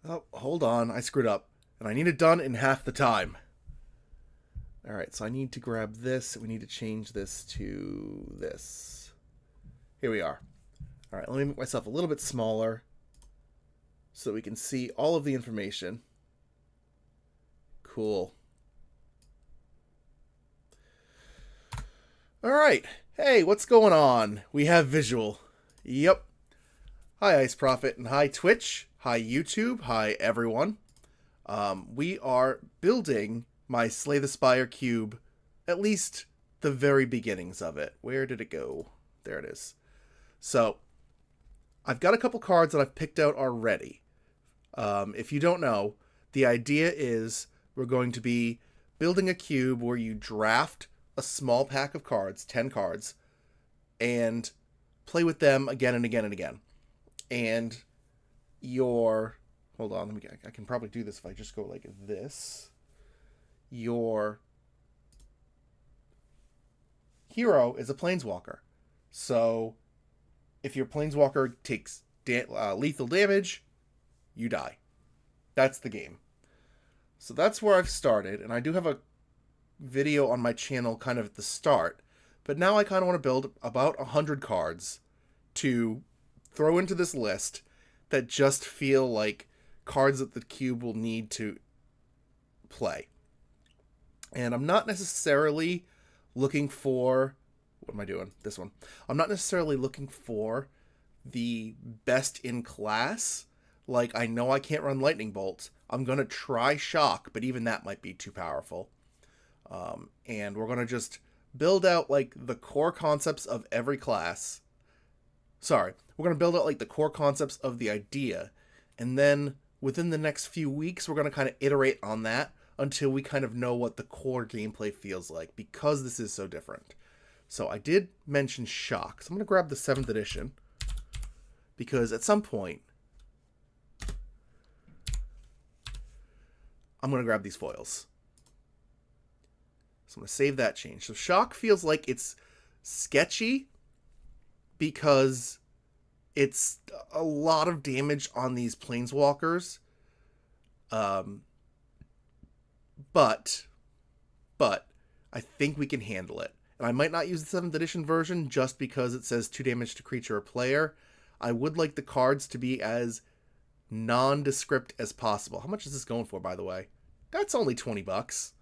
Oh, hold on. I screwed up. And I need it done in half the time. Alright, so I need to grab this. We need to change this to this. Here we are. Alright, let me make myself a little bit smaller so we can see all of the information. Cool. Alright. Hey, what's going on? We have visual. Yep. Hi, Ice Prophet, and hi, Twitch. Hi, YouTube. Hi, everyone. We are building my Slay the Spire cube, at least the very beginnings of it. Where did it go? There it is. So, I've got a couple cards that I've picked out already. If you don't know, the idea is we're going to be building a cube where you draft a small pack of cards, 10 cards, and play with them again and again and again. And your... Hold on, I can probably do this if I just go like this. Your hero is a planeswalker. So if your planeswalker takes lethal damage, you die. That's the game. So that's where I've started, and I do have a video on my channel kind of at the start, but now I kind of want to build about 100 cards to throw into this list that just feel like cards that the cube will need to play. And I'm not necessarily looking for... What am I doing? This one. I'm not necessarily looking for the best in class. Like, I know I can't run Lightning Bolt. I'm going to try Shock, but even that might be too powerful. And we're going to just build out, like, the core concepts of every class. Sorry. We're going to build out, like, the core concepts of the idea. And then, within the next few weeks, we're going to kind of iterate on that until we kind of know what the core gameplay feels like, because this is so different. So I did mention Shock. So I'm going to grab the 7th edition, because at some point, I'm going to grab these foils. So I'm going to save that change. So Shock feels like it's sketchy because it's a lot of damage on these planeswalkers. But I think we can handle it. And I might not use the 7th edition version just because it says 2 damage to creature or player. I would like the cards to be as nondescript as possible. How much is this going for, by the way? That's only 20 bucks.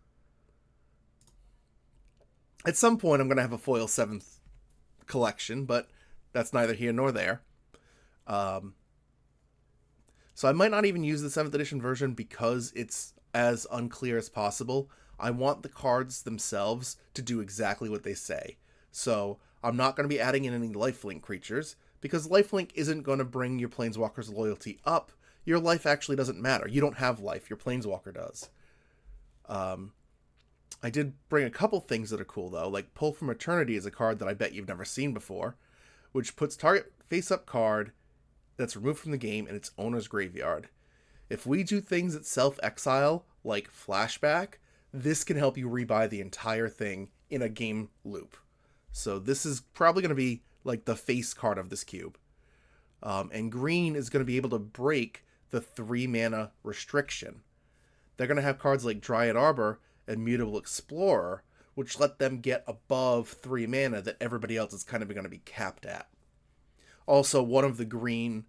At some point, I'm going to have a foil 7th collection, but that's neither here nor there. So I might not even use the 7th edition version because it's as unclear as possible. I want the cards themselves to do exactly what they say. So I'm not going to be adding in any lifelink creatures, because lifelink isn't going to bring your planeswalker's loyalty up. Your life actually doesn't matter. You don't have life. Your planeswalker does. I did bring a couple things that are cool, though. Like, Pull from Eternity is a card that I bet you've never seen before, which puts target face-up card that's removed from the game in its owner's graveyard. If we do things that self-exile, like Flashback, this can help you rebuy the entire thing in a game loop. So this is probably going to be like the face card of this cube. And green is going to be able to break the 3 mana restriction. They're going to have cards like Dryad Arbor and Mutable Explorer, which let them get above 3 mana that everybody else is kind of going to be capped at. Also, one of the green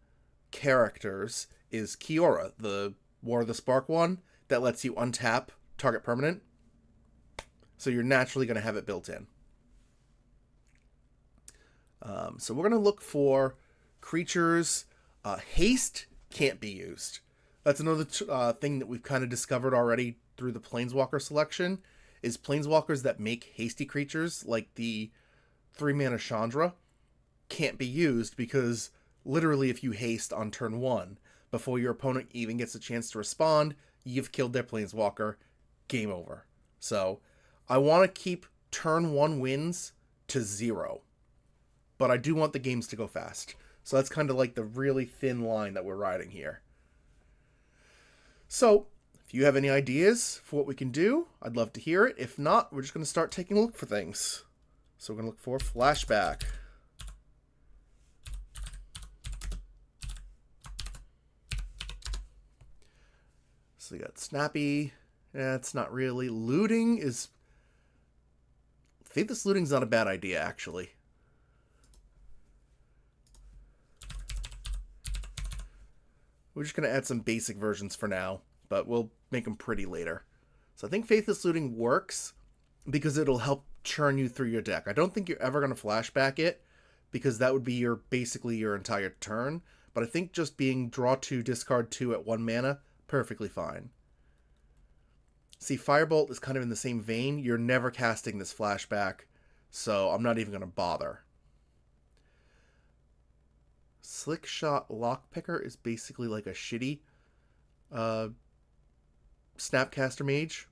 characters is Kiora, the War of the Spark one, that lets you untap target permanent. So you're naturally going to have it built in. So we're going to look for creatures. Haste can't be used. That's another thing that we've kind of discovered already through the Planeswalker selection, is Planeswalkers that make hasty creatures, like the 3-mana Chandra, can't be used because literally if you haste on turn 1, before your opponent even gets a chance to respond, you've killed their Planeswalker. Game over. So I want to keep turn 1 wins to 0. But I do want the games to go fast. So that's kind of like the really thin line that we're riding here. So, if you have any ideas for what we can do, I'd love to hear it. If not, we're just going to start taking a look for things. So we're going to look for Flashback. So you got Snappy. Yeah, it's not really. Looting is... Faithless Looting's not a bad idea, actually. We're just going to add some basic versions for now, but we'll make them pretty later. So I think Faithless Looting works because it'll help churn you through your deck. I don't think you're ever going to flashback it because that would be basically your entire turn. But I think just being draw 2, discard 2 at 1 mana, perfectly fine. See, Firebolt is kind of in the same vein. You're never casting this flashback, so I'm not even going to bother. Slick Shot Lockpicker is basically like a shitty Snapcaster Mage.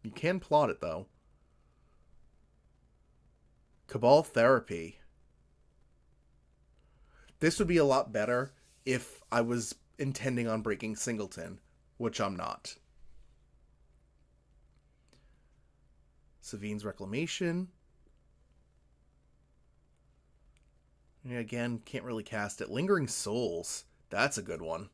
You can plot it, though. Cabal Therapy. This would be a lot better if I was intending on breaking Singleton, which I'm not. Savine's Reclamation. Again, can't really cast it. Lingering Souls. That's a good one.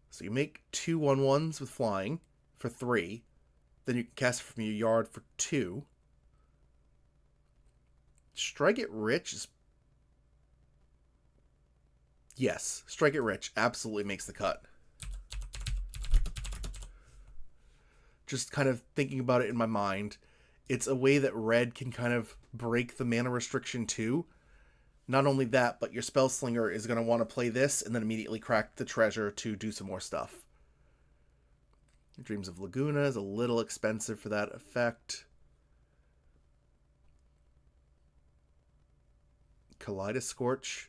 So you make 2 1/1s with flying for 3. Then you can cast it from your yard for 2. Strike It Rich is... Yes, Strike It Rich absolutely makes the cut. Just kind of thinking about it in my mind, it's a way that red can kind of break the mana restriction too. Not only that, but your Spellslinger is going to want to play this and then immediately crack the treasure to do some more stuff. Dreams of Laguna is a little expensive for that effect. Kaleidoscorch.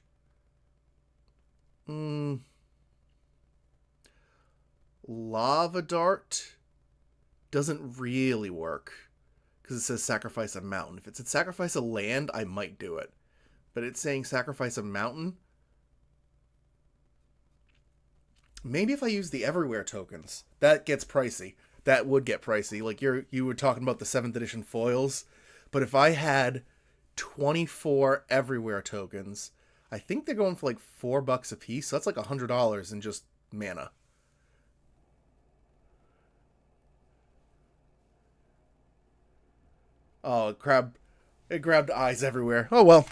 Lava Dart doesn't really work because it says sacrifice a mountain. If it said sacrifice a land, I might do it. But it's saying sacrifice a mountain. Maybe if I use the Everywhere tokens, that gets pricey. That would get pricey. Like you were talking about the 7th edition foils. But if I had 24 Everywhere tokens, I think they're going for like $4 a piece. So that's like $100 in just mana. Oh, it grabbed eyes everywhere. Oh, well.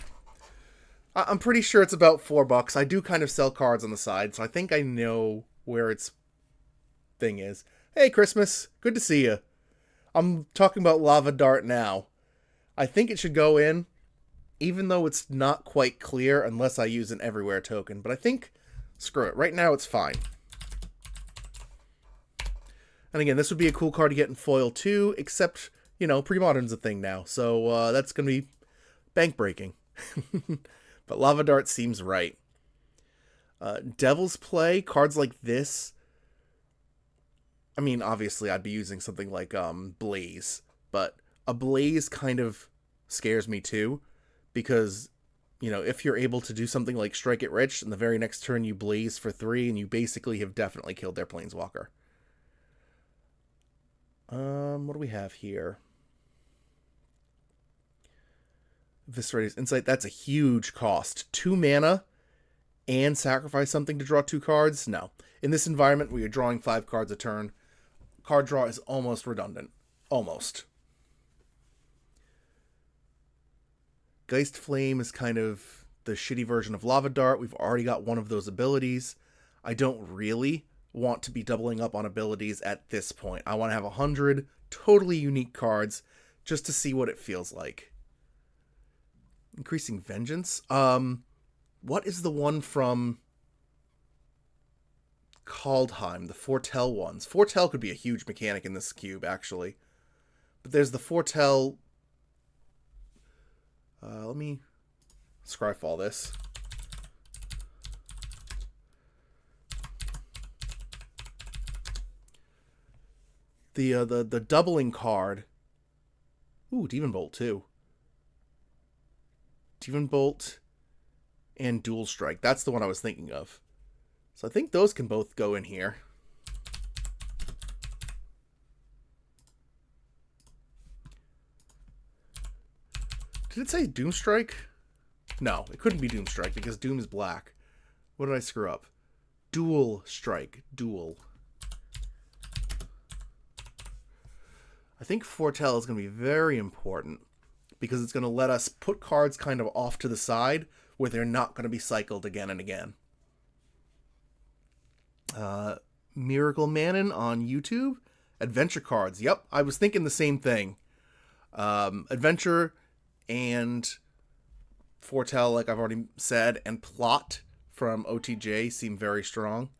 I'm pretty sure it's about $4. I do kind of sell cards on the side, so I think I know where its thing is. Hey, Christmas. Good to see you. I'm talking about Lava Dart now. I think it should go in, even though it's not quite clear unless I use an Everywhere token. But I think, screw it. Right now, it's fine. And again, this would be a cool card to get in foil too, except... You know, pre-modern's a thing now, so that's going to be bank-breaking. But Lava Dart seems right. Devil's Play, cards like this. I mean, obviously, I'd be using something like Blaze, but a Blaze kind of scares me too, because, you know, if you're able to do something like Strike It Rich, and the very next turn you Blaze for 3, and you basically have definitely killed their Planeswalker. What do we have here? Viscerator's Insight, that's a huge cost. 2 mana and sacrifice something to draw 2 cards? No. In this environment where you're drawing 5 cards a turn, card draw is almost redundant. Almost. Geist Flame is kind of the shitty version of Lava Dart. We've already got one of those abilities. I don't really want to be doubling up on abilities at this point. I want to have 100 totally unique cards just to see what it feels like. Increasing Vengeance. What is the one from Kaldheim? The Foretell ones. Foretell could be a huge mechanic in this cube, actually. But there's the Foretell... let me Scryfall this. The doubling card. Ooh, Demon Bolt too. Demon Bolt and Dual Strike. That's the one I was thinking of. So I think those can both go in here. Did it say Doom Strike? No, it couldn't be Doom Strike because Doom is black. What did I screw up? Dual Strike. Dual. I think Foretell is going to be very important because it's going to let us put cards kind of off to the side where they're not going to be cycled again and again. Miracle Manon on YouTube. Adventure cards. Yep, I was thinking the same thing. Adventure and Foretell, like I've already said, and Plot from OTJ seem very strong.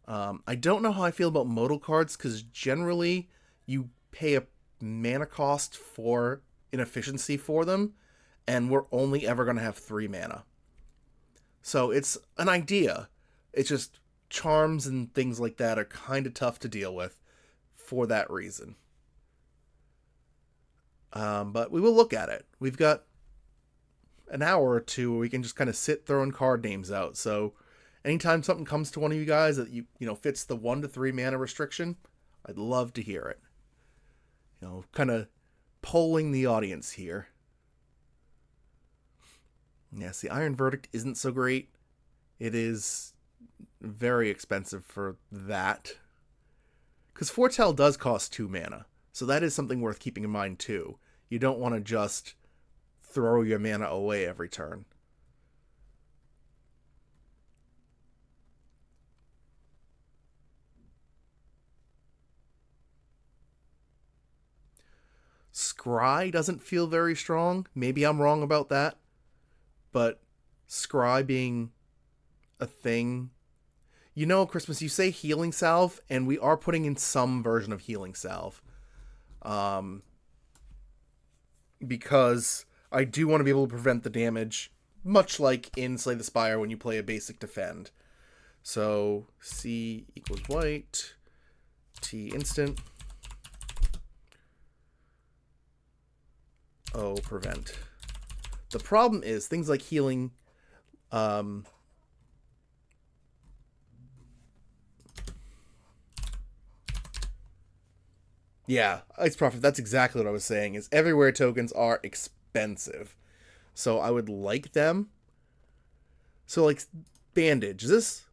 I don't know how I feel about modal cards because generally you pay a mana cost for inefficiency for them, and we're only ever going to have 3 mana. So it's an idea. It's just charms and things like that are kind of tough to deal with for that reason. But we will look at it. We've got an hour or two where we can just kind of sit throwing card names out. So anytime something comes to one of you guys that you know fits the 1 to 3 mana restriction, I'd love to hear it. You know, kind of polling the audience here. Yes, the Iron Verdict isn't so great. It is very expensive for that. Because Foretell does cost 2 mana. So that is something worth keeping in mind too. You don't want to just throw your mana away every turn. Scry doesn't feel very strong. Maybe I'm wrong about that. But Scry being a thing... You know, Christmas, you say Healing Salve, and we are putting in some version of Healing Salve. Because I do want to be able to prevent the damage, much like in Slay the Spire when you play a basic defend. So, C equals white, T instant, O prevent. The problem is things like healing, yeah, Ice Prophet, that's exactly what I was saying, is everywhere tokens are expensive. So I would like them. So, like, Bandage. Is this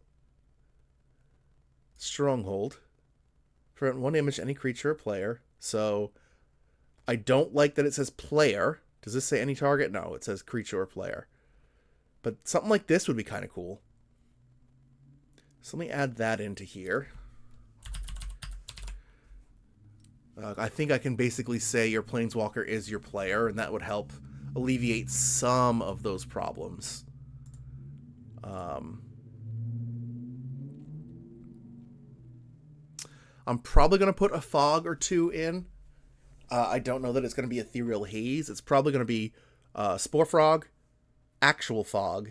Stronghold? Prevent 1 damage to any creature or player. So, I don't like that it says player. Does this say any target? No, it says creature or player. But something like this would be kind of cool. So let me add that into here. I think I can basically say your Planeswalker is your player, and that would help alleviate some of those problems. I'm probably going to put a fog or 2 in. I don't know that it's going to be Ethereal Haze. It's probably going to be Spore Frog, Actual Fog,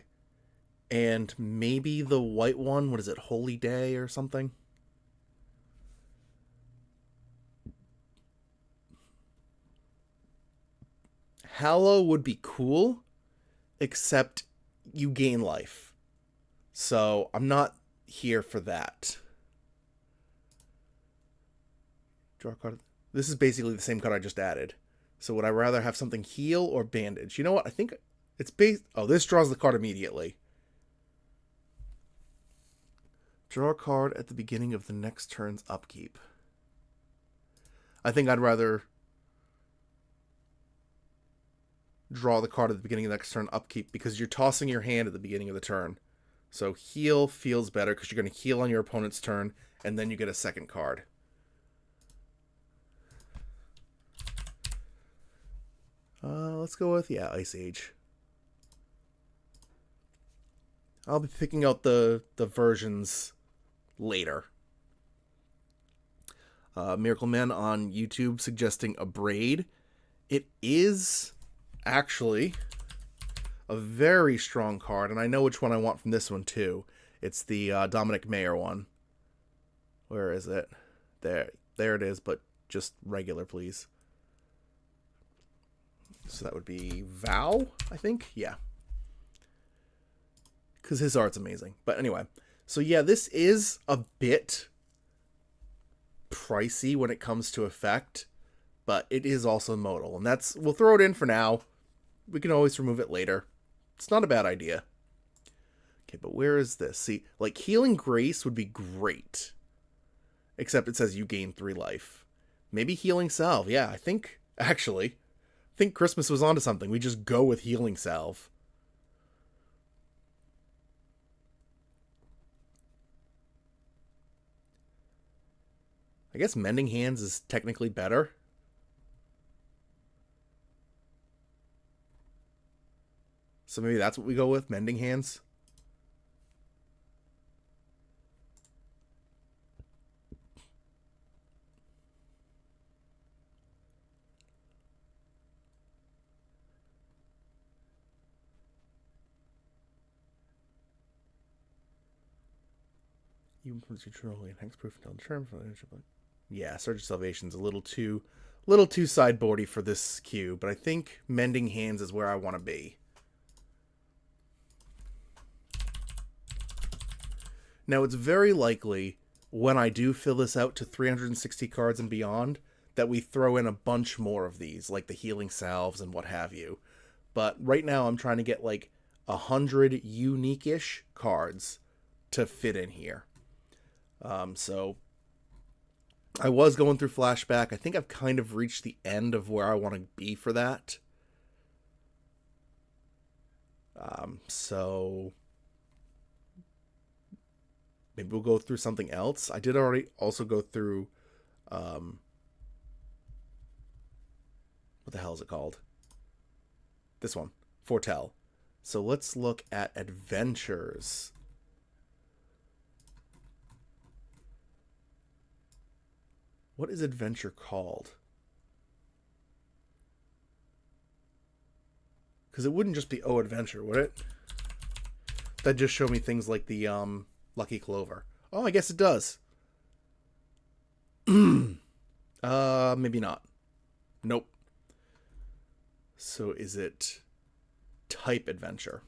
and maybe the white one. What is it? Holy Day or something? Hallow would be cool, except you gain life. So I'm not here for that. Draw a card. This is basically the same card I just added. So would I rather have something heal or bandage? You know what? I think it's based... Oh, this draws the card immediately. Draw a card at the beginning of the next turn's upkeep. I think I'd rather draw the card at the beginning of the next turn upkeep because you're tossing your hand at the beginning of the turn. So heal feels better because you're going to heal on your opponent's turn and then you get a second card. Let's go with, yeah, Ice Age. I'll be picking out the versions later. Miracle Man on YouTube suggesting a Braid. It is actually a very strong card, and I know which one I want from this one too. It's the Dominic Mayer one. Where is it? There it is, but just regular, please. So that would be Vow, I think? Yeah. Because his art's amazing. But anyway, so yeah, this is a bit pricey when it comes to effect, but it is also modal. And that's, we'll throw it in for now. We can always remove it later. It's not a bad idea. Okay, but where is this? See, like Healing Grace would be great. Except it says you gain 3 life. Maybe Healing Salve. Yeah, I think Christmas was onto something. We just go with Healing Salve. I guess Mending Hands is technically better. So maybe that's what we go with, Mending Hands. Even from control and hexproof until the term for yeah, Surge of Salvation's a little too sideboardy for this queue, but I think Mending Hands is where I want to be. Now it's very likely when I do fill this out to 360 cards and beyond that we throw in a bunch more of these, like the Healing Salves and what have you. But right now I'm trying to get like 100 unique-ish cards to fit in here. So I was going through Flashback. I think I've kind of reached the end of where I want to be for that. So maybe we'll go through something else. I did already also go through, what the hell is it called? This one, Foretell. So let's look at Adventures. What is Adventure called? Because it wouldn't just be Oh Adventure, would it? That'd just show me things like the Lucky Clover. Oh, I guess it does. Maybe not. Nope. So is it Type Adventure?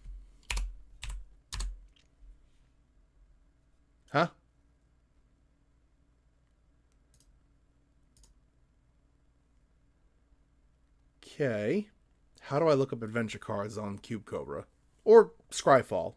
Huh? Okay. How do I look up adventure cards on Cube Cobra? Or Scryfall?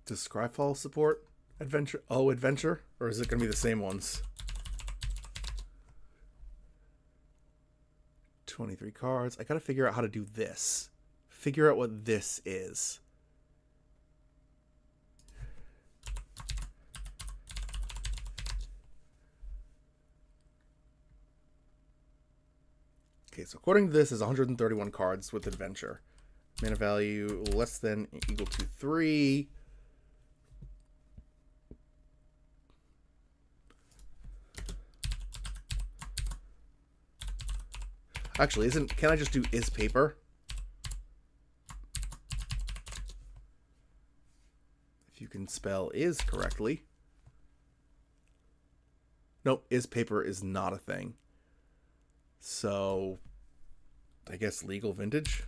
Does Scryfall support Adventure? Oh, Adventure? Or is it going to be the same ones? 23 cards. I got to figure out how to do this. Figure out what this is. Okay, so according to this is 131 cards with Adventure. Mana value less than equal to 3. Actually, can I just do is paper? If you can spell is correctly. Nope, is paper is not a thing. So I guess, legal vintage.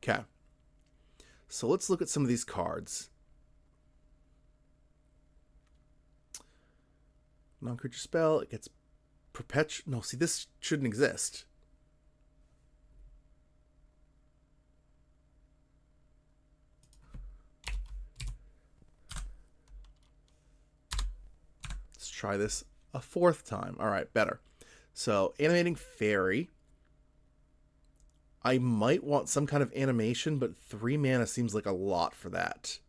Okay. So let's look at some of these cards. Non-creature spell. It gets perpetual. No, see, this shouldn't exist. Let's try this a fourth time. All right, better. So, animating fairy. I might want some kind of animation, but 3 mana seems like a lot for that.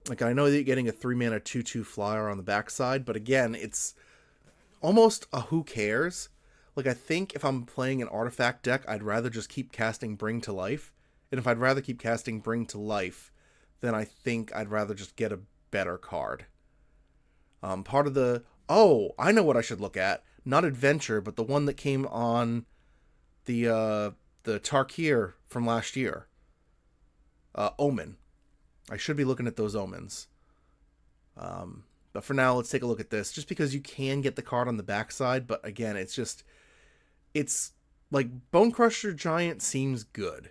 Like, I know that you're getting a 3 mana 2/2 flyer on the backside, but again, it's almost a who cares. Like, I think if I'm playing an artifact deck, I'd rather just keep casting Bring to Life. And if I'd rather keep casting Bring to Life, then I think I'd rather just get a better card. Part of the... Oh, I know what I should look at. Not Adventure, but the one that came on the Tarkir from last year. Omen. I should be looking at those omens. But for now, let's take a look at this. Just because you can get the card on the backside, but again, it's like Bone Crusher Giant seems good.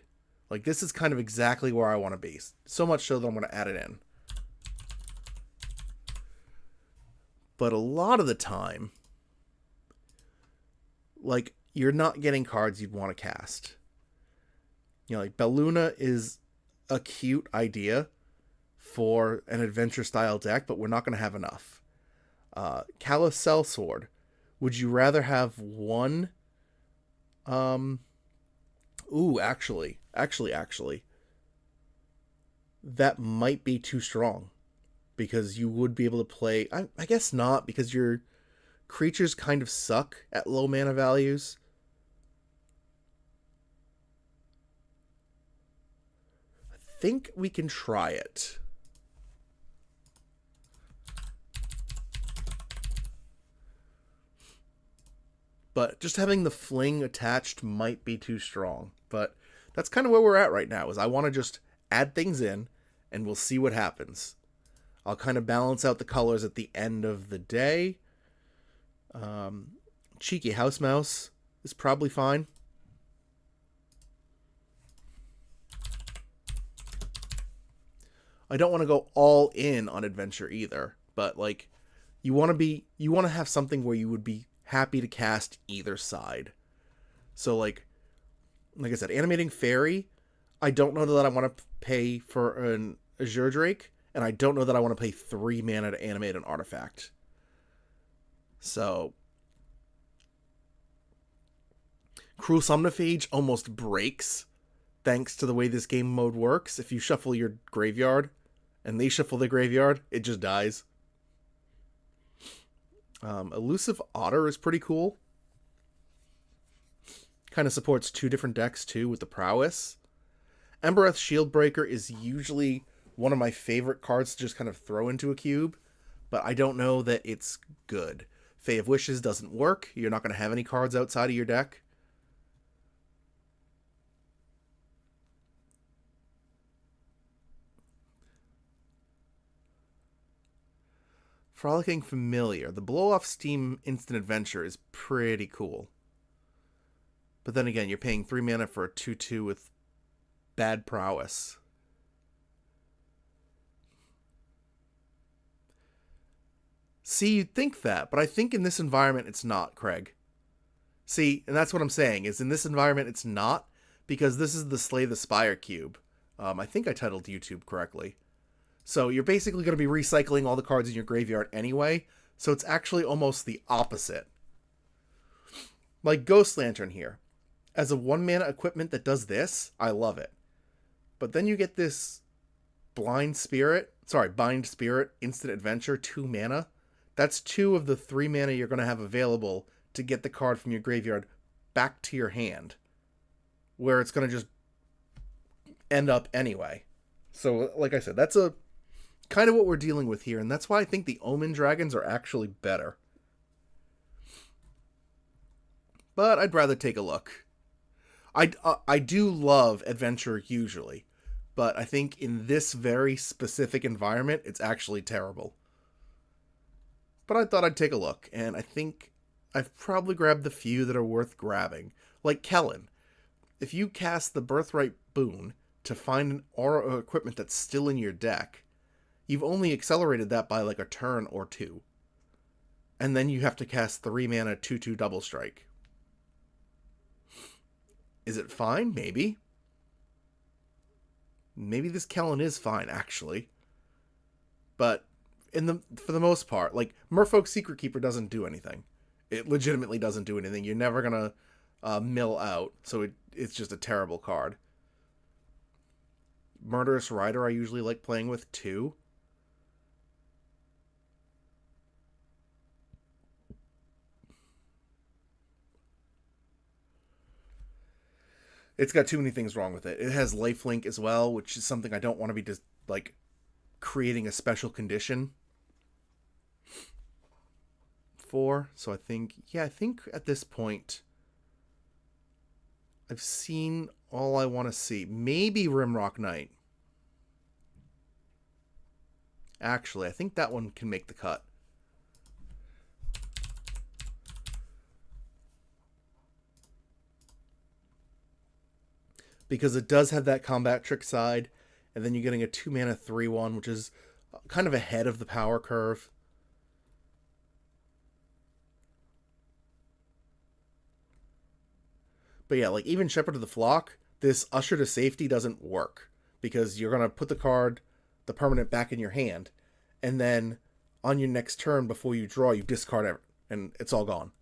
Like, this is kind of exactly where I want to be. So much so that I'm going to add it in. But a lot of the time, like, you're not getting cards you'd want to cast. You know, like, Belluna is a cute idea for an adventure style deck, but we're not going to have enough. Callous Sellsword. Would you rather have one? Actually. That might be too strong. Because you would be able to play... I guess not, because your creatures kind of suck at low mana values. I think we can try it. But just having the fling attached might be too strong. But that's kind of where we're at right now, is I want to just add things in, and we'll see what happens. I'll kind of balance out the colors at the end of the day. Cheeky House Mouse is probably fine. I don't want to go all in on adventure either, but like, you want to have something where you would be happy to cast either side. So like I said, animating fairy, I don't know that I want to pay for an Azure Drake, and I don't know that I want to pay 3 mana to animate an artifact. So Cruel Somniphage almost breaks thanks to the way this game mode works. If you shuffle your graveyard and they shuffle their graveyard, it just dies. Elusive Otter is pretty cool. Kind of supports 2 different decks too with the prowess. Embereth Shieldbreaker is usually one of my favorite cards to just kind of throw into a cube, but I don't know that it's good. Fae of Wishes doesn't work. You're not going to have any cards outside of your deck. Frolicking Familiar. The Blow-Off Steam Instant Adventure is pretty cool. But then again, you're paying 3 mana for a 2/2 with bad prowess. See, you'd think that, but I think in this environment it's not, Craig. See, and that's what I'm saying, is in this environment it's not, because this is the Slay the Spire cube. I think I titled YouTube correctly. So you're basically going to be recycling all the cards in your graveyard anyway, so it's actually almost the opposite. Like Ghost Lantern here. As a 1 mana equipment that does this, I love it. But then you get this Bind Spirit Instant Adventure, 2 mana. That's 2 of the 3 mana you're going to have available to get the card from your graveyard back to your hand, where it's going to just end up anyway. So, like I said, that's a kind of what we're dealing with here, and that's why I think the Omen Dragons are actually better. But I'd rather take a look. I do love adventure usually, but I think in this very specific environment, it's actually terrible. but I thought I'd take a look, and I think I've probably grabbed the few that are worth grabbing. Like Kellen. If you cast the Birthright Boon to find an aura or equipment that's still in your deck, you've only accelerated that by like a turn or two. And then you have to cast 3 mana 2/2 double strike. Is it fine? Maybe. Maybe this Kellen is fine, actually. But for the most part, like, Merfolk's Secret Keeper doesn't do anything. It legitimately doesn't do anything. You're never going to mill out, so it's just a terrible card. Murderous Rider I usually like playing with, too. It's got too many things wrong with it. It has lifelink as well, which is something I don't want to be just, like, creating a special condition for. So I think at this point, I've seen all I want to see. Maybe Rimrock Knight. Actually, I think that one can make the cut. Because it does have that combat trick side, and then you're getting a 2 mana 3/1, which is kind of ahead of the power curve. But yeah, like even Shepherd of the Flock, this Usher to Safety doesn't work, because you're going to put the permanent back in your hand, and then on your next turn before you draw, you discard it, and it's all gone.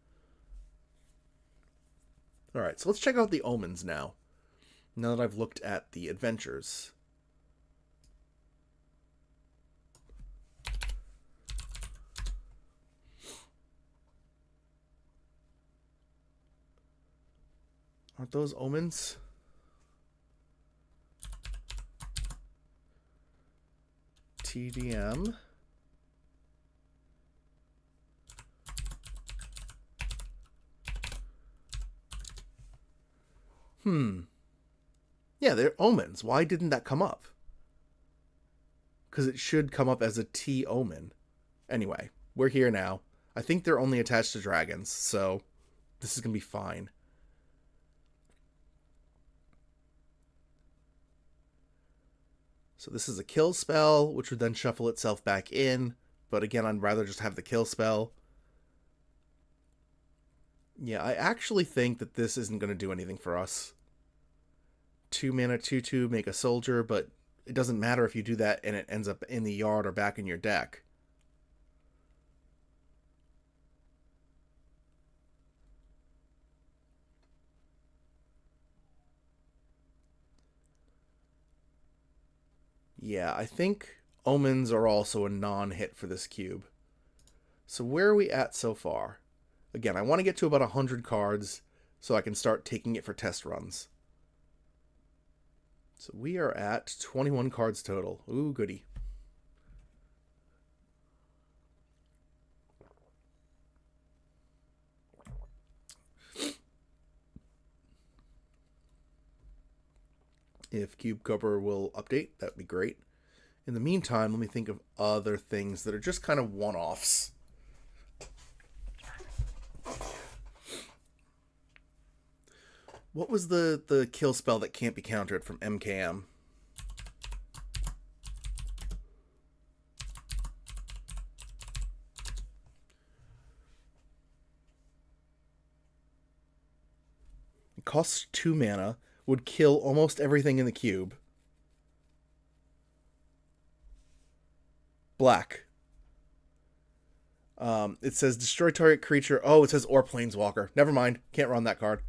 Alright, so let's check out the omens now that I've looked at the adventures. Aren't those omens? TDM. Yeah, they're omens. Why didn't that come up? Because it should come up as a T omen. Anyway, we're here now. I think they're only attached to dragons, so this is going to be fine. So this is a kill spell, which would then shuffle itself back in. But again, I'd rather just have the kill spell. Yeah, I actually think that this isn't going to do anything for us. 2 mana 2/2, make a soldier, but it doesn't matter if you do that and it ends up in the yard or back in your deck. Yeah, I think omens are also a non-hit for this cube. So where are we at so far? Again, I want to get to about 100 cards so I can start taking it for test runs. So we are at 21 cards total. Ooh, goody. If Cube Cover will update, that would be great. In the meantime, let me think of other things that are just kind of one-offs. What was the kill spell that can't be countered from MKM? It costs 2 mana, would kill almost everything in the cube. Black. It says destroy target creature. Oh, it says or planeswalker. Never mind. Can't run that card.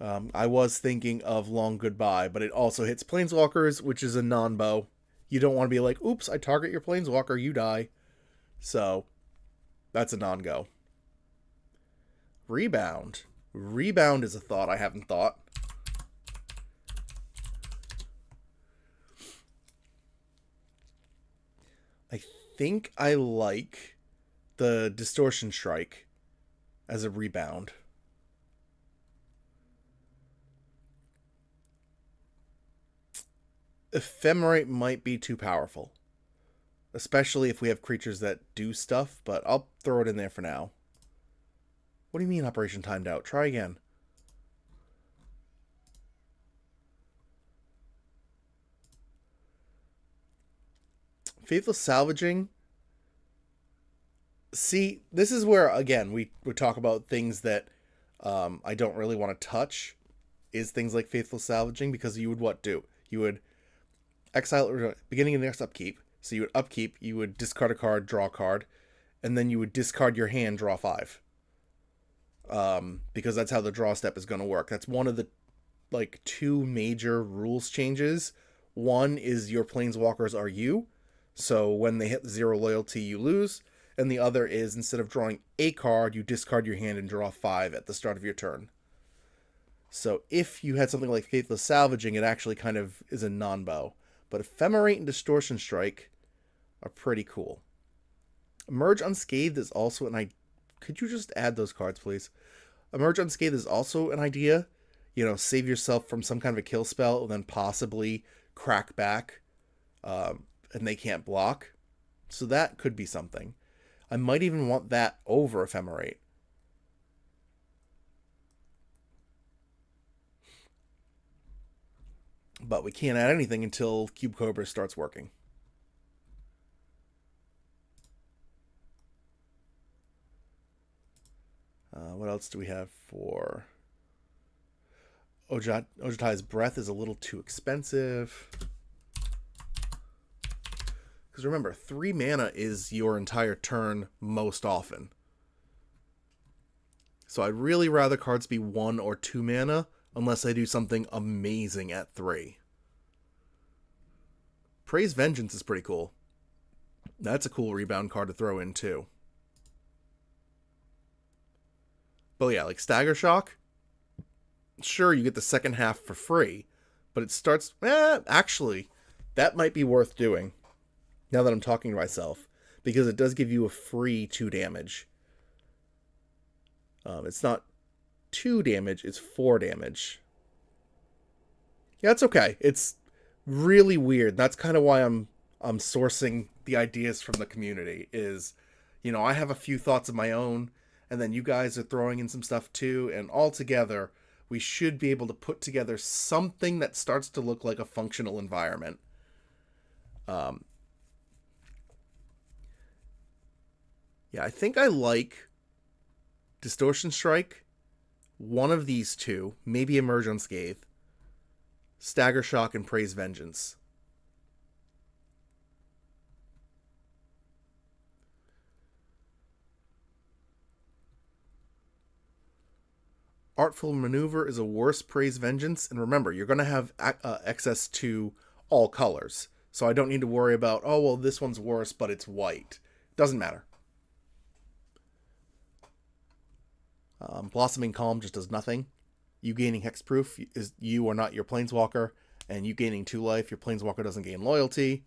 I was thinking of Long Goodbye, but it also hits planeswalkers, which is a non-bow. You don't want to be like, oops, I target your planeswalker, you die. So, that's a non-go. Rebound. Rebound is a thought I haven't thought. I think I like the Distortion Strike as a rebound. Ephemerate might be too powerful. especially if we have creatures that do stuff, but I'll throw it in there for now. What do you mean operation timed out? Try again. Faithless Salvaging. See, this is where, again, we talk about things that I don't really want to touch, is things like Faithless Salvaging, because you would what do? You would exile beginning of the next upkeep. So you would upkeep, you would discard a card, draw a card, and then you would discard your hand, draw 5. Because that's how the draw step is going to work. That's one of the like 2 major rules changes. One is your planeswalkers are you, so when they hit 0 loyalty, you lose. And the other is instead of drawing a card, you discard your hand and draw 5 at the start of your turn. So if you had something like Faithless Salvaging, it actually kind of is a non-bow. But Ephemerate and Distortion Strike are pretty cool. Emerge Unscathed is also an... Could you just add those cards, please? Emerge Unscathed is also an idea. You know, save yourself from some kind of a kill spell, and then possibly crack back, and they can't block. So that could be something. I might even want that over Ephemerate. But we can't add anything until Cube Cobra starts working. What else do we have for... Ojutai's Breath is a little too expensive. Because remember, 3 mana is your entire turn most often. So I'd really rather cards be 1 or 2 mana, unless I do something amazing at 3. Praise Vengeance is pretty cool. That's a cool rebound card to throw in, too. But yeah, like Stagger Shock, sure, you get the second half for free, but it starts... actually, that might be worth doing, now that I'm talking to myself, because it does give you a free 2 damage. It's not 2 damage, it's 4 damage. Yeah, it's okay. It's really weird. That's kind of why I'm sourcing the ideas from the community, is, you know, I have a few thoughts of my own, and then you guys are throwing in some stuff too, and all together, we should be able to put together something that starts to look like a functional environment. Yeah, I think I like Distortion Strike, one of these 2, maybe Emerge Unscathed, Stagger Shock, and Praise Vengeance. Artful Maneuver is a worse Praise Vengeance, and remember, you're going to have access to all colors, so I don't need to worry about, oh, well, this one's worse, but it's white. Doesn't matter. Blossoming Calm just does nothing. You gaining Hexproof is you are not your Planeswalker, and you gaining 2 life, your Planeswalker doesn't gain loyalty.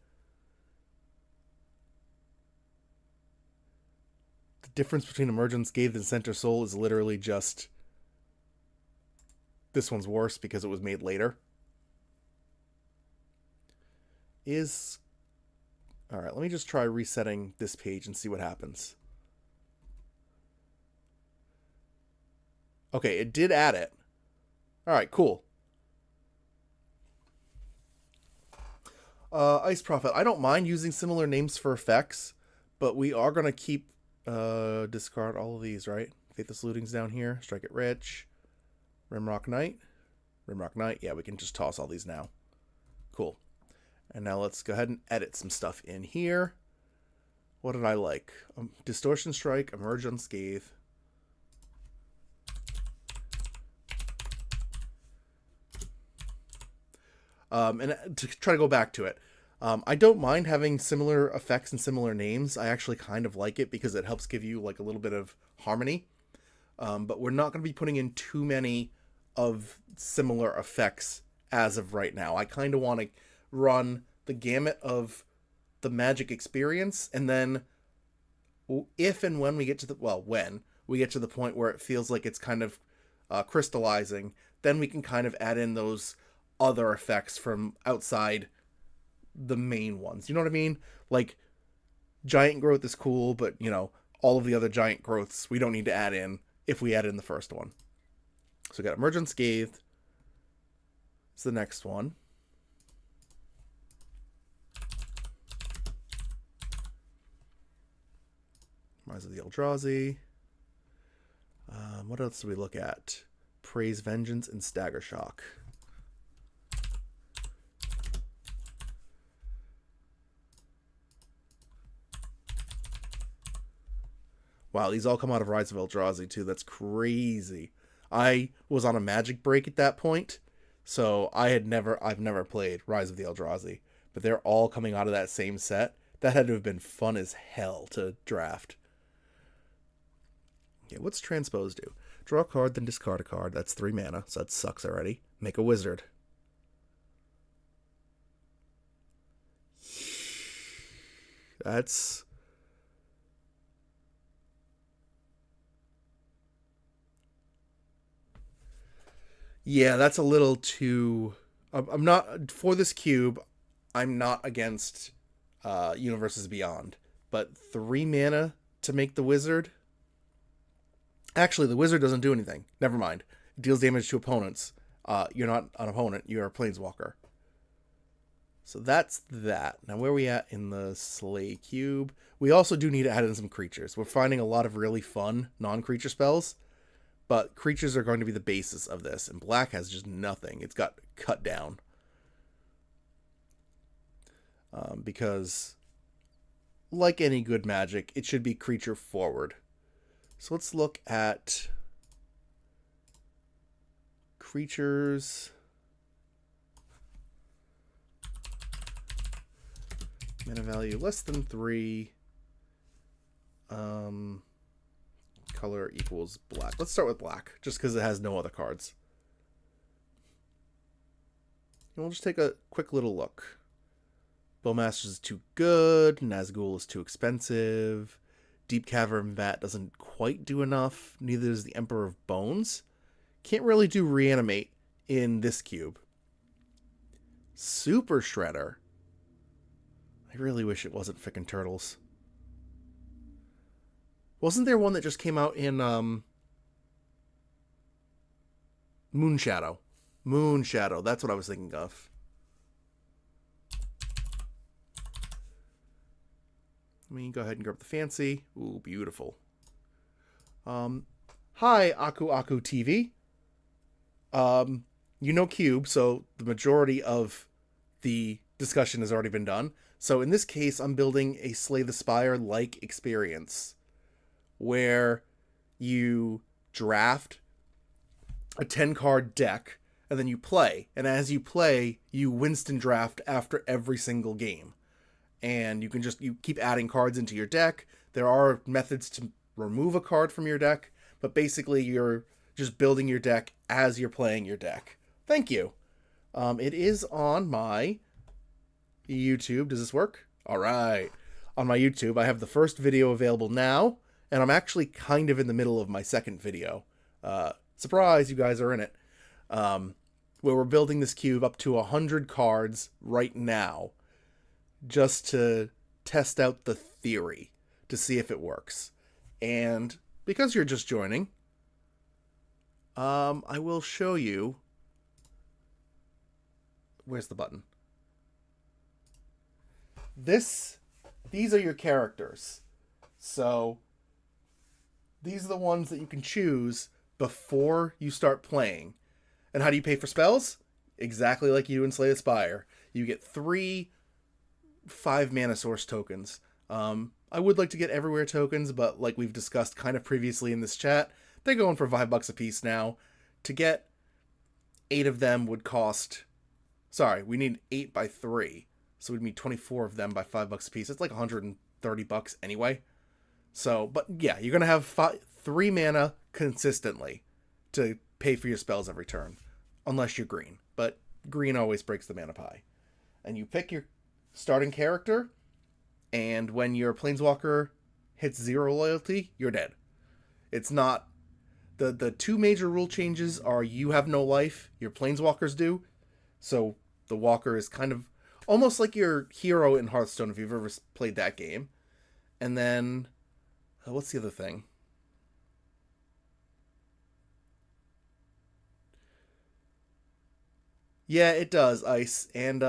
The difference between Emerge Unscathed and Center Soul is literally just... This one's worse because it was made later. Alright, let me just try resetting this page and see what happens. Okay, it did add it. Alright, cool. Ice Prophet. I don't mind using similar names for effects, but we are going to keep... discard all of these, right? Faithless Looting's down here. Strike it rich. Rimrock Knight. Rimrock Knight. Yeah, we can just toss all these now. Cool. And now let's go ahead and edit some stuff in here. What did I like? Distortion Strike, Emerge Unscathed. And to try to go back to it, I don't mind having similar effects and similar names. I actually kind of like it because it helps give you like a little bit of harmony. But we're not going to be putting in too many of similar effects as of right now. I kind of want to run the gamut of the Magic experience, and then if and when we get to the... Well, when we get to the point where it feels like it's kind of crystallizing, then we can kind of add in those other effects from outside the main ones. You know what I mean? Like, Giant growth is cool, but, you know, all of the other giant growths we don't need to add in if we add in the first one. So we got Emerge Unscathed. It's the next one. Rise of the Eldrazi. What else do we look at? Praise Vengeance and Stagger Shock. Wow, these all come out of Rise of Eldrazi too. That's crazy. I was on a Magic break at that point, so I've never played Rise of the Eldrazi, but they're all coming out of that same set. That had to have been fun as hell to draft. Okay, what's Transpose do? Draw a card, then discard a card. That's 3 mana, so that sucks already. Make a wizard. That's... yeah, that's a little too... I'm not... for this cube, I'm not against Universes Beyond. But 3 mana to make the wizard... actually, the wizard doesn't do anything. Never mind. It deals damage to opponents. You're not an opponent. You're a planeswalker. So that's that. Now, where are we at in the Slay cube? We also do need to add in some creatures. We're finding a lot of really fun non-creature spells, but creatures are going to be the basis of this, and black has just nothing. It's got cut down. Because, like any good Magic, it should be creature forward. So let's look at creatures. Mana value less than 3. Color equals black. Let's start with black, just because it has no other cards. And we'll just take a quick little look. Bowmasters is too good. Nazgul is too expensive. Deep Cavern Vat doesn't quite do enough. Neither does the Emperor of Bones. Can't really do Reanimate in this cube. Super Shredder. I really wish it wasn't frickin' Turtles. Wasn't there one that just came out in Moonshadow? Moonshadow, that's what I was thinking of. Let me go ahead and grab the fancy. Ooh, beautiful. Hi, Aku Aku TV. You know Cube, so the majority of the discussion has already been done. So in this case, I'm building a Slay the Spire-like experience where you draft a 10-card deck, and then you play. And as you play, you Winston draft after every single game. And you keep adding cards into your deck. There are methods to remove a card from your deck, but basically you're just building your deck as you're playing your deck. Thank you. It is on my YouTube. Does this work? All right. On my YouTube, I have the first video available now, and I'm actually kind of in the middle of my second video. Surprise, you guys are in it. Where we're building this cube up to 100 cards right now, just to test out the theory, to see if it works. And because you're just joining, I will show you. Where's the button? These are your characters. So these are the ones that you can choose before you start playing. And how do you pay for spells? Exactly like you do in Slay the Spire. You get 3 5-mana source tokens. I would like to get everywhere tokens, but like we've discussed kind of previously in this chat, they're going for $5 a piece now. To get 8 of them would cost... sorry, we need 8 by 3. So we'd need 24 of them by $5 a piece. It's like $130 anyway. So, but yeah, you're going to have 3 mana consistently to pay for your spells every turn. Unless you're green. But green always breaks the mana pie. And you pick your starting character, and when your planeswalker hits 0 loyalty, you're dead. It's not... The 2 major rule changes are you have no life, your planeswalkers do. So the walker is kind of almost like your hero in Hearthstone, if you've ever played that game. And then, what's the other thing? Yeah, it does, ice. And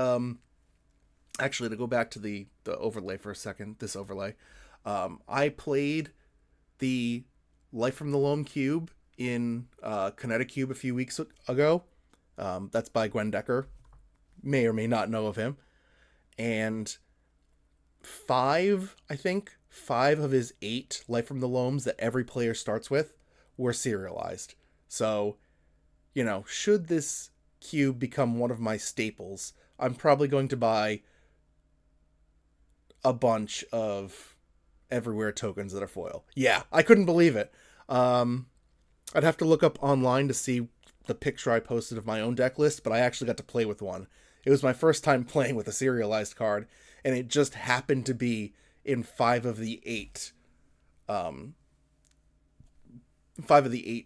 actually, to go back to the overlay for a second, this overlay, I played the Life from the Loam Cube in Kinetic Cube a few weeks ago. That's by Gwen Decker. May or may not know of him. And I think, five of his 8 Life from the Loams that every player starts with were serialized. So, should this cube become one of my staples, I'm probably going to buy a bunch of everywhere tokens that are foil. Yeah, I couldn't believe it. I'd have to look up online to see the picture I posted of my own deck list, but I actually got to play with one. It was my first time playing with a serialized card, and it just happened to be in 5 of the 8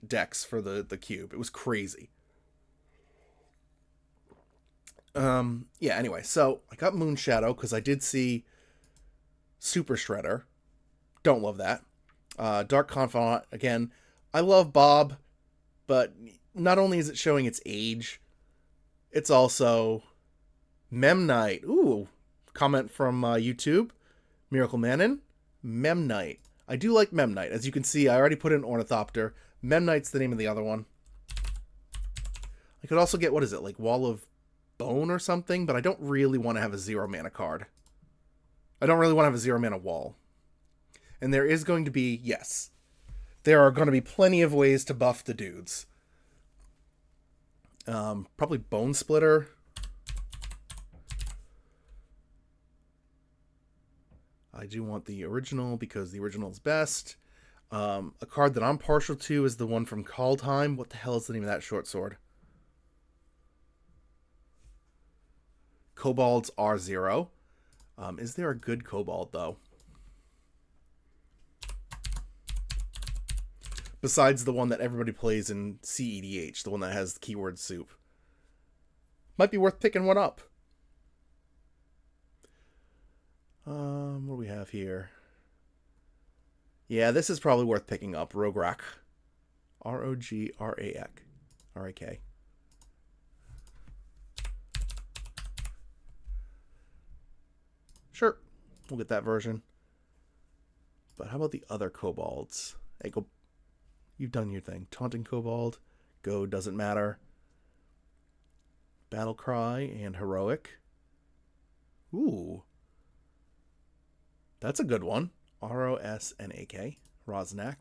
decks for the cube. It was crazy. Yeah, anyway, so I got Moonshadow because I did see Super Shredder. Don't love that. Dark Confidant, again, I love Bob, but not only is it showing its age, it's also Memnite. Ooh, comment from YouTube. Miracle Manon. Memnite. I do like Memnite. As you can see, I already put in Ornithopter. Memnite's the name of the other one. I could also get, what is it, like Wall of Bone or something, but I don't really want to have a 0 mana card. I don't really want to have a 0 mana wall. And there is going to be, yes, there are going to be plenty of ways to buff the dudes. Probably Bone Splitter. I do want the original because the original is best. A card that I'm partial to is the one from Kaldheim. What the hell is the name of that short sword? Kobolds R0. Is there a good Kobold, though? Besides the one that everybody plays in CEDH, the one that has the keyword soup. Might be worth picking one up. What do we have here? Yeah, this is probably worth picking up. Rograk. R-O-G-R-A-K. R-A-K. Sure, we'll get that version. But how about the other kobolds? Hey, go. You've done your thing. Taunting Kobold. Go, doesn't matter. Battlecry and Heroic. Ooh. That's a good one. R-O-S-N-A-K. Rosnak.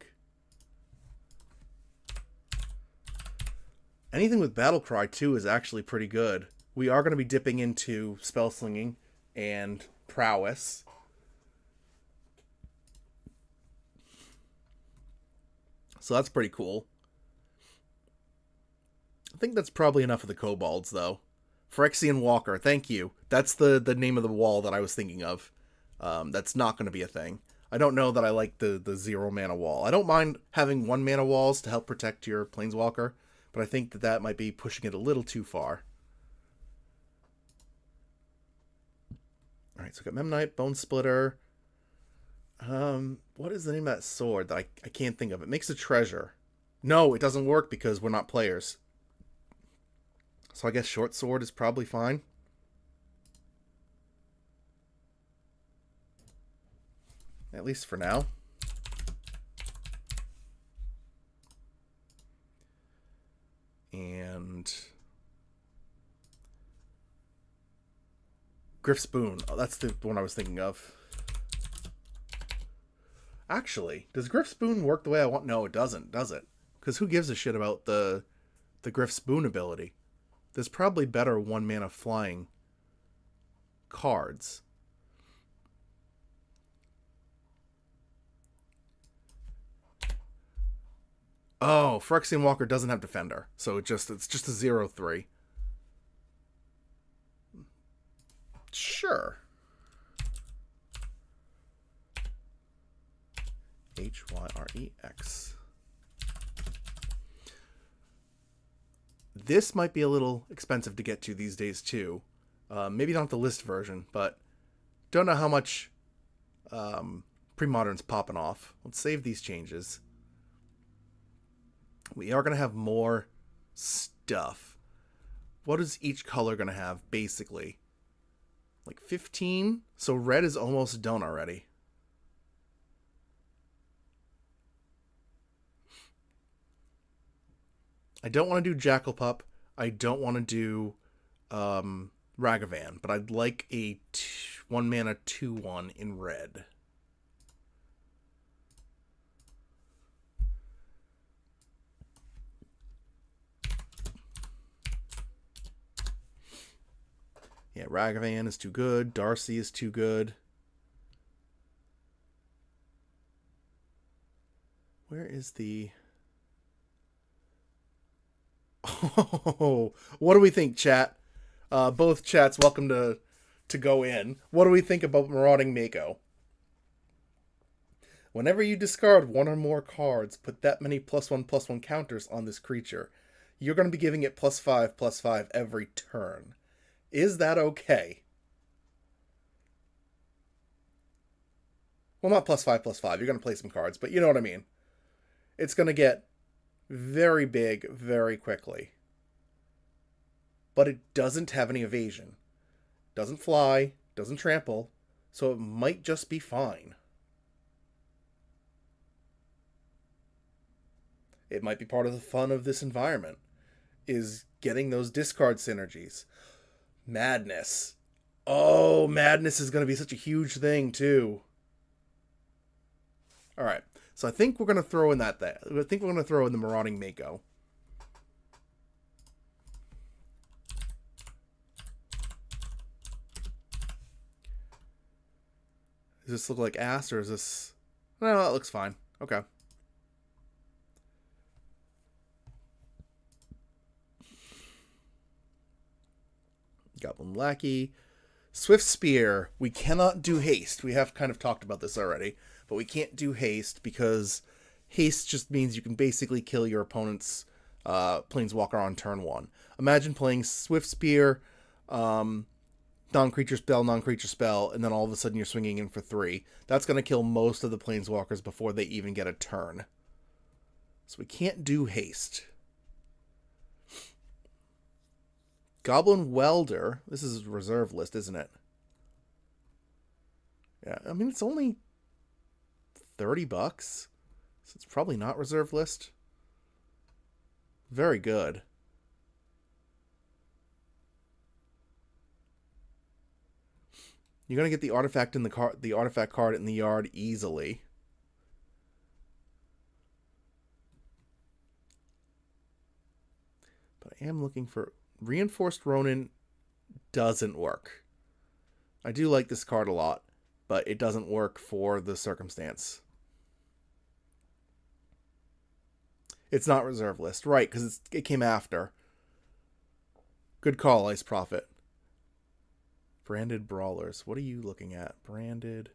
Anything with Battlecry, too, is actually pretty good. We are going to be dipping into Spell Slinging and Prowess. So that's pretty cool. I think that's probably enough of the kobolds, though. Phyrexian Walker, thank you. That's the name of the wall that I was thinking of. That's not going to be a thing. I don't know that I like the 0 mana wall. I don't mind having 1 mana walls to help protect your Planeswalker, but I think that might be pushing it a little too far. Alright, so we got Memnite, Bone Splitter. What is the name of that sword that I can't think of? It makes a treasure. No, it doesn't work because we're not players. So I guess Short Sword is probably fine. At least for now. And Griff Spoon. Oh, that's the one I was thinking of. Actually, does Griff Spoon work the way I want? No, it doesn't, does it? Because who gives a shit about the Griff Spoon ability? There's probably better 1 mana flying cards. Oh, Phyrexian Walker doesn't have Defender, so it's just a 0/3. Sure. Hyrex. This might be a little expensive to get to these days too. Maybe not the list version, but don't know how much Pre-modern's popping off. Let's save these changes. We are going to have more stuff. What is each color going to have, basically? Like 15? So red is almost done already. I don't want to do Jackalpup. I don't want to do Ragavan, but I'd like a 1 mana 2/1 in red. Yeah, Ragavan is too good. Darcy is too good. Where is the... Oh, what do we think, chat? Both chats, welcome to go in. What do we think about Marauding Mako? Whenever you discard one or more cards, put that many +1/+1 counters on this creature. You're going to be giving it +5/+5 every turn. Is that okay? Well, not +5/+5. You're going to play some cards, but you know what I mean. It's going to get very big very quickly. But it doesn't have any evasion. Doesn't fly, doesn't trample, so it might just be fine. It might be part of the fun of this environment, is getting those discard synergies. Madness. Oh, Madness is going to be such a huge thing, too. Alright, so I think we're going to throw in that. I think we're going to throw in the Marauding Mako. Does this look like ass, or is this... No, that looks fine. Okay. Goblin Lackey. Swift Spear. We cannot do haste. We have kind of talked about this already. But we can't do haste because haste just means you can basically kill your opponent's Planeswalker on turn 1. Imagine playing Swift Spear, non-creature spell, and then all of a sudden you're swinging in for 3. That's going to kill most of the Planeswalkers before they even get a turn. So we can't do haste. Goblin Welder. This is a reserve list, isn't it? Yeah, I mean, it's only $30, so it's probably not reserve list. Very good. You're gonna get the artifact in the artifact card in the yard easily. But I am looking for... Reinforced Ronin doesn't work. I do like this card a lot, but it doesn't work for the circumstance. It's not reserve list, right? Because it came after. Good call, Ice Prophet. Branded Brawlers. What are you looking at? Branded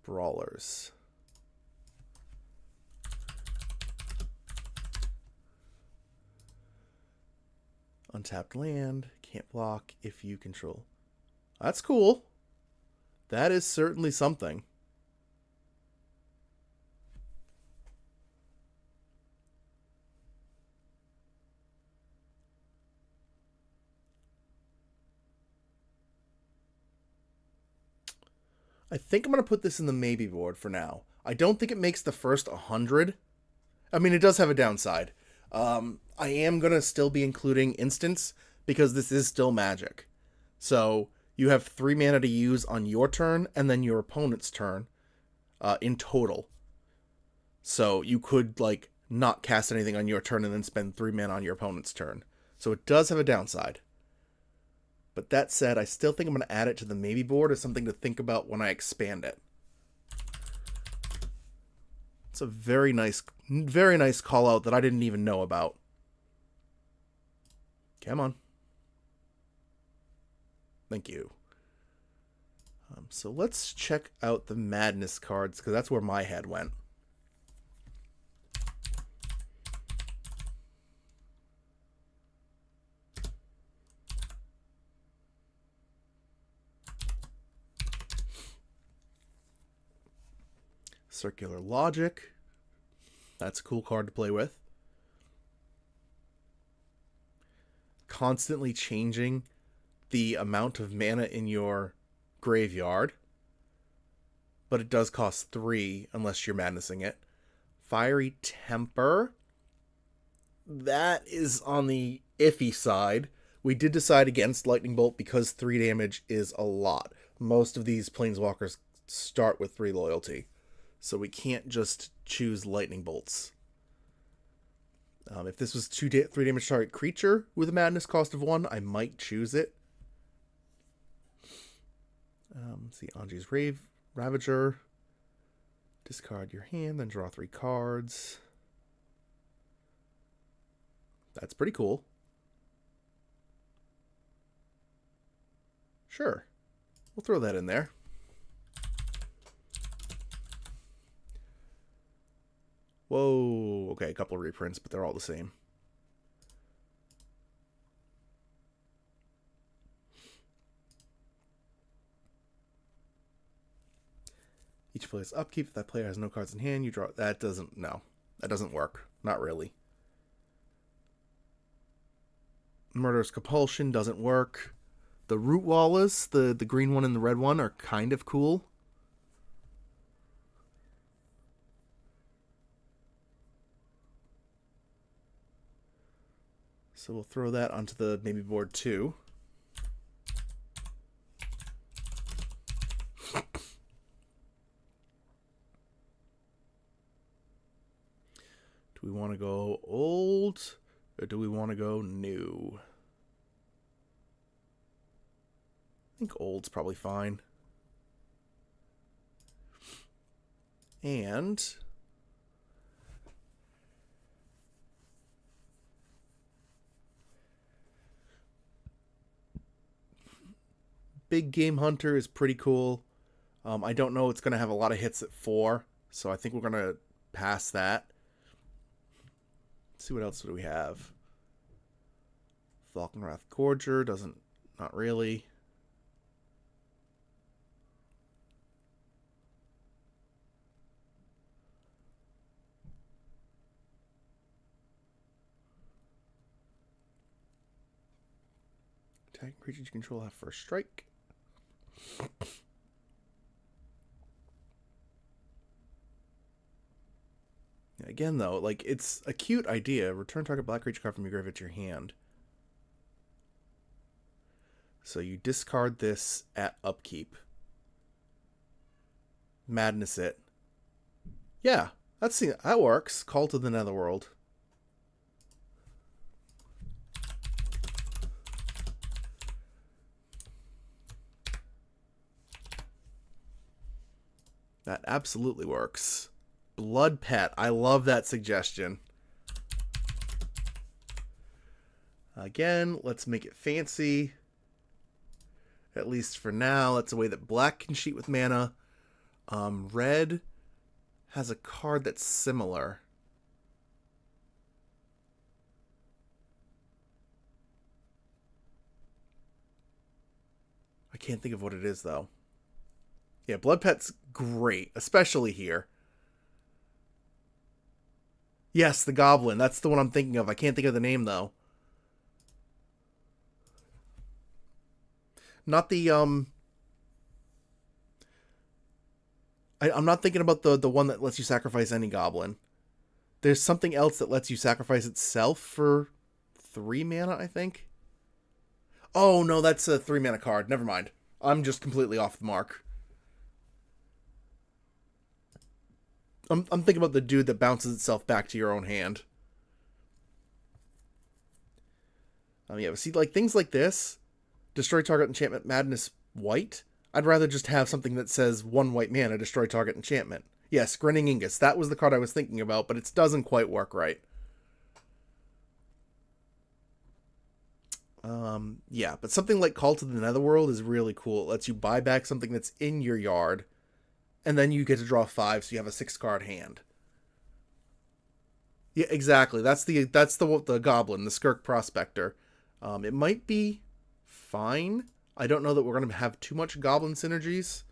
Brawlers. Untapped land. Can't block if you control. That's cool. That is certainly something. I think I'm going to put this in the maybe board for now. I don't think it makes the first 100. I mean, it does have a downside. I am going to still be including instants because this is still Magic. So you have 3 mana to use on your turn and then your opponent's turn in total. So you could like not cast anything on your turn and then spend 3 mana on your opponent's turn. So it does have a downside. But that said, I still think I'm going to add it to the maybe board as something to think about when I expand it. It's a very nice call out that I didn't even know about. Come on. Thank you. So let's check out the Madness cards, because that's where my head went. Circular Logic. That's a cool card to play with. Constantly changing the amount of mana in your graveyard. But it does cost 3 unless you're madnessing it. Fiery Temper. That is on the iffy side. We did decide against Lightning Bolt because 3 damage is a lot. Most of these Planeswalkers start with 3 loyalty. So we can't just choose Lightning Bolts. If this was 3 damage target creature with a madness cost of 1, I might choose it. Let's see, Anji's Ravager. Discard your hand, then draw 3 cards. That's pretty cool. Sure. We'll throw that in there. Whoa. Okay, a couple of reprints, but they're all the same. Each player's upkeep. If that player has no cards in hand, you draw. That doesn't. No. That doesn't work. Not really. Murderous Compulsion doesn't work. The Root Wallas, the green one and the red one, are kind of cool. So we'll throw that onto the maybe board 2. Do we want to go old or do we want to go new? I think old's probably fine. And Big Game Hunter is pretty cool. I don't know it's going to have a lot of hits at 4, so I think we're going to pass that. Let's see what else do we have. Falkenrath Gorger doesn't, not really. Attacking creatures you control have first strike. Again, though, like, it's a cute idea. Return target black creature card from your graveyard to your hand. So you discard this at upkeep. Madness it. Yeah, that works. Call to the Netherworld. That absolutely works. Blood Pet. I love that suggestion. Again, let's make it fancy. At least for now. That's a way that black can cheat with mana. Red has a card that's similar. I can't think of what it is, though. Yeah, Blood Pet's great, especially here. Yes, the Goblin. That's the one I'm thinking of. I can't think of the name, though. Not the, I'm not thinking about the one that lets you sacrifice any goblin. There's something else that lets you sacrifice itself for 3 mana, I think. Oh, no, that's a 3 mana card. Never mind. I'm just completely off the mark. I'm thinking about the dude that bounces itself back to your own hand. Yeah, but see, like, things like this, destroy target enchantment, madness, white. I'd rather just have something that says 1 white mana, destroy target enchantment. Yes, Grinning Ingus. That was the card I was thinking about, but it doesn't quite work right. Yeah, but something like Call to the Netherworld is really cool. It lets you buy back something that's in your yard, and then you get to draw 5, so you have a 6-card hand. Yeah, exactly. That's the Goblin, the Skirk Prospector. It might be fine. I don't know that we're going to have too much Goblin synergies.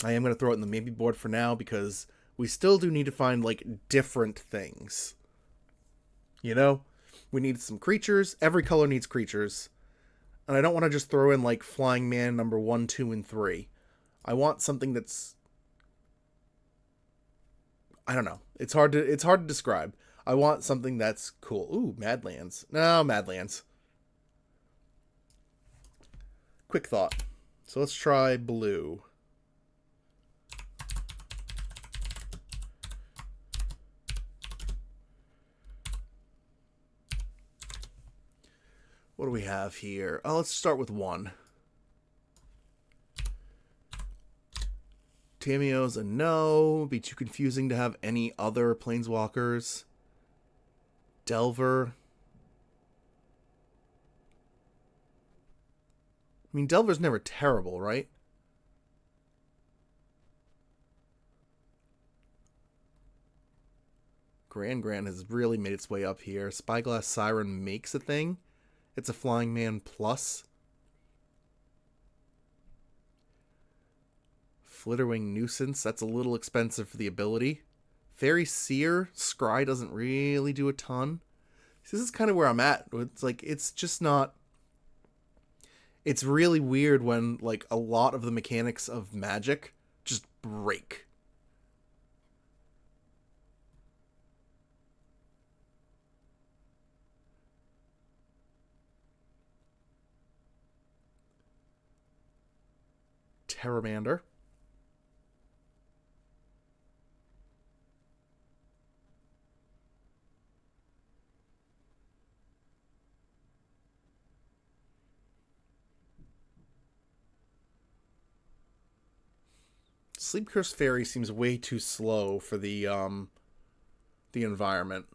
I am going to throw it in the maybe board for now because we still do need to find, like, different things. You know? We need some creatures. Every color needs creatures. And I don't want to just throw in, like, Flying Man number 1, 2, and 3. I want something that's... I don't know. It's hard to describe. I want something that's cool. Ooh, Madlands. No, Madlands. Quick thought. So let's try blue. What do we have here? Oh, let's start with 1. Tamiyo's a no. Be too confusing to have any other planeswalkers. Delver. I mean, Delver's never terrible, right? Grand has really made its way up here. Spyglass Siren makes a thing. It's a Flying Man plus. Flitterwing Nuisance, that's a little expensive for the ability. Fairy Seer, Scry doesn't really do a ton. This is kind of where I'm at. It's like, it's just not... It's really weird when, like, a lot of the mechanics of Magic just break. Terramander. Sleep Curse Fairy seems way too slow for the environment.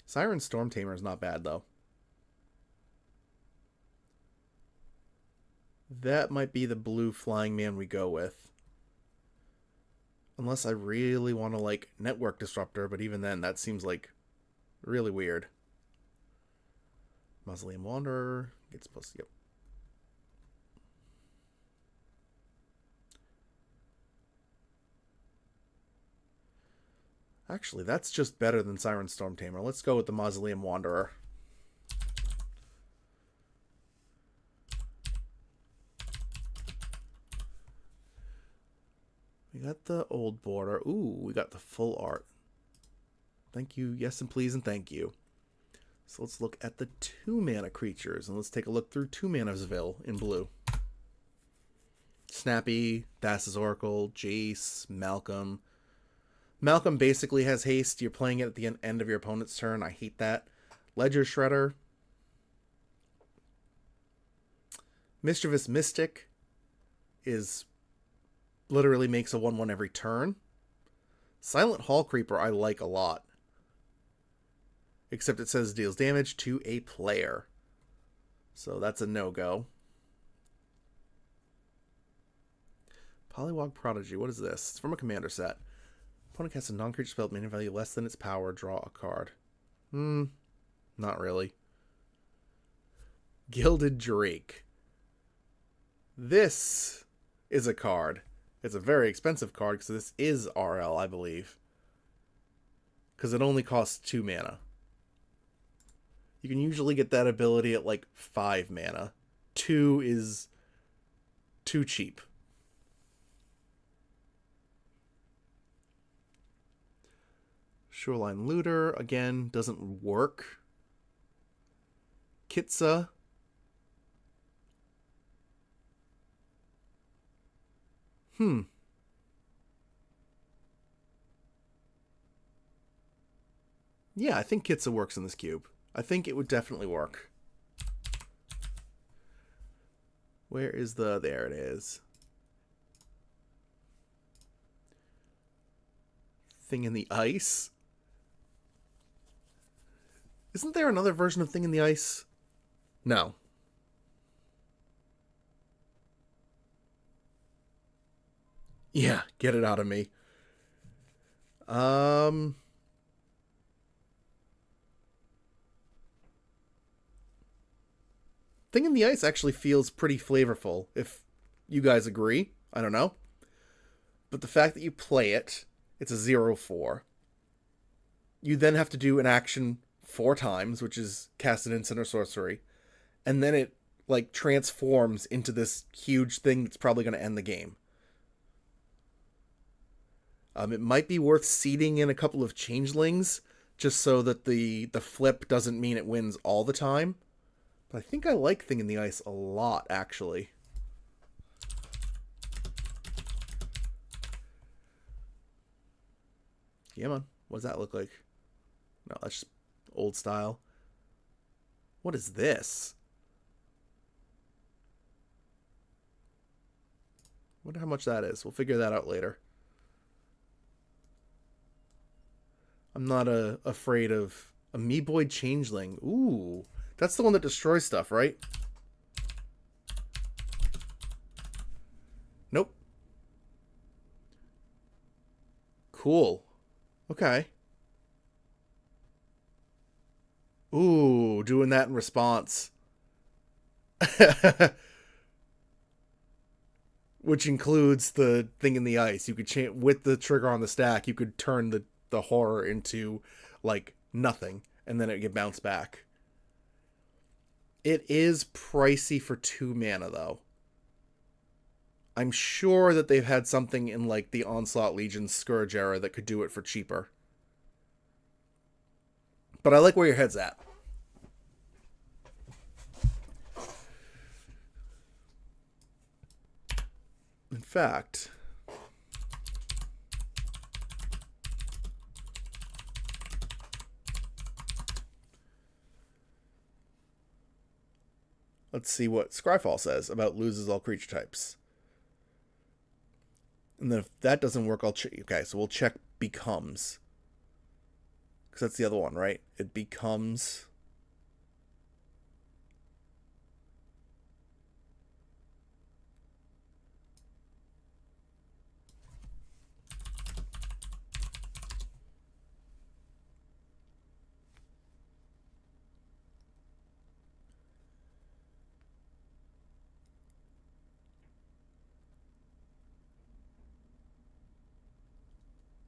Siren Storm Tamer is not bad, though. That might be the blue Flying Man we go with. Unless I really want to, like, Network Disruptor, but even then, that seems, like, really weird. Mausoleum Wanderer gets plus, yep. Actually, that's just better than Siren Storm Tamer. Let's go with the Mausoleum Wanderer. We got the old border. Ooh, we got the full art. Thank you. Yes, and please, and thank you. So let's look at the 2-mana creatures, and let's take a look through 2-Manasville in blue. Snappy, Thassa's Oracle, Jace, Malcolm. Malcolm basically has haste. You're playing it at the end of your opponent's turn. I hate that. Ledger Shredder. Mischievous Mystic is literally makes a 1/1 every turn. Silent Hall Creeper I like a lot. Except it says deals damage to a player. So that's a no-go. Polywog Prodigy. What is this? It's from a commander set. Opponent casts a non-creature spell with mana value less than its power. Draw a card. Not really. Gilded Drake. This is a card. It's a very expensive card because this is RL, I believe. Because it only costs 2 mana. You can usually get that ability at like 5 mana. 2 is too cheap. Shoreline Looter, again, doesn't work. Kitsa. Yeah, I think Kitsa works in this cube. I think it would definitely work. Where is the... There it is. Thing in the Ice? Isn't there another version of Thing in the Ice? No. Yeah, get it out of me. Thing in the Ice actually feels pretty flavorful, if you guys agree. I don't know. But the fact that you play it, it's a 0/4. You then have to do an action 4 times, which is cast an instant or sorcery. And then it, like, transforms into this huge thing that's probably going to end the game. It might be worth seeding in a couple of changelings, just so that the flip doesn't mean it wins all the time. But I think I like Thing in the Ice a lot, actually. Yeah, man. What does that look like? No, that's just old style. What is this? Wonder how much that is. We'll figure that out later. I'm not afraid of Amoeboid Changeling. Ooh, that's the one that destroys stuff, right? Nope. Cool. Okay. Ooh, doing that in response. Which includes the Thing in the Ice. You could change with the trigger on the stack, you could turn the horror into, like, nothing, and then it get bounced back. It is pricey for 2 mana, though. I'm sure that they've had something in, like, the Onslaught Legion Scourge era that could do it for cheaper. But I like where your head's at. In fact, let's see what Scryfall says about loses all creature types. And then if that doesn't work, I'll check. Okay, so we'll check becomes. Because that's the other one, right? It becomes...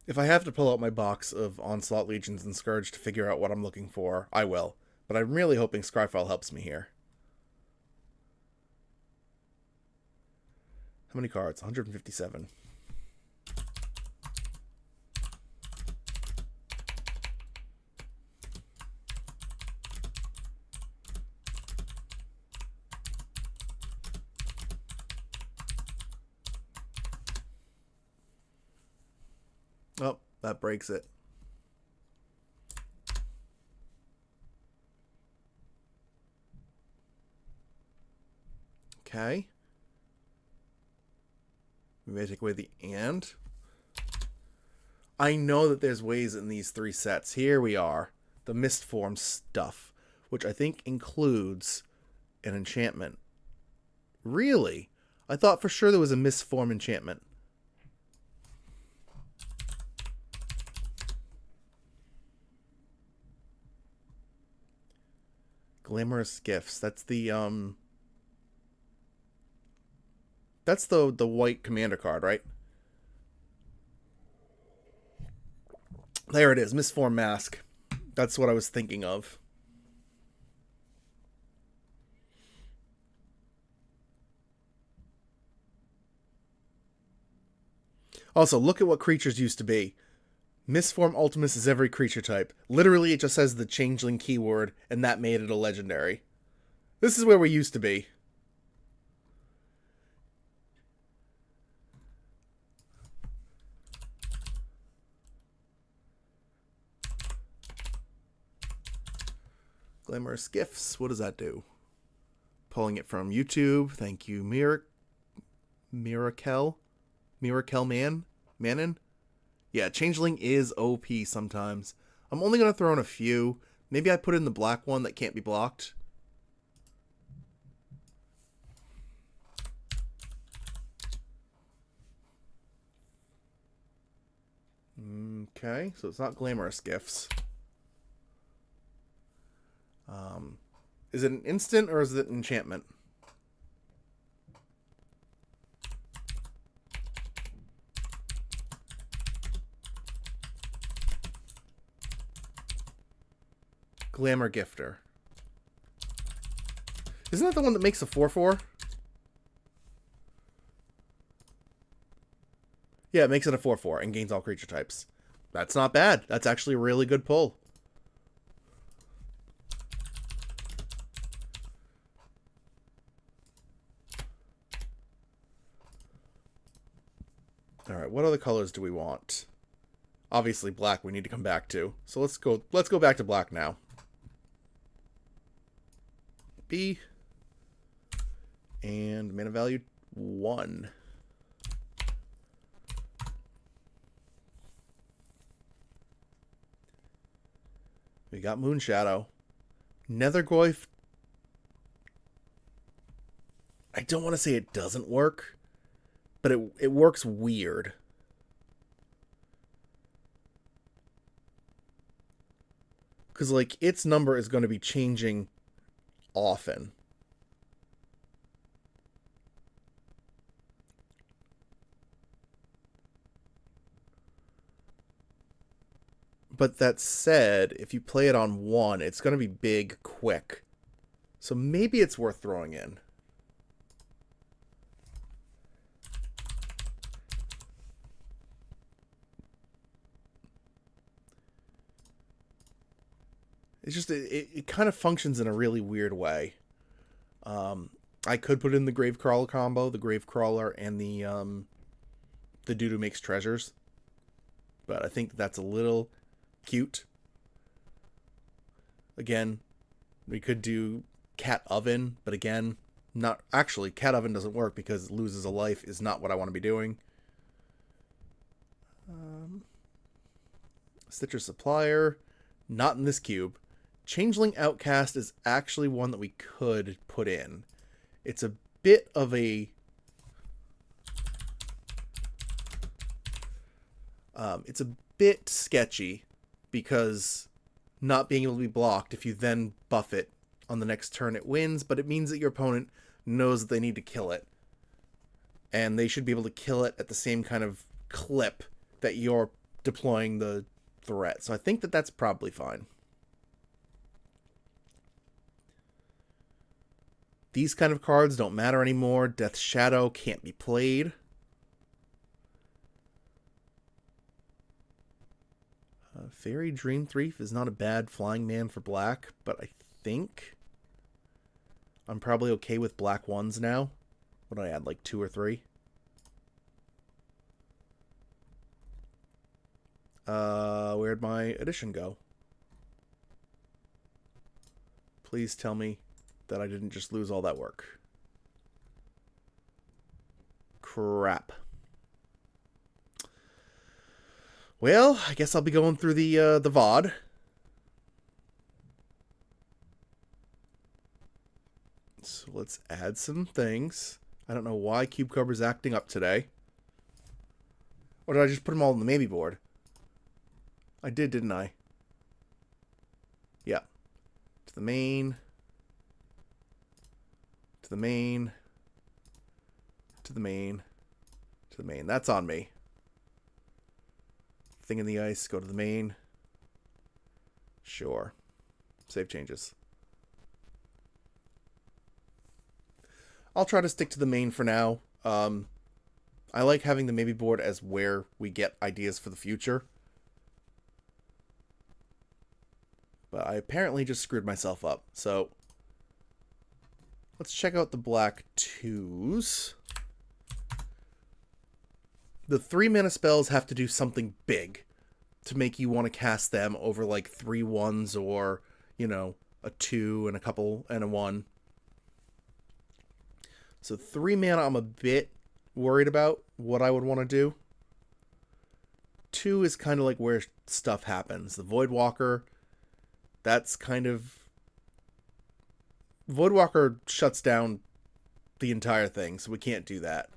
If I have to pull out my box of Onslaught Legions and Scourge to figure out what I'm looking for, I will. But I'm really hoping Scryfall helps me here. How many cards? 157. Oh, that breaks it. Okay. We may take away the and. I know that there's ways in these 3 sets. Here we are. The Mist Form stuff, which I think includes an enchantment. Really? I thought for sure there was a Mist Form enchantment. Glamorous Gifts. That's the white commander card, right? There it is, Mistform Mask. That's what I was thinking of. Also, look at what creatures used to be. Mistform Ultimus is every creature type. Literally, it just says the changeling keyword, and that made it a legendary. This is where we used to be. Glamorous Gifts. What does that do? Pulling it from YouTube. Thank you, Mirakel Manon? Yeah, Changeling is OP sometimes. I'm only going to throw in a few. Maybe I put in the black one that can't be blocked. Okay, so it's not Glamorous Gifts. Is it an instant or is it an enchantment? Glamour Gifter. Isn't that the one that makes a 4/4? Yeah, it makes it a 4/4 and gains all creature types. That's not bad. That's actually a really good pull. Alright, what other colors do we want? Obviously black we need to come back to. So let's go back to black now. B. And mana value 1. We got Moonshadow. Nethergoyf. I don't want to say it doesn't work, but it works weird. Because, like, its number is going to be changing often. But that said, if you play it on 1, it's going to be big quick. So maybe it's worth throwing in. It's just, it kind of functions in a really weird way. I could put in the Gravecrawler combo, the Gravecrawler and the dude who makes treasures. But I think that's a little cute. Again, we could do Cat Oven, but again, not actually. Cat Oven doesn't work because it loses a life is not what I want to be doing. Citrus Supplier, not in this cube. Changeling Outcast is actually one that we could put in. It's a bit of a it's a bit sketchy because not being able to be blocked, if you then buff it on the next turn it wins, but it means that your opponent knows that they need to kill it. And they should be able to kill it at the same kind of clip that you're deploying the threat. So I think that that's probably fine. These kind of cards don't matter anymore. Death's Shadow can't be played. Fairy Dream Thief is not a bad flying man for black, but I think I'm probably okay with black ones now. What do I add, like 2 or 3? Where'd my addition go? Please tell me that I didn't just lose all that work. Crap. Well, I guess I'll be going through the VOD. So let's add some things. I don't know why CubeCobra's acting up today. Or did I just put them all on the maybe board? I did, didn't I? Yeah. To the main. To the main. To the main. To the main. That's on me. Thing in the ice, go to the main. Sure. Save changes. I'll try to stick to the main for now. I like having the maybe board as where we get ideas for the future. But I apparently just screwed myself up. So let's check out the black 2s. The 3 mana spells have to do something big to make you want to cast them over like 3 1s or, you know, a 2 and a couple and a 1. So 3 mana I'm a bit worried about what I would want to do. 2 is kind of like where stuff happens. The Voidwalker, that's kind of... Voidwalker shuts down the entire thing, so we can't do that.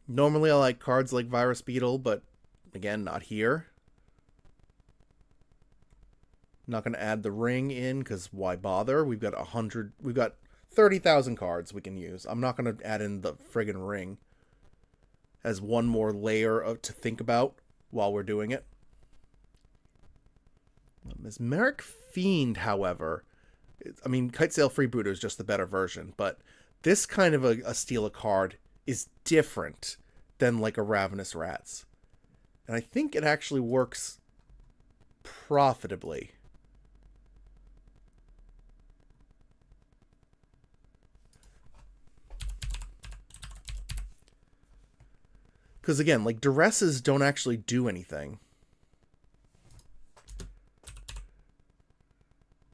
Normally I like cards like Virus Beetle, but again, not here. Not going to add the ring in because why bother? We've got 30,000 cards we can use. I'm not going to add in the friggin' ring as one more layer to think about while we're doing it. Mesmeric Fiend, however, I mean, Kitesail Freebooter is just the better version, but this kind of a steal a card is different than like a Ravenous Rats. And I think it actually works profitably. Because again, like duresses don't actually do anything.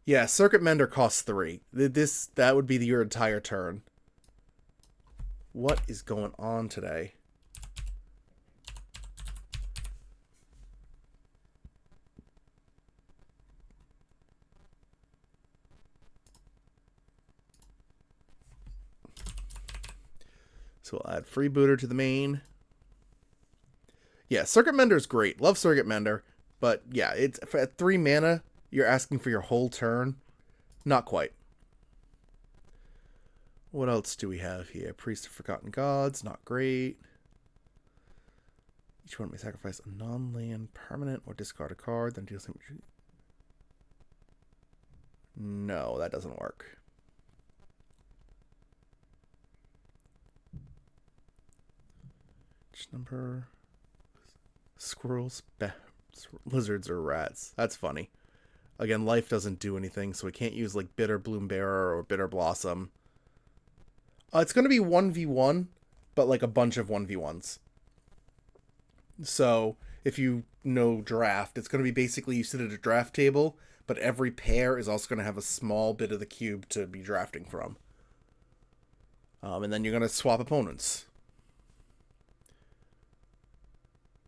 Yeah, Circuit Mender costs 3. That would be your entire turn. What is going on today? So we'll add Freebooter to the main. Yeah, Circuit Mender is great. Love Circuit Mender. But yeah, it's at 3 mana, you're asking for your whole turn. Not quite. What else do we have here? Priest of Forgotten Gods, not great. Each one may sacrifice a non-land permanent or discard a card, then deal some... No, that doesn't work. Which number? Squirrels, lizards, or rats. That's funny. Again, life doesn't do anything, so we can't use like Bitter Bloombearer or Bitter Blossom. It's going to be 1v1, but like a bunch of 1v1s. So if you know draft, it's going to be basically you sit at a draft table, but every pair is also going to have a small bit of the cube to be drafting from. And then you're going to swap opponents.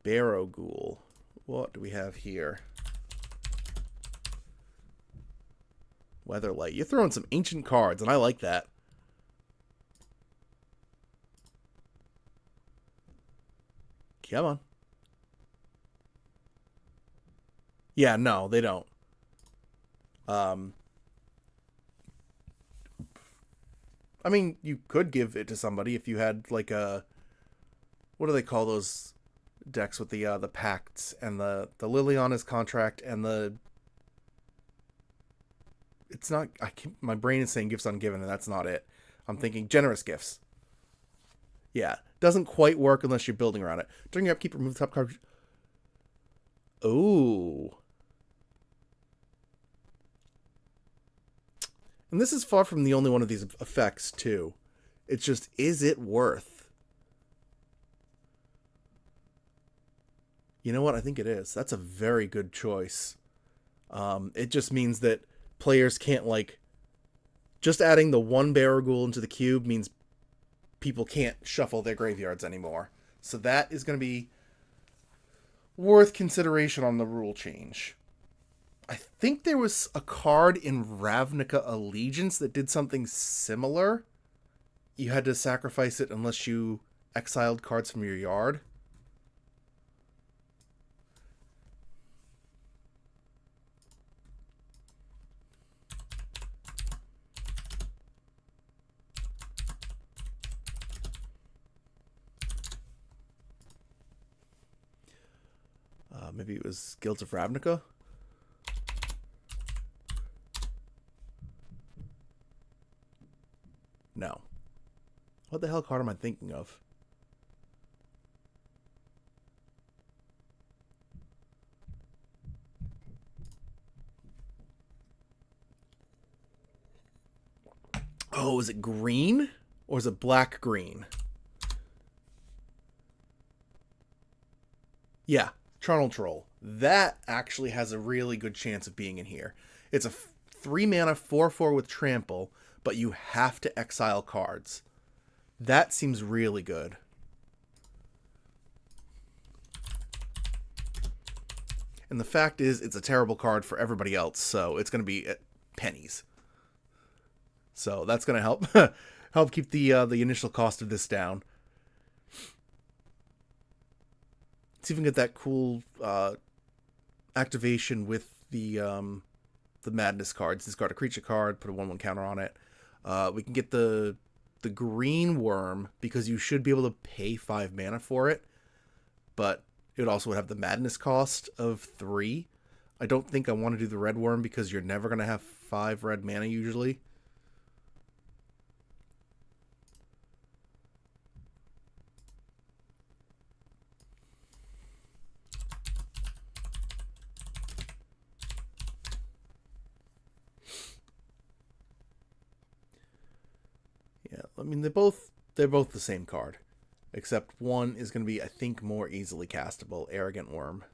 Barrow Ghoul. What do we have here? Weatherlight. You're throwing some ancient cards, and I like that. Come on. Yeah, no, they don't. I mean, you could give it to somebody if you had like a... What do they call those decks with the pacts and the Liliana's Contract and the... It's not... my brain is saying Gifts Ungiven, and that's not it. I'm thinking Generous Gifts. Yeah, doesn't quite work unless you're building around it. During your upkeep, remove the top card. Oh. And this is far from the only one of these effects, too. It's just, is it worth? You know what? I think it is. That's a very good choice. It just means that players can't, like... Just adding the one Barrow Ghoul into the cube means people can't shuffle their graveyards anymore. So that is going to be worth consideration on the rule change. I think there was a card in Ravnica Allegiance that did something similar. You had to sacrifice it unless you exiled cards from your yard. Maybe it was Guilds of Ravnica? No. What the hell card am I thinking of? Oh, is it green? Or is it black-green? Yeah, Charnel Troll. That actually has a really good chance of being in here. It's a 3-mana 4/4 with Trample, but you have to exile cards. That seems really good. And the fact is, it's a terrible card for everybody else, so it's going to be pennies. So that's going to help help keep the initial cost of this down. Let's even get that cool activation with the the Madness cards. Discard a creature card, put a 1/1 counter on it. We can get the green worm because you should be able to pay 5 mana for it, but it also would have the Madness cost of 3. I don't think I want to do the red worm because you're never going to have 5 red mana usually. Yeah, I mean they're both the same card, except one is going to be, I think, more easily castable. Arrogant Worm.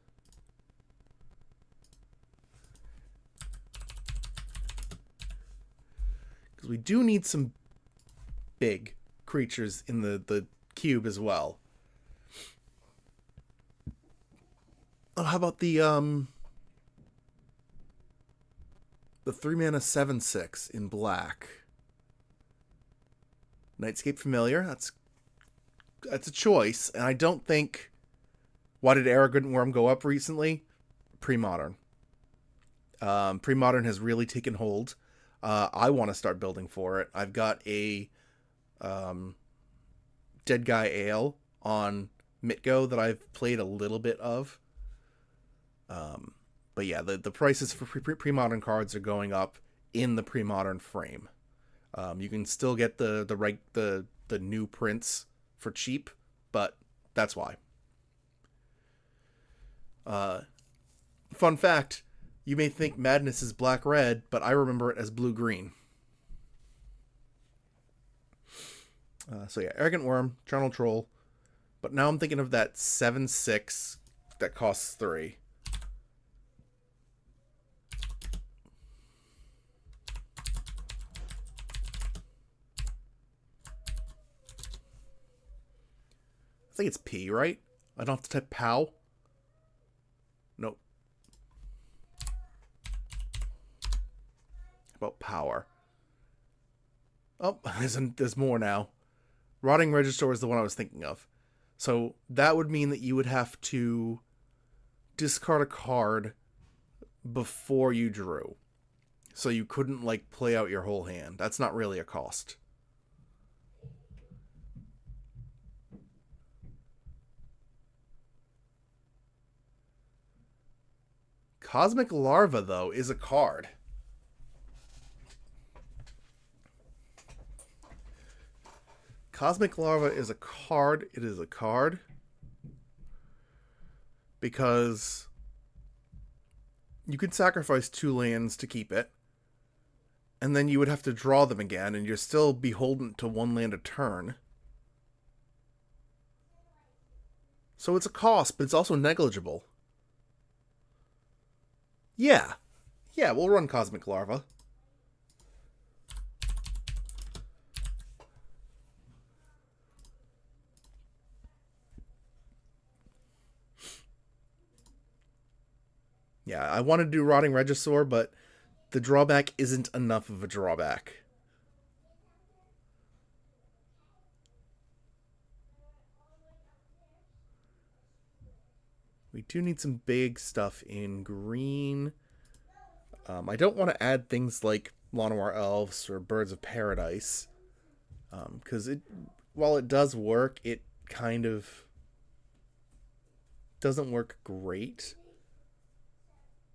Because we do need some big creatures in the cube as well. Oh, how about the 3-mana 7/6 in black? Nightscape Familiar. That's a choice, and I don't think. Why did Arrogant Worm go up recently? Pre-modern. Pre-modern has really taken hold. I want to start building for it. I've got a Dead Guy Ale on Mitgo that I've played a little bit of. But yeah, the prices for pre-modern cards are going up in the pre-modern frame. You can still get the new prints for cheap, but that's why. Fun fact, you may think Madness is black-red, but I remember it as blue-green. So yeah, Arrogant Worm, Charnel Troll, but now I'm thinking of that 7/6 that costs 3. I think it's P, right? I don't have to type POW. Nope. How about power? Oh, there's more now. Rotting Regisaur is the one I was thinking of. So that would mean that you would have to discard a card before you drew. So you couldn't, like, play out your whole hand. That's not really a cost. Cosmic Larva, though, is a card. Cosmic Larva is a card. It is a card. Because you could sacrifice 2 lands to keep it. And then you would have to draw them again, and you're still beholden to 1 land a turn. So it's a cost, but it's also negligible. Yeah. Yeah, we'll run Cosmic Larva. Yeah, I want to do Rotting Regisaur, but the drawback isn't enough of a drawback. We do need some big stuff in green. I don't want to add things like Llanowar Elves or Birds of Paradise. Because while it does work, it kind of doesn't work great.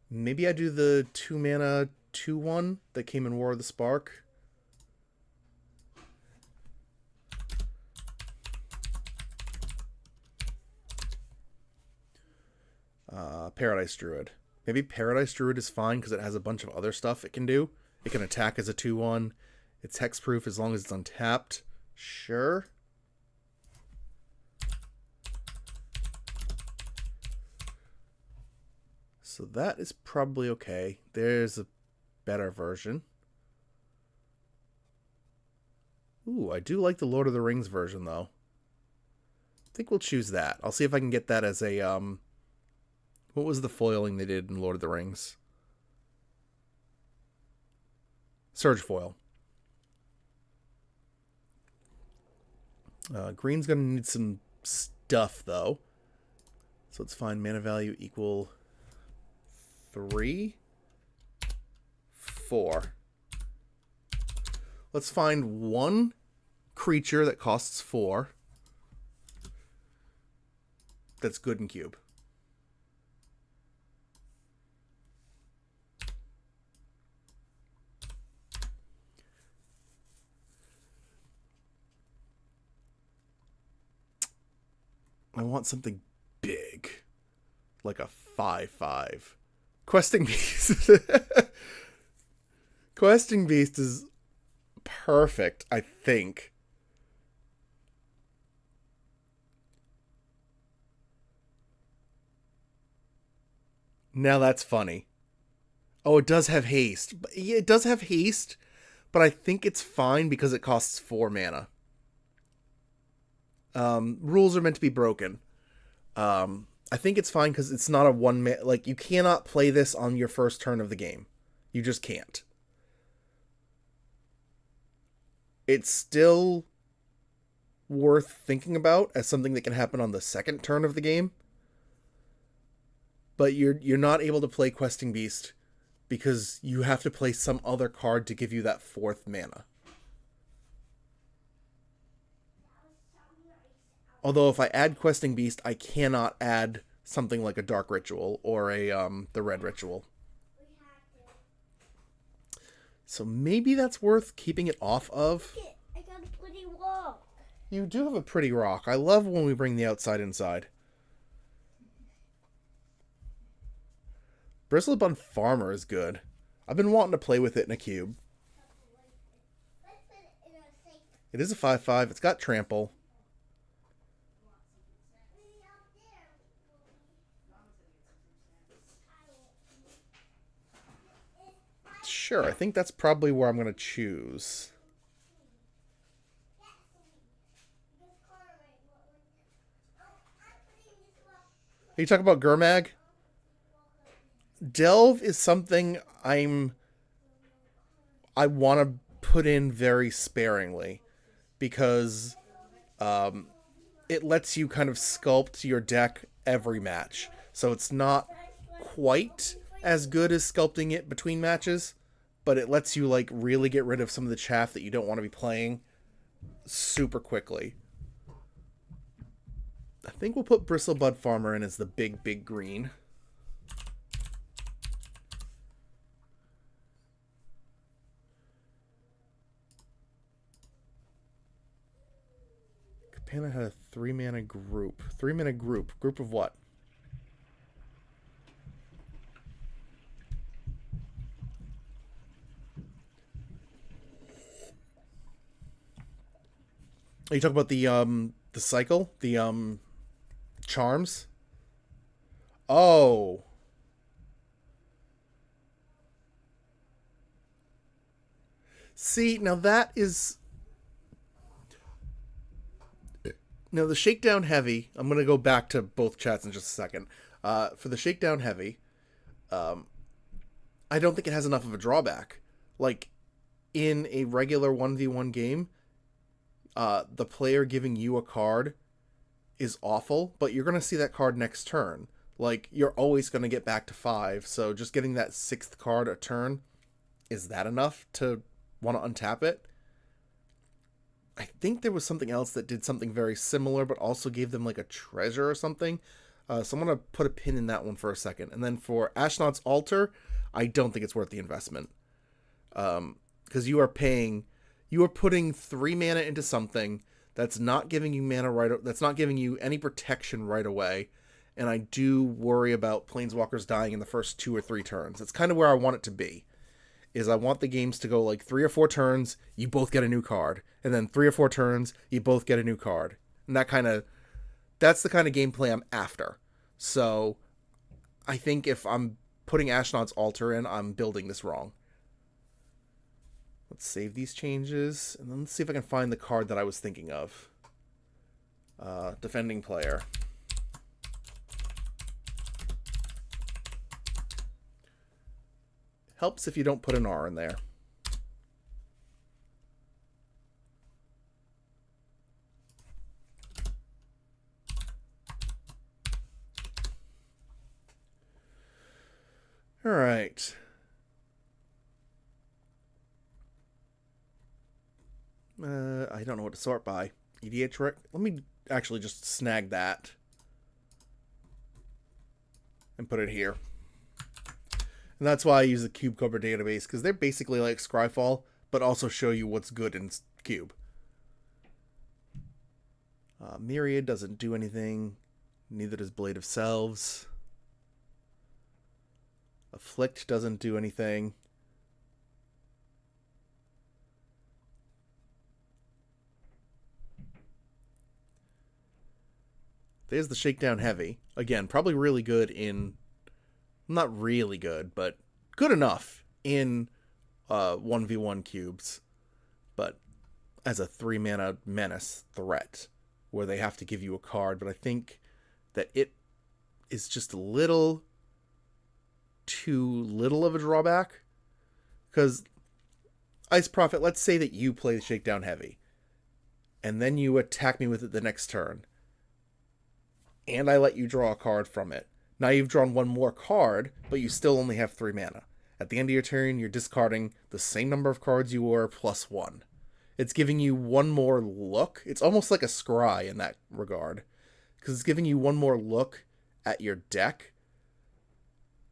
Maybe I do the 2-mana 2/1 that came in War of the Spark. Paradise Druid. Maybe Paradise Druid is fine because it has a bunch of other stuff it can do. It can attack as a 2/1. It's hexproof as long as it's untapped. Sure. So that is probably okay. There's a better version. Ooh, I do like the Lord of the Rings version, though. I think we'll choose that. I'll see if I can get that as a, what was the foiling they did in Lord of the Rings? Surge foil. Green's going to need some stuff, though. So let's find mana value equal 3, 4. Let's find one creature that costs 4 that's good in cube. I want something big, like a 5/5. Questing Beast. Questing Beast is perfect, I think. Now that's funny. Oh, it does have haste. Yeah, it does have haste, but I think it's fine because it costs 4 mana. Rules are meant to be broken. I think it's fine because it's not a like, you cannot play this on your first turn of the game. You just can't. It's still worth thinking about as something that can happen on the second turn of the game. But you're not able to play Questing Beast because you have to play some other card to give you that 4th mana. Although if I add Questing Beast, I cannot add something like a Dark Ritual or a the Red Ritual. So maybe that's worth keeping it off of. I got a pretty rock. You do have a pretty rock. I love when we bring the outside inside. Bristlebud Farmer is good. I've been wanting to play with it in a cube. It is a 5/5. It's got trample. Sure, I think that's probably where I'm going to choose. Are you talking about Gurmag? Delve is something I want to put in very sparingly because it lets you kind of sculpt your deck every match. So it's not quite as good as sculpting it between matches, but it lets you like really get rid of some of the chaff that you don't want to be playing super quickly. I think we'll put Bristlebud Farmer in as the big green. Capana had a 3-mana group. 3-mana group. Group of what? Are you talking about the cycle? The charms? Oh. See, now that is... Now, the Shakedown Heavy, I'm going to go back to both chats in just a second. For the Shakedown Heavy, I don't think it has enough of a drawback. Like, in a regular 1v1 game, the player giving you a card is awful, but you're going to see that card next turn. Like, you're always going to get back to 5, so just getting that 6th card a turn, is that enough to want to untap it? I think there was something else that did something very similar, but also gave them like a treasure or something. So I'm going to put a pin in that one for a second. And then for Ashnod's Altar, I don't think it's worth the investment. Because you are putting 3 mana into something that's not giving you that's not giving you any protection right away. And I do worry about Planeswalkers dying in the first 2 or 3 turns. That's kind of where I want it to be. Is I want the games to go like 3 or 4 turns, you both get a new card. And then 3 or 4 turns, you both get a new card. And that's the kind of gameplay I'm after. So I think if I'm putting Ashnod's Altar in, I'm building this wrong. Let's save these changes. And then let's see if I can find the card that I was thinking of. Defending player. Helps if you don't put an R in there. All right. I don't know what to sort by. EDA trick? Let me actually just snag that. And put it here. And that's why I use the Cube Cover database, because they're basically like Scryfall, but also show you what's good in Cube. Myriad doesn't do anything. Neither does Blade of Selves. Afflict doesn't do anything. There's the Shakedown Heavy. Again, probably really good in... Not really good, but good enough in 1v1 cubes. But as a 3-mana menace threat, where they have to give you a card. But I think that it is just a little too little of a drawback. Because Ice Prophet, let's say that you play the Shakedown Heavy. And then you attack me with it the next turn. And I let you draw a card from it. Now you've drawn one more card, but you still only have 3 mana. At the end of your turn, you're discarding the same number of cards you were plus 1. It's giving you one more look. It's almost like a scry in that regard. Because it's giving you one more look at your deck.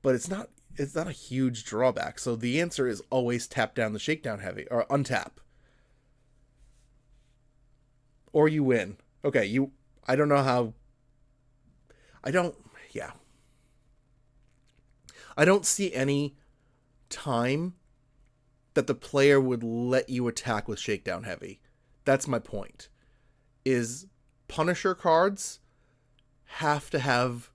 But it's not a huge drawback. So the answer is always tap down the Shakedown Heavy. Or untap. Or you win. Okay, I don't know how... Yeah. I don't see any time that the player would let you attack with Shakedown Heavy. That's my point. Is Punisher cards have to have...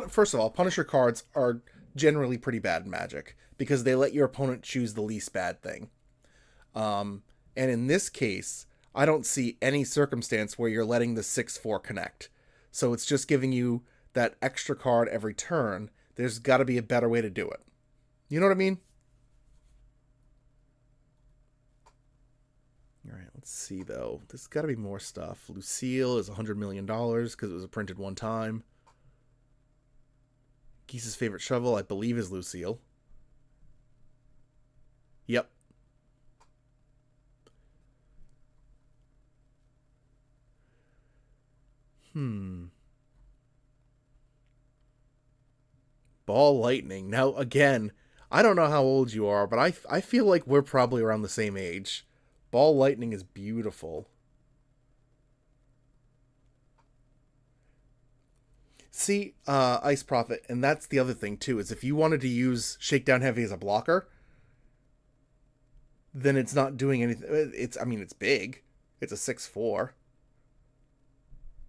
First of all, Punisher cards are generally pretty bad in Magic, because they let your opponent choose the least bad thing. And in this case, I don't see any circumstance where you're letting the 6/4 connect. So it's just giving you that extra card every turn. There's got to be a better way to do it. You know what I mean? All right, let's see, though. There's got to be more stuff. Lucille is $100 million because it was printed one time. Geese's favorite shovel, I believe, is Lucille. Yep. Ball Lightning. Now, again, I don't know how old you are, but I feel like we're probably around the same age. Ball Lightning is beautiful. See, Ice Prophet, and that's the other thing, too, is if you wanted to use Shakedown Heavy as a blocker, then it's not doing anything. It's big. It's a 6/4.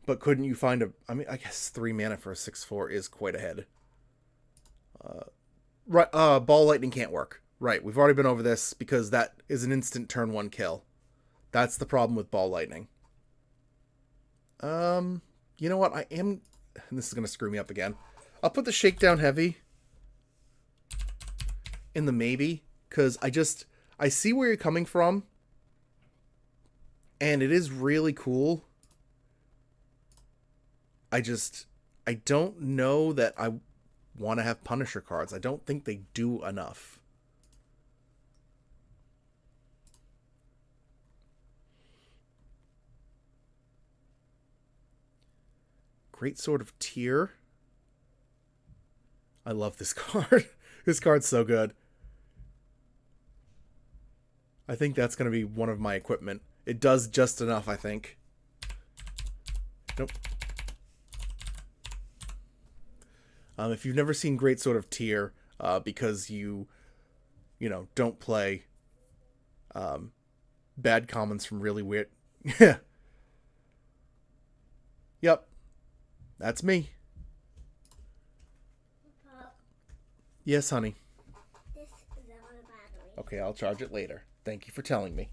But couldn't you find I guess 3 mana for a 6/4 is quite ahead. Right, Ball Lightning can't work. Right, we've already been over this because that is an instant turn 1 kill. That's the problem with Ball Lightning. You know what? And this is going to screw me up again. I'll put the Shakedown Heavy in the maybe, because I see where you're coming from, and it is really cool. I don't know that I want to have Punisher cards. I don't think they do enough. Great Sword of Tyr. I love this card. This card's so good. I think that's going to be one of my equipment. It does just enough, I think. Nope. If you've never seen Great Sword of Tyr, because you don't play bad commons from really weird... Yep. That's me. Pop, Yes, honey. this is on a battery. Okay, I'll charge it later. Thank you for telling me.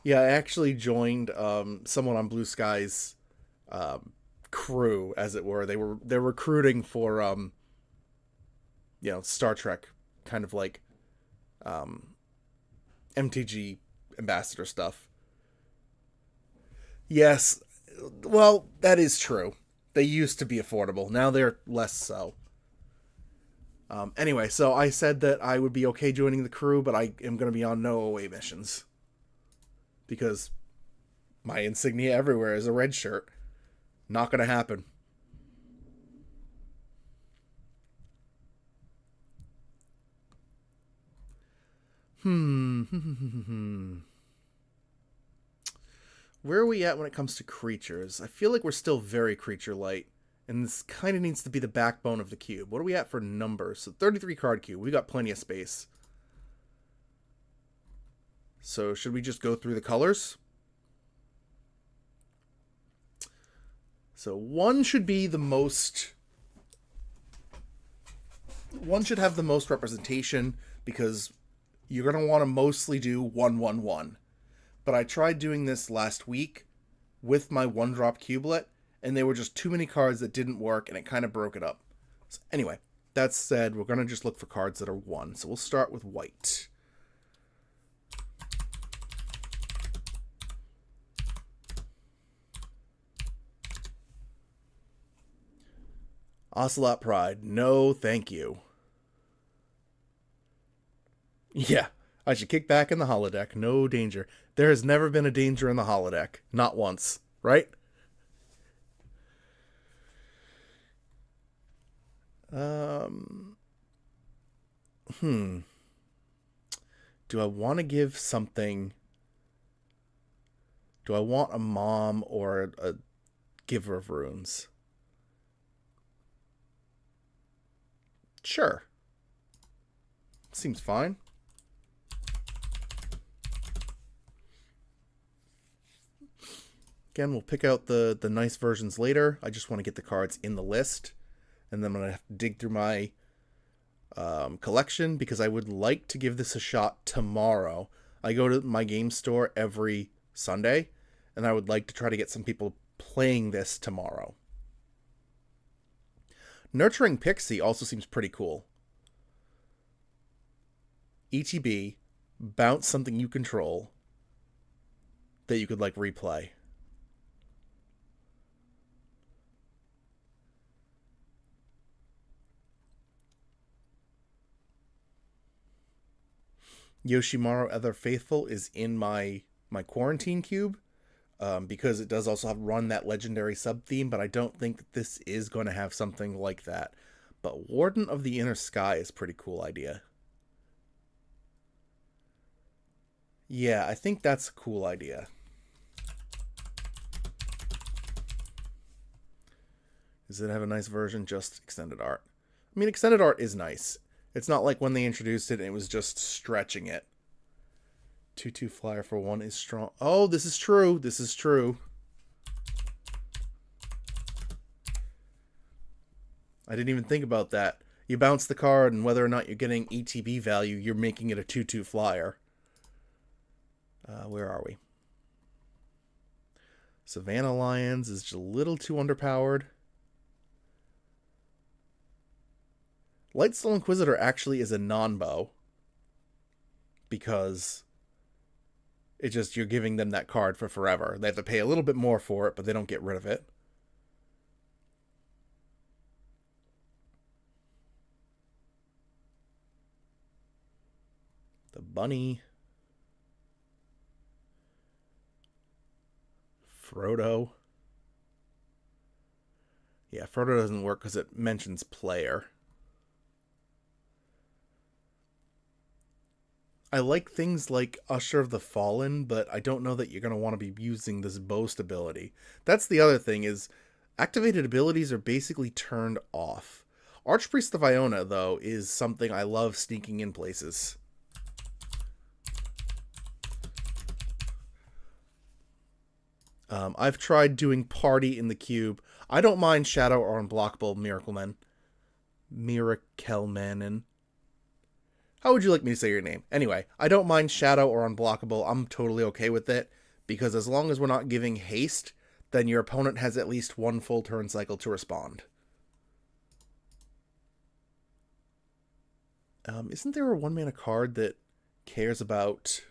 Yeah, I actually joined someone on Blue Sky's crew, as it were. They're recruiting for Star Trek, kind of like MTG ambassador stuff. Yes, well, that is true. They used to be affordable. Now they're less so. Anyway, so I said that I would be okay joining the crew, but I am going to be on no away missions. Because my insignia everywhere is a red shirt. Not going to happen. Where are we at when it comes to creatures? I feel like we're still very creature light. And this kind of needs to be the backbone of the cube. What are we at for numbers? So 33 card cube. We got plenty of space. So should we just go through the colors? So one should be the most... One should have the most representation because you're going to want to mostly do 1-1-1. But I tried doing this last week with my one-drop cubelet, and they were just too many cards that didn't work, and it kind of broke it up. So anyway, that said, we're going to just look for cards that are 1. So we'll start with white. Ocelot Pride. No, thank you. Yeah, I should kick back in the holodeck. No danger. There has never been a danger in the holodeck. Not once, right? Do I want to give something... Do I want a mom or a giver of runes? Sure. Seems fine. Again, we'll pick out the nice versions later. I just want to get the cards in the list. And then I'm going to have to dig through my collection because I would like to give this a shot tomorrow. I go to my game store every Sunday, and I would like to try to get some people playing this tomorrow. Nurturing Pixie also seems pretty cool. ETB, bounce something you control that you could, like, replay. Yoshimaru Ever Faithful is in my quarantine cube because it does also run that legendary sub-theme, but I don't think that this is going to have something like that. But Warden of the Inner Sky is a pretty cool idea. Yeah, I think that's a cool idea. Does it have a nice version? Just extended art. I mean, extended art is nice. It's not like when they introduced it and it was just stretching it. 2/2 flyer for 1 is strong. Oh, this is true. This is true. I didn't even think about that. You bounce the card, and whether or not you're getting ETB value, you're making it a 2/2 flyer. Where are we? Savannah Lions is just a little too underpowered. Lightsteel Inquisitor actually is a non-bow. Because it just, you're giving them that card for forever. They have to pay a little bit more for it, but they don't get rid of it. The bunny. Frodo. Yeah, Frodo doesn't work because it mentions player. I like things like Usher of the Fallen, but I don't know that you're going to want to be using this boast ability. That's the other thing, is activated abilities are basically turned off. Archpriest of Iona, though, is something I love sneaking in places. I've tried doing Party in the Cube. I don't mind Shadow or Unblockable Miracleman. Miraclemanin. How would you like me to say your name? Anyway, I don't mind Shadow or Unblockable. I'm totally okay with it, because as long as we're not giving haste, then your opponent has at least one full turn cycle to respond. Isn't there a 1-mana card that cares about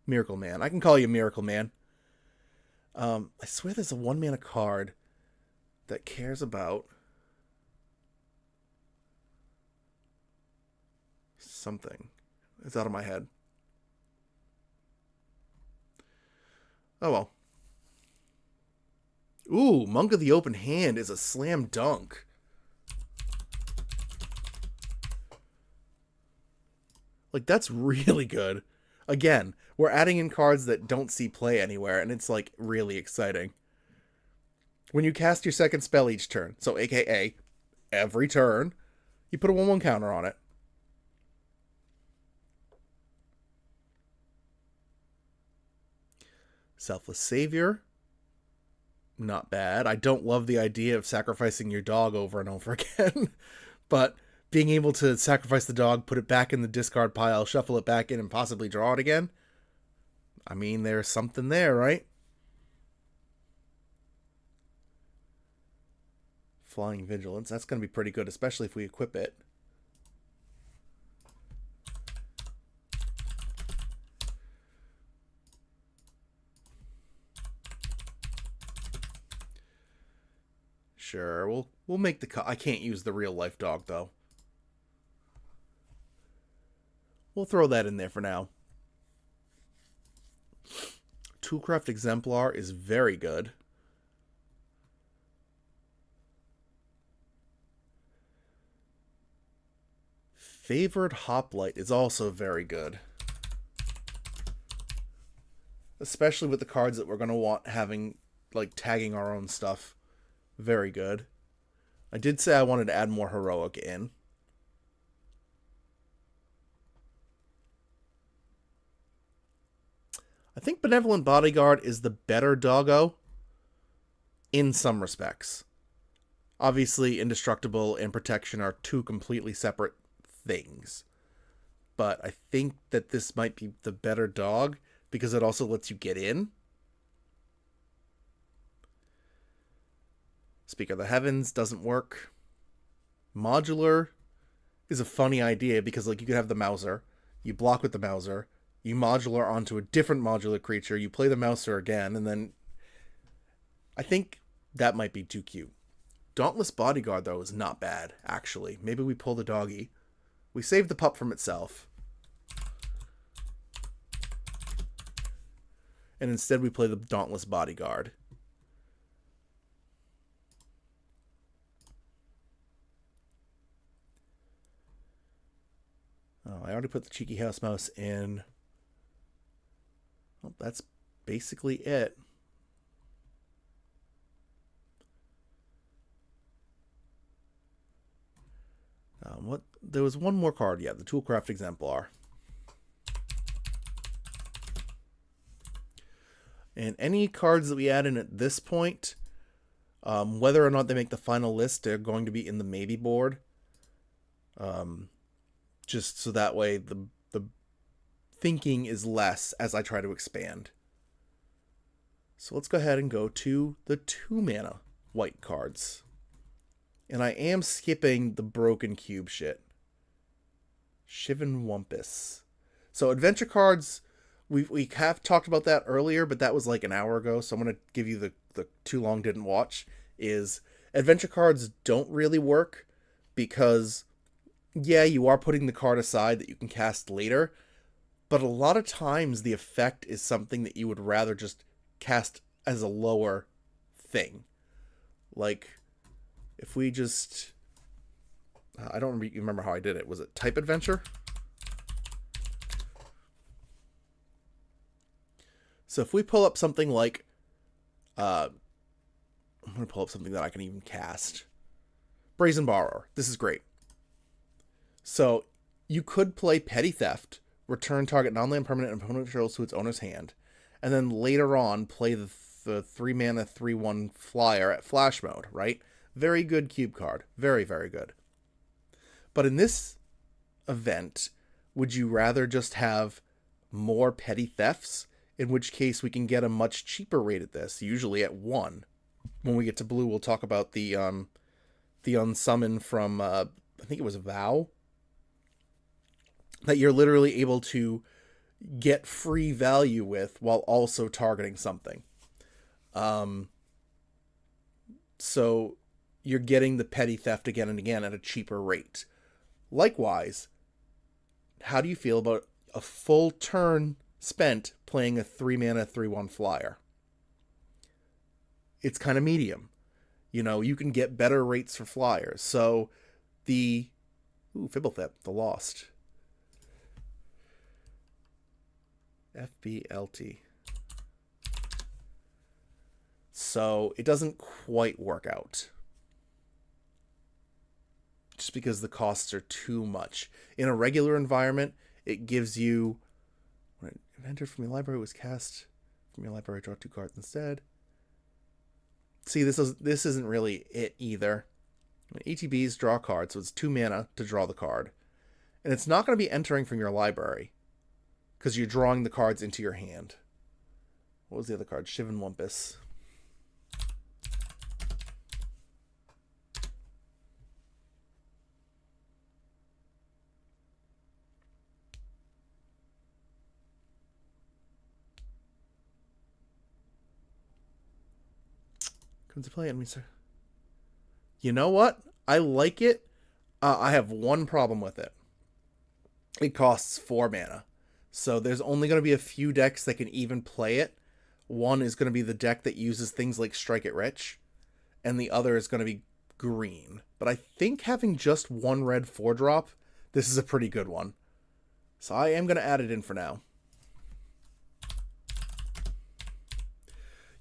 Miracle Man? I can call you Miracle Man. I swear there's a 1-mana card that cares about... something. It's out of my head. Oh well. Ooh, Monk of the Open Hand is a slam dunk. Like, that's really good. Again, we're adding in cards that don't see play anywhere, and it's, like, really exciting. When you cast your second spell each turn, so aka every turn, you put a 1/1 counter on it. Selfless Savior. Not bad. I don't love the idea of sacrificing your dog over and over again, but being able to sacrifice the dog, put it back in the discard pile, shuffle it back in, and possibly draw it again, I mean, there's something there, right? Flying Vigilance. That's going to be pretty good, especially if we equip it. Sure, we'll make the cut. I can't use the real life dog though. We'll throw that in there for now. Toolcraft Exemplar is very good. Favored Hoplite is also very good. Especially with the cards that we're going to want having, like, tagging our own stuff. Very good. I did say I wanted to add more Heroic in. I think Benevolent Bodyguard is the better doggo in some respects. Obviously, Indestructible and Protection are two completely separate things. But I think that this might be the better dog because it also lets you get in. Speaker of the Heavens doesn't work. Modular is a funny idea because, like, you could have the Mouser, you block with the Mouser, you modular onto a different modular creature, you play the Mouser again, and then I think that might be too cute. Dauntless Bodyguard, though, is not bad, actually. Maybe we pull the doggy. We save the pup from itself. And instead we play the Dauntless Bodyguard. Oh, I already put the Cheeky House Mouse in. Well, that's basically it. There was one more card, yeah, the Toolcraft Exemplar. And any cards that we add in at this point, whether or not they make the final list, they're going to be in the maybe board. Just so that way the thinking is less as I try to expand. So let's go ahead and go to the 2-mana white cards. And I am skipping the Broken Cube shit. Shivan Wumpus. So adventure cards, we have talked about that earlier, but that was like an hour ago, so I'm going to give you the too long didn't watch, is adventure cards don't really work because, yeah, you are putting the card aside that you can cast later, but a lot of times the effect is something that you would rather just cast as a lower thing. Like, if we just... I don't remember how I did it. Was it Type Adventure? So if we pull up something like... I'm going to pull up something that I can even cast. Brazen Borrower. This is great. So you could play Petty Theft, return target non-land permanent and opponent controls to its owner's hand, and then later on play the 3-mana 3/1 flyer at flash mode, right? Very good cube card. Very, very good. But in this event, would you rather just have more Petty Thefts? In which case we can get a much cheaper rate at this, usually at 1. When we get to blue, we'll talk about the unsummon from, I think it was Vow, that you're literally able to get free value with while also targeting something. So you're getting the Petty Theft again and again at a cheaper rate. Likewise, how do you feel about a full turn spent playing a 3-mana 3/1 flyer? It's kind of medium. You know, you can get better rates for flyers. So the Fibblethip, the Lost. FBLT. So it doesn't quite work out. Just because the costs are too much. In a regular environment, it gives you... When it entered from your library, was cast from your library, draw 2 cards instead. See, this isn't really it either. ETBs draw cards, so it's 2 mana to draw the card. And it's not going to be entering from your library, because you're drawing the cards into your hand. What was the other card? Shivan Wumpus. Comes to play enemy, sir. You know what? I like it. I have one problem with it. It costs 4 mana. So there's only going to be a few decks that can even play it. One is going to be the deck that uses things like Strike It Rich. And the other is going to be green. But I think having just one red 4-drop, this is a pretty good one. So I am going to add it in for now.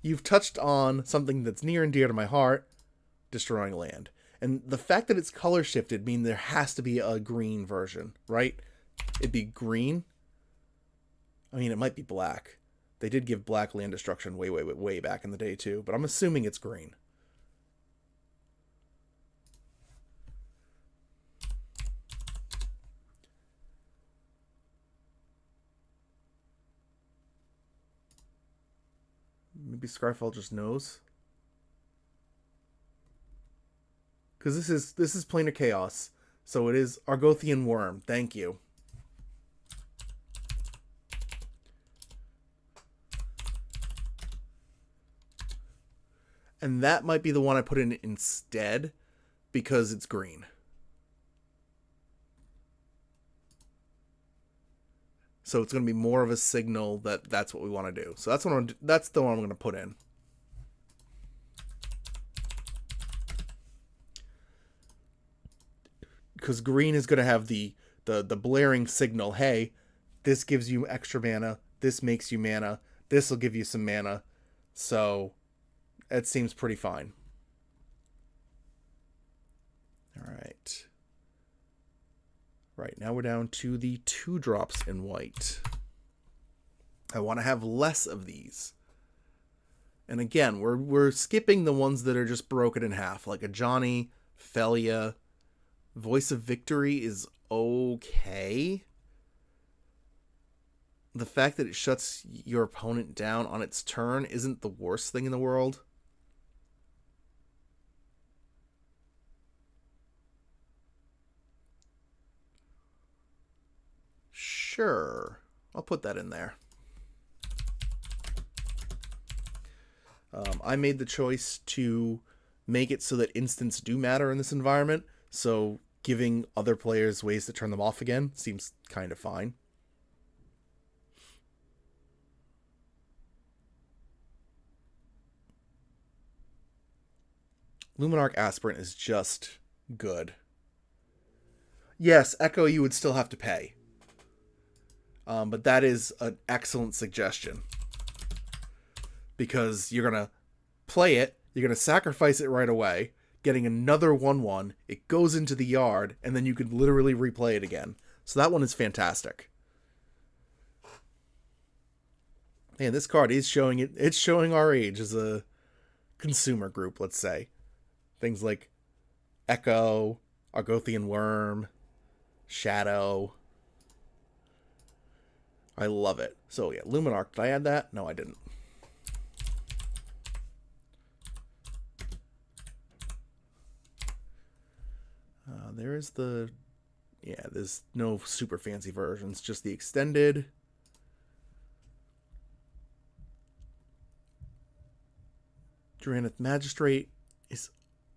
You've touched on something that's near and dear to my heart, destroying land. And the fact that it's color shifted means there has to be a green version, right? It'd be green. I mean, it might be black. They did give black land destruction way back in the day too, but I'm assuming it's green. Maybe Scarfell just knows. Because this is Planar Chaos. So it is Argothian Worm. Thank you. And that might be the one I put in instead, because it's green. So it's going to be more of a signal that that's what we want to do. So that's the one I'm going to put in. Because green is going to have the blaring signal, hey, this gives you extra mana, this makes you mana, this will give you some mana. So it seems pretty fine. All right. Right, now we're down to the 2-drops in white. I want to have less of these. And again, we're skipping the ones that are just broken in half, like a Johnny, Felia. Voice of Victory is okay. The fact that it shuts your opponent down on its turn isn't the worst thing in the world. Sure, I'll put that in there. I made the choice to make it so that instants do matter in this environment, so giving other players ways to turn them off again seems kind of fine. Luminarch Aspirant is just good. Yes, Echo you would still have to pay. But that is an excellent suggestion. Because you're going to play it, you're going to sacrifice it right away, getting another 1/1, it goes into the yard, and then you could literally replay it again. So that one is fantastic. And this card is showing it's showing our age as a consumer group, let's say. Things like Echo, Argothian Worm, Shadow. I love it. So yeah, Luminarch, did I add that? No, I didn't. There's the... Yeah, there's no super fancy versions, just the extended. Drannith Magistrate is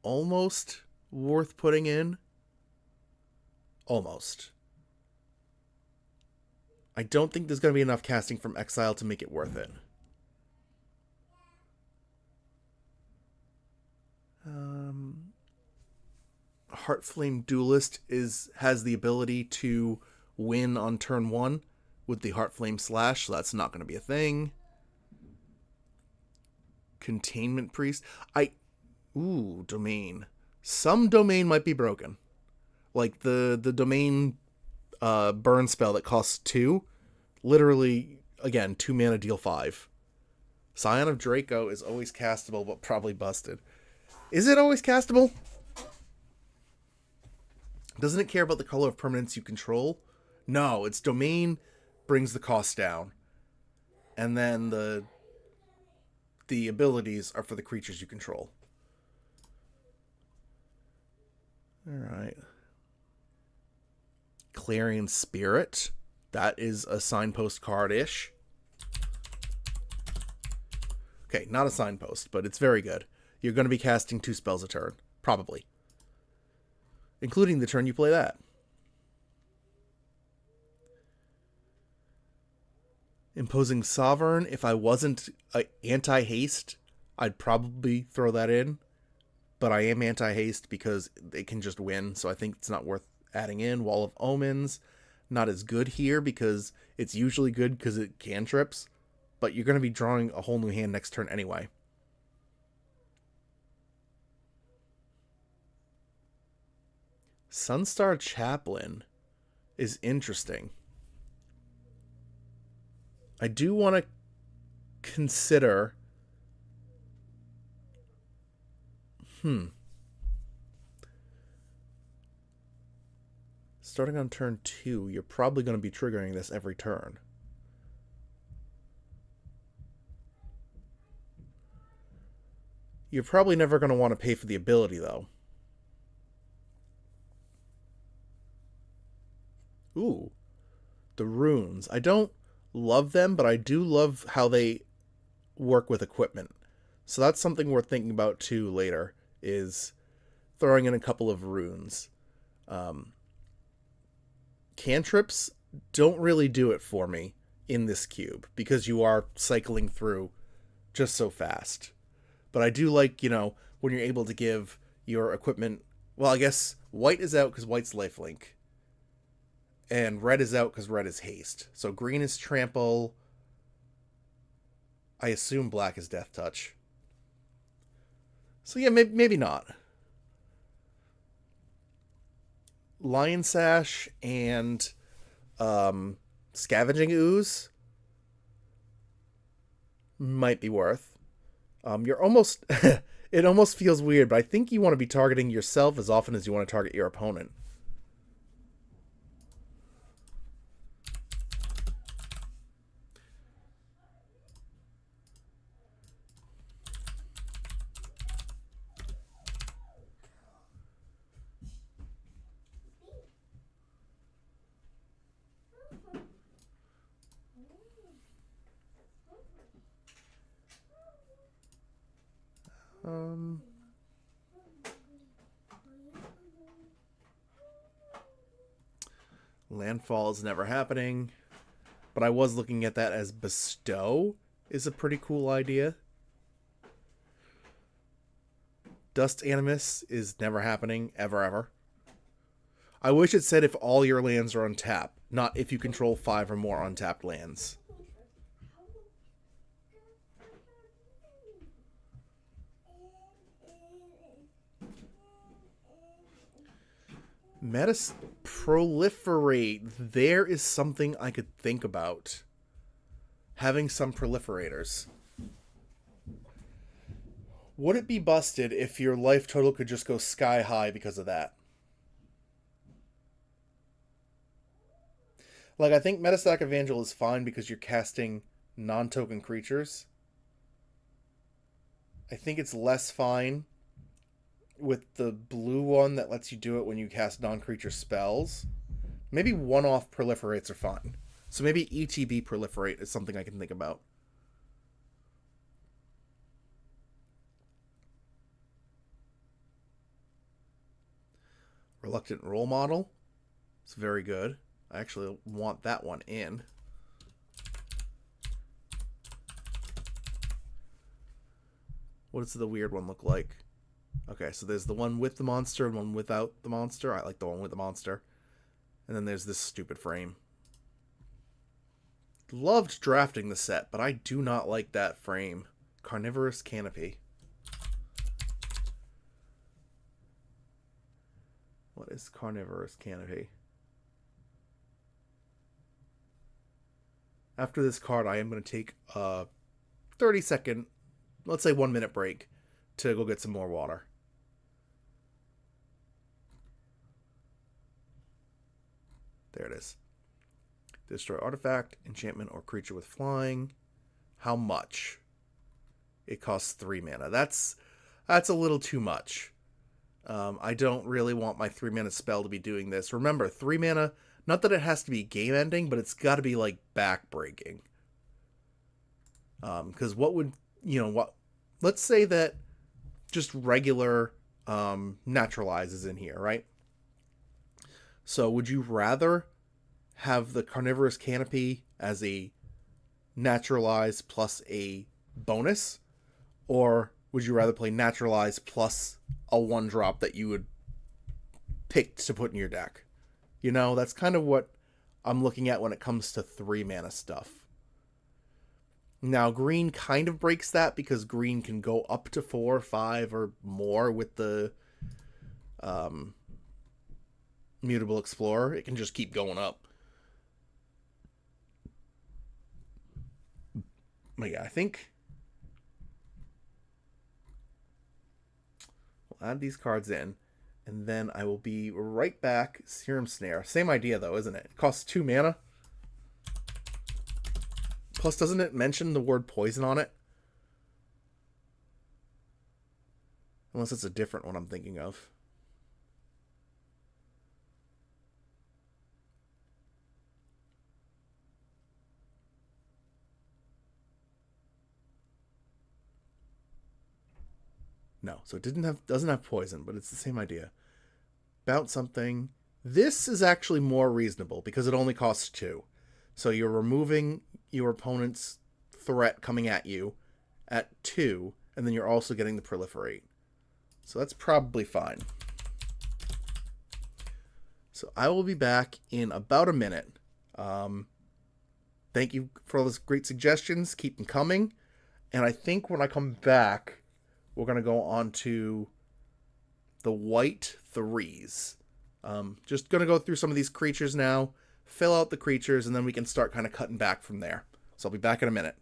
almost worth putting in. Almost. I don't think there's going to be enough casting from Exile to make it worth it. Heartflame Duelist has the ability to win on turn 1 with the Heartflame Slash, so that's not going to be a thing. Containment Priest. Domain. Some domain might be broken. Like the domain burn spell that costs 2. Literally, again, 2 mana, deal 5. Scion of Draco is always castable, but probably busted. Is it always castable? Doesn't it care about the color of permanents you control? No, its domain brings the cost down. And then the abilities are for the creatures you control. Alright. Clarion Spirit. That is a signpost card-ish. Okay, not a signpost, but it's very good. You're going to be casting 2 spells a turn. Probably. Including the turn you play that. Imposing Sovereign. If I wasn't anti-haste, I'd probably throw that in. But I am anti-haste because it can just win, so I think it's not worth adding in. Wall of Omens. Not as good here because it's usually good because it cantrips. But you're going to be drawing a whole new hand next turn anyway. Sunstar Chaplain is interesting. I do want to consider... Starting on turn 2, you're probably going to be triggering this every turn. You're probably never going to want to pay for the ability, though. Ooh. The runes. I don't love them, but I do love how they work with equipment. So that's something we're thinking about, too, later, is throwing in a couple of runes. Cantrips don't really do it for me in this cube, because you are cycling through just so fast. But I do like, when you're able to give your equipment... Well, I guess white is out because white's lifelink. And red is out because red is haste. So green is trample. I assume black is death touch. So yeah, maybe not. Lion Sash and Scavenging Ooze might be worth. You're almost... It almost feels weird, but I think you want to be targeting yourself as often as you want to target your opponent. Landfall is never happening, but I was looking at that as Bestow is a pretty cool idea. Dust Animus is never happening, ever. I wish it said if all your lands are untapped, not if you control 5 or more untapped lands. Proliferate. There is something I could think about. Having some proliferators. Would it be busted if your life total could just go sky high because of that? Like, I think Metastatic Evangel is fine because you're casting non-token creatures. I think it's less fine with the blue one that lets you do it when you cast non-creature spells. Maybe one-off proliferates are fine. So maybe ETB proliferate is something I can think about. Reluctant Role Model. It's very good. I actually want that one in. What does the weird one look like? Okay, so there's the one with the monster and one without the monster. I like the one with the monster. And then there's this stupid frame. Loved drafting the set, but I do not like that frame. Carnivorous Canopy. What is Carnivorous Canopy? After this card, I am going to take a 30-second, let's say 1 minute break to go get some more water. There it is. Destroy artifact, enchantment, or creature with flying. How much? It costs 3 mana. That's a little too much. I don't really want my 3 mana spell to be doing this. Remember, 3 mana, not that it has to be game ending, but it's got to be like backbreaking. Because what would, let's say that just regular naturalize is in here, right? So would you rather have the Carnivorous Canopy as a naturalize plus a bonus? Or would you rather play naturalize plus a 1-drop that you would pick to put in your deck? That's kind of what I'm looking at when it comes to 3 mana stuff. Now, green kind of breaks that because green can go up to 4, 5, or more with the Mutable Explorer. It can just keep going up. But yeah, I think we'll add these cards in, and then I will be right back. Serum Snare. Same idea, though, isn't it? It costs 2 mana. Plus, doesn't it mention the word poison on it? Unless it's a different one I'm thinking of. No, so it doesn't have poison, but it's the same idea. Bounce something. This is actually more reasonable because it only costs 2. So you're removing your opponent's threat coming at you at 2, and then you're also getting the proliferate. So that's probably fine. So I will be back in about a minute. Thank you for all those great suggestions. Keep them coming. And I think when I come back, we're going to go on to the white 3s. Just going to go through some of these creatures now, fill out the creatures, and then we can start kind of cutting back from there. So I'll be back in a minute.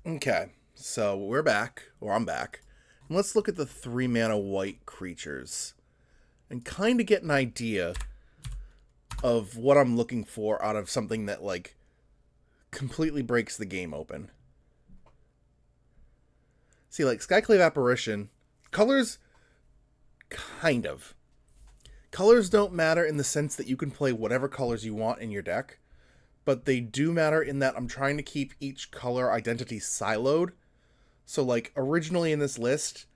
Okay, so we're back, or I'm back. And let's look at the 3-mana white creatures and kind of get an idea of what I'm looking for out of something that, like, completely breaks the game open. See, like, Skyclave Apparition, colors, kind of. Colors don't matter in the sense that you can play whatever colors you want in your deck, but they do matter in that I'm trying to keep each color identity siloed. So, like, originally in this list,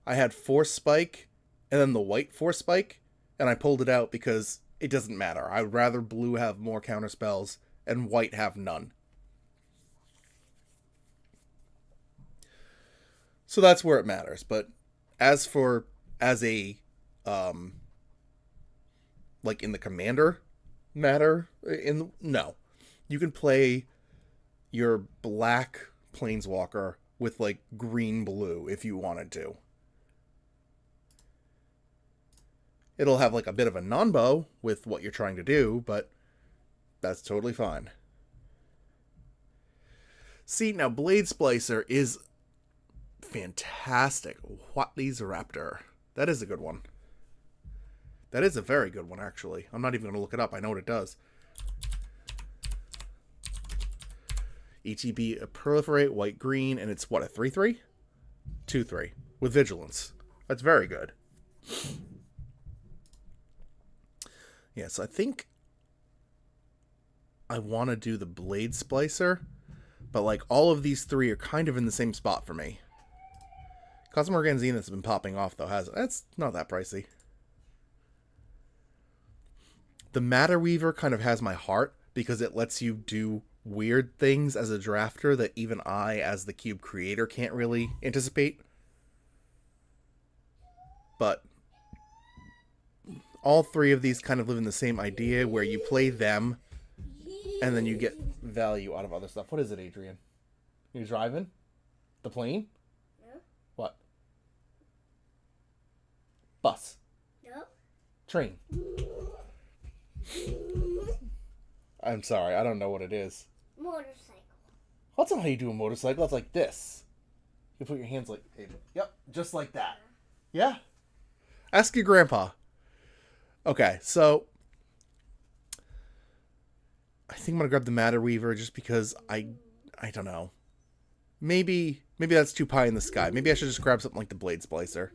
I had Force Spike and then the white Force Spike, and I pulled it out because it doesn't matter. I'd rather blue have more counter spells and white have none. So that's where it matters. But as a like in the commander matter, no. You can play your black planeswalker with like green blue if you wanted to. It'll have like a bit of a non-bow with what you're trying to do, but that's totally fine. See, now Blade Splicer is fantastic. Watley's Raptor. That is a good one. That is a very good one, actually. I'm not even going to look it up. I know what it does. ETB, a proliferate, white-green, and it's what, a 3/3? 2/3, with Vigilance. That's very good. Yes, I think I want to do the Blade Splicer, but like all of these three are kind of in the same spot for me. Cosmorgan Zenith's been popping off, though, hasn't it? That's not that pricey. The Matter Weaver kind of has my heart because it lets you do weird things as a drafter that even I, as the cube creator, can't really anticipate. But all three of these kind of live in the same idea where you play them and then you get value out of other stuff. What is it, Adrian? You driving? The plane? No. What? Bus. No. Train. I'm sorry, I don't know what it is. Motorcycle. That's not how you do a motorcycle. It's like this. You put your hands like... Yep, just like that. Yeah? Ask your grandpa. Okay, so... I think I'm going to grab the Matter Weaver just because I don't know. Maybe that's too pie in the sky. Maybe I should just grab something like the Blade Splicer.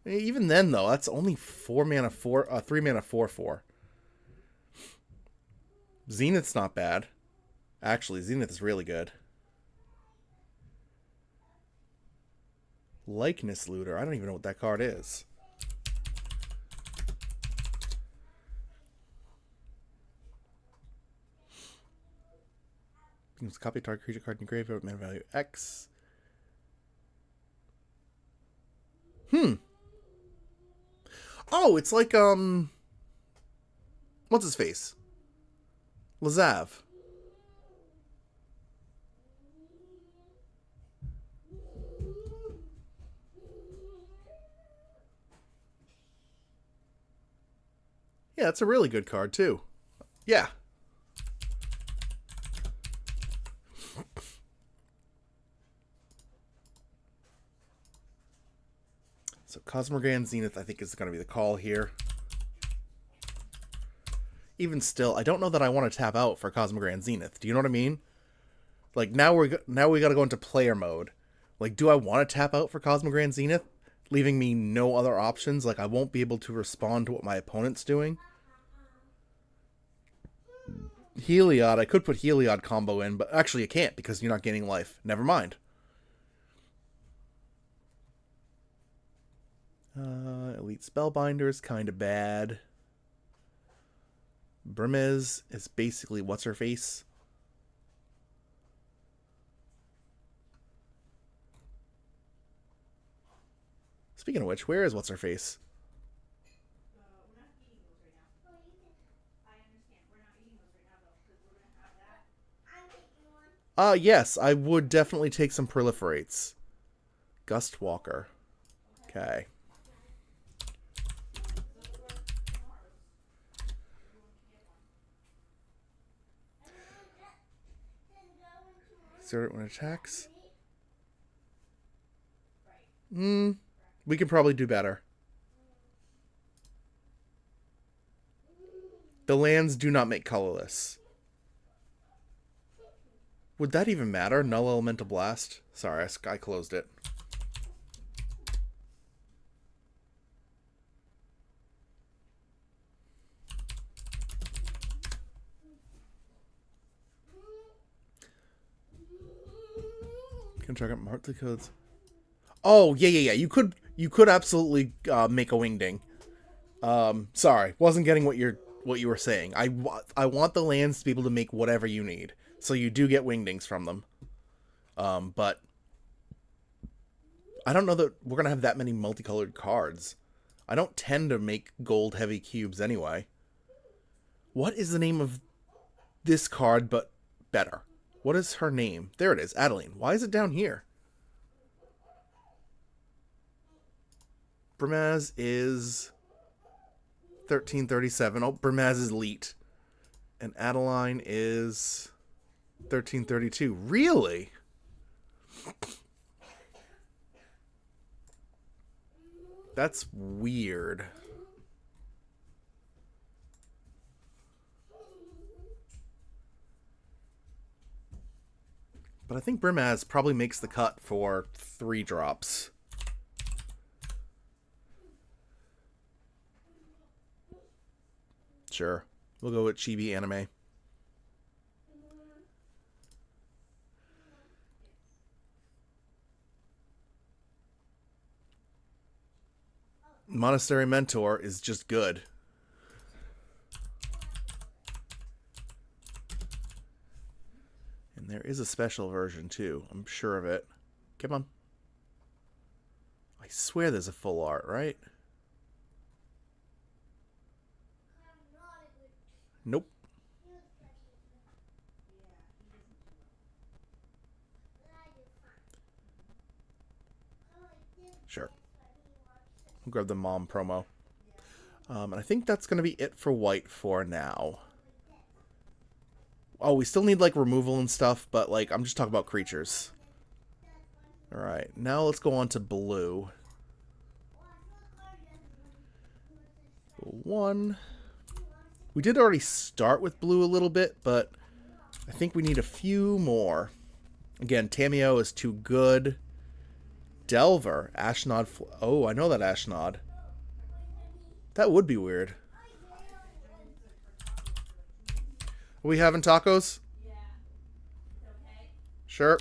Even then, though, that's only 3 mana 4/4. Zenith's not bad. Actually, Zenith is really good. Likeness Looter. I don't even know what that card is. Use copy a target creature card in your graveyard with mana value X. Oh, it's like, what's his face? Lazav. Yeah, it's a really good card, too. Yeah. So Cosmorgan Zenith, I think, is going to be the call here. Even still, I don't know that I want to tap out for Cosmogran Zenith. Do you know what I mean? Like, now we got to go into player mode. Like, do I want to tap out for Cosmogran Zenith, leaving me no other options? Like, I won't be able to respond to what my opponent's doing. Heliod, I could put Heliod combo in, but actually I can't because you're not gaining life. Never mind. Elite Spellbinder is kind of bad. Brimez is basically what's-her-face. Speaking of which, where is what's-her-face? We're not eating those right now. I understand. We're not eating those right now, though, because we're going to have that. I'm making one. Yes, I would definitely take some proliferates. Gust Walker. Okay. Exert it when it attacks. We could probably do better. The lands do not make colorless. Would that even matter? Null Elemental Blast? Sorry, I closed it. Can check out monthly codes. Oh, yeah. You could absolutely make a wingding. Sorry, wasn't getting what you were saying. I want the lands to be able to make whatever you need. So you do get wingdings from them. But I don't know that we're going to have that many multicolored cards. I don't tend to make gold heavy cubes anyway. What is the name of this card but better? What is her name? There it is, Adeline. Why is it down here? Brimaz is 1337. Oh, Brimaz is elite. And Adeline is 1332. Really? That's weird. But I think Brimaz probably makes the cut for 3 drops. Sure. We'll go with Chibi Anime. Monastery Mentor is just good. And there is a special version too. I'm sure of it. Come on. I swear there's a full art, right? Nope. Sure. I'll grab the mom promo. And I think that's going to be it for white for now. Oh, we still need, like, removal and stuff, but, like, I'm just talking about creatures. Alright, now let's go on to blue. 1. We did already start with blue a little bit, but I think we need a few more. Again, Tameo is too good. Delver, Ashnod. Oh, I know that Ashnod. That would be weird. Are we having tacos? Yeah. Okay. Sure.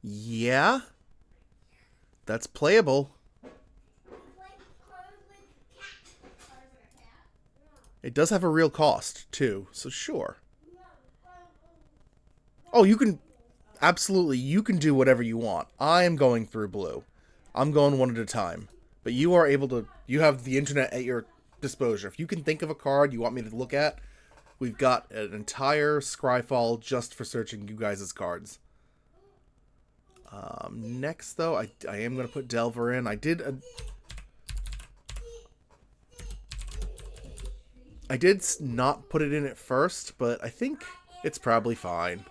Yeah. That's playable. It does have a real cost, too, so sure. Oh, you can... Absolutely, you can do whatever you want. I am going through blue. I'm going one at a time. But you are able to... You have the internet at your disposal. If you can think of a card you want me to look at, we've got an entire Scryfall just for searching you guys' cards. Next, though, I am going to put Delver in. I did not put it in at first, but I think it's probably fine.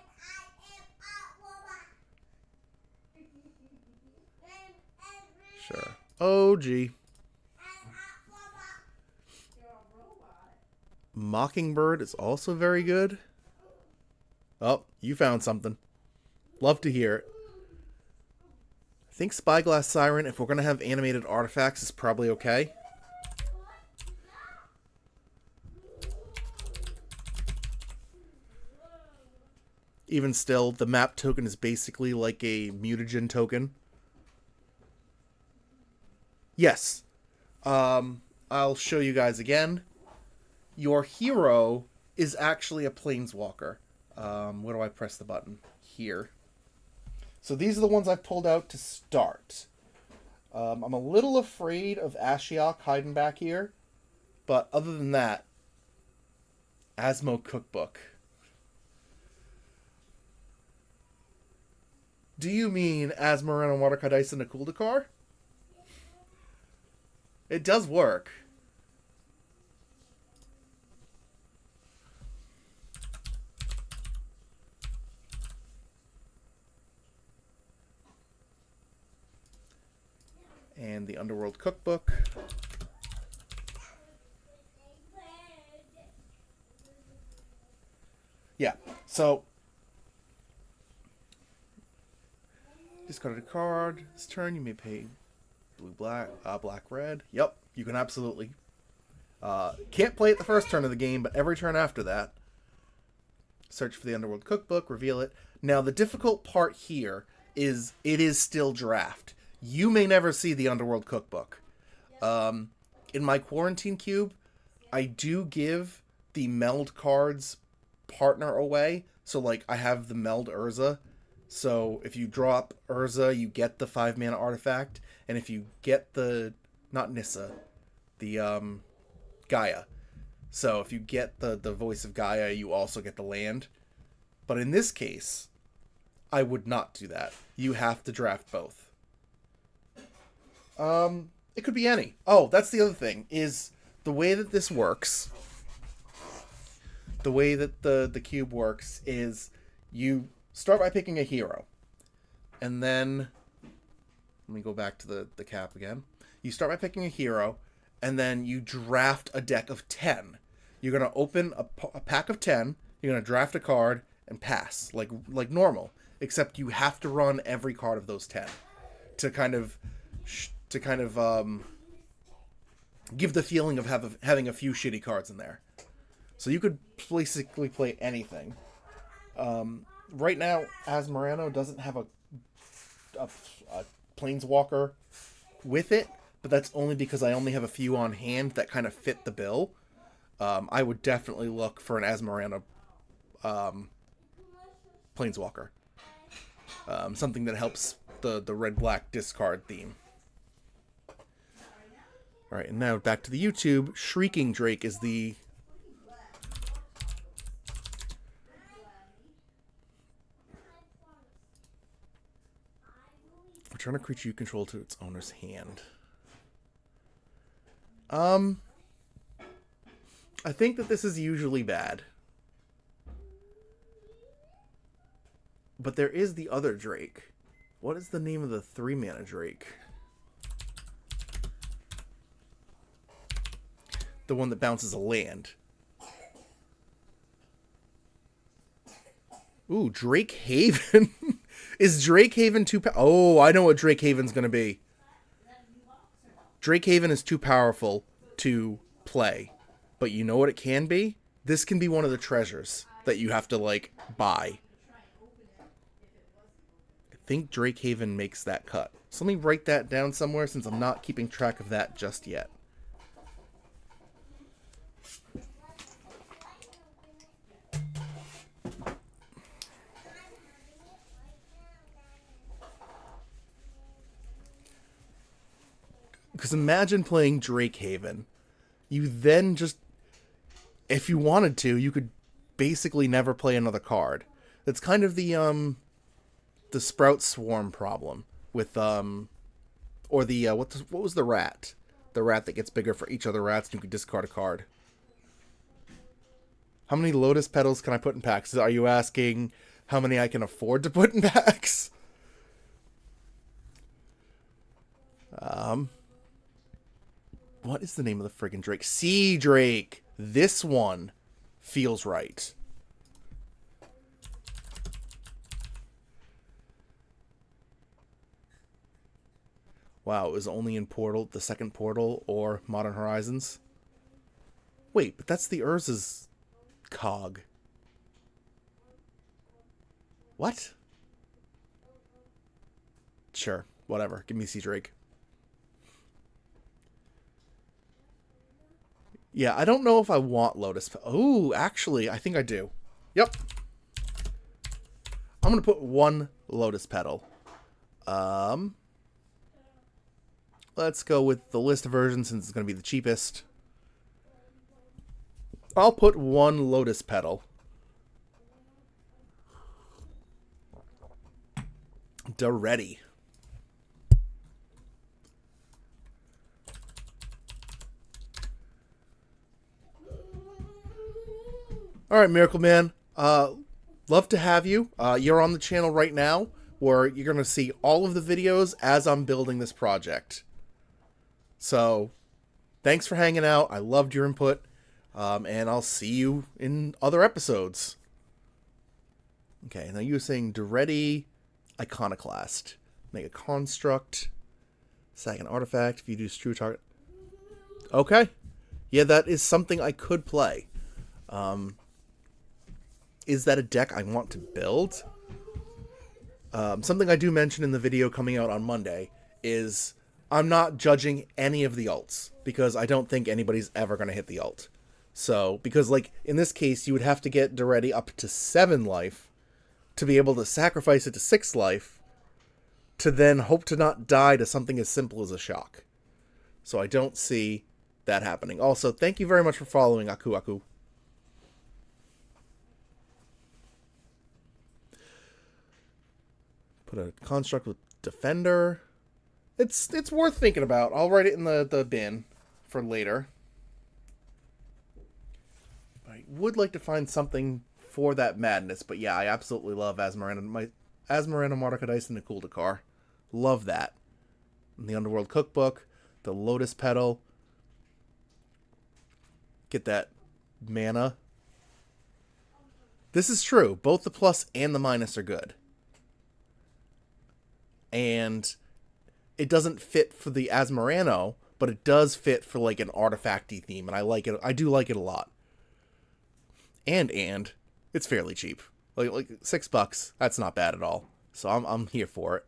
Sure. OG. Mockingbird is also very good. Oh, you found something. Love to hear it. I think Spyglass Siren, if we're going to have animated artifacts, is probably okay. Even still, the map token is basically like a mutagen token. Yes. I'll show you guys again. Your hero is actually a planeswalker. Where do I press the button? Here. So these are the ones I've pulled out to start. I'm a little afraid of Ashiok hiding back here. But other than that, Asmo Cookbook. Do you mean Asmoran and Watercard Ice and a Kuldakar? It does work. And the Underworld Cookbook. Yeah, so discard a card. This turn you may pay blue, black, black, red. Yep, you can absolutely. Can't play it the first turn of the game, but every turn after that. Search for the Underworld Cookbook, reveal it. Now, the difficult part here is it is still draft. You may never see the Underworld Cookbook. In my Quarantine Cube, I do give the meld cards partner away. So, like, I have the meld Urza. So, if you drop Urza, you get the 5-mana artifact. And if you get the... not Nissa. The, Gaia. So, if you get the Voice of Gaia, you also get the land. But in this case, I would not do that. You have to draft both. It could be any. Oh, that's the other thing, is the way that this works... The way that the cube works is you start by picking a hero. And then, let me go back to the cap again. You start by picking a hero, and then you draft a deck of 10. You're going to open a pack of 10, you're going to draft a card, and pass, like normal. Except you have to run every card of those 10 to kind of give the feeling of having a few shitty cards in there. So you could basically play anything. Right now, Asmarano doesn't have a Planeswalker with it, but that's only because I only have a few on hand that kind of fit the bill. I would definitely look for an Asmarano Planeswalker. Something that helps the red-black discard theme. Alright, and now back to the YouTube. Shrieking Drake is the... Return a creature you control to its owner's hand. I think that this is usually bad. But there is the other Drake. What is the name of the 3-mana Drake? The one that bounces a land. Ooh, Drake Haven. Is Drake Haven too... Oh, I know what Drake Haven's going to be. Drake Haven is too powerful to play. But you know what it can be? This can be one of the treasures that you have to, like, buy. I think Drake Haven makes that cut. So let me write that down somewhere since I'm not keeping track of that just yet. Because imagine playing Drake Haven. You then just... If you wanted to, you could basically never play another card. That's kind of the Sprout Swarm problem. With, or the, what was the rat? The rat that gets bigger for each other rats and you could discard a card. How many Lotus Petals can I put in packs? Are you asking how many I can afford to put in packs? What is the name of the friggin' Drake? Sea Drake! This one feels right. Wow, it was only in Portal, the second Portal, or Modern Horizons? Wait, but that's the Urza's cog. What? Sure, whatever. Give me Sea Drake. Yeah, I don't know if I want Lotus. Oh, actually, I think I do. Yep. I'm going to put one Lotus Petal. Let's go with the list version since it's going to be the cheapest. I'll put one Lotus Petal. Ready. All right, Miracle Man. Love to have you. You're on the channel right now, where you're going to see all of the videos as I'm building this project. So, thanks for hanging out. I loved your input. And I'll see you in other episodes. Okay, now you were saying Duretti Iconoclast. Make a construct. Sack an artifact. If you do true target. Okay. Yeah, that is something I could play. Is that a deck I want to build? Something I do mention in the video coming out on Monday is I'm not judging any of the ults, because I don't think anybody's ever going to hit the ult. So, because like in this case, you would have to get Duretti up to 7 life to be able to sacrifice it to 6 life to then hope to not die to something as simple as a shock. So I don't see that happening. Also, thank you very much for following, Aku Aku. Put a construct with Defender. It's worth thinking about. I'll write it in the bin for later. I would like to find something for that madness, but yeah, I absolutely love Asmarana Martica Dice and the Kuldakar. Love that. And the Underworld Cookbook, the Lotus Petal. Get that mana. This is true. Both the plus and the minus are good. And it doesn't fit for the Asmarano, but it does fit for like an artifacty theme, and I like it. I do like it a lot. And it's fairly cheap. Like $6. That's not bad at all. So I'm here for it.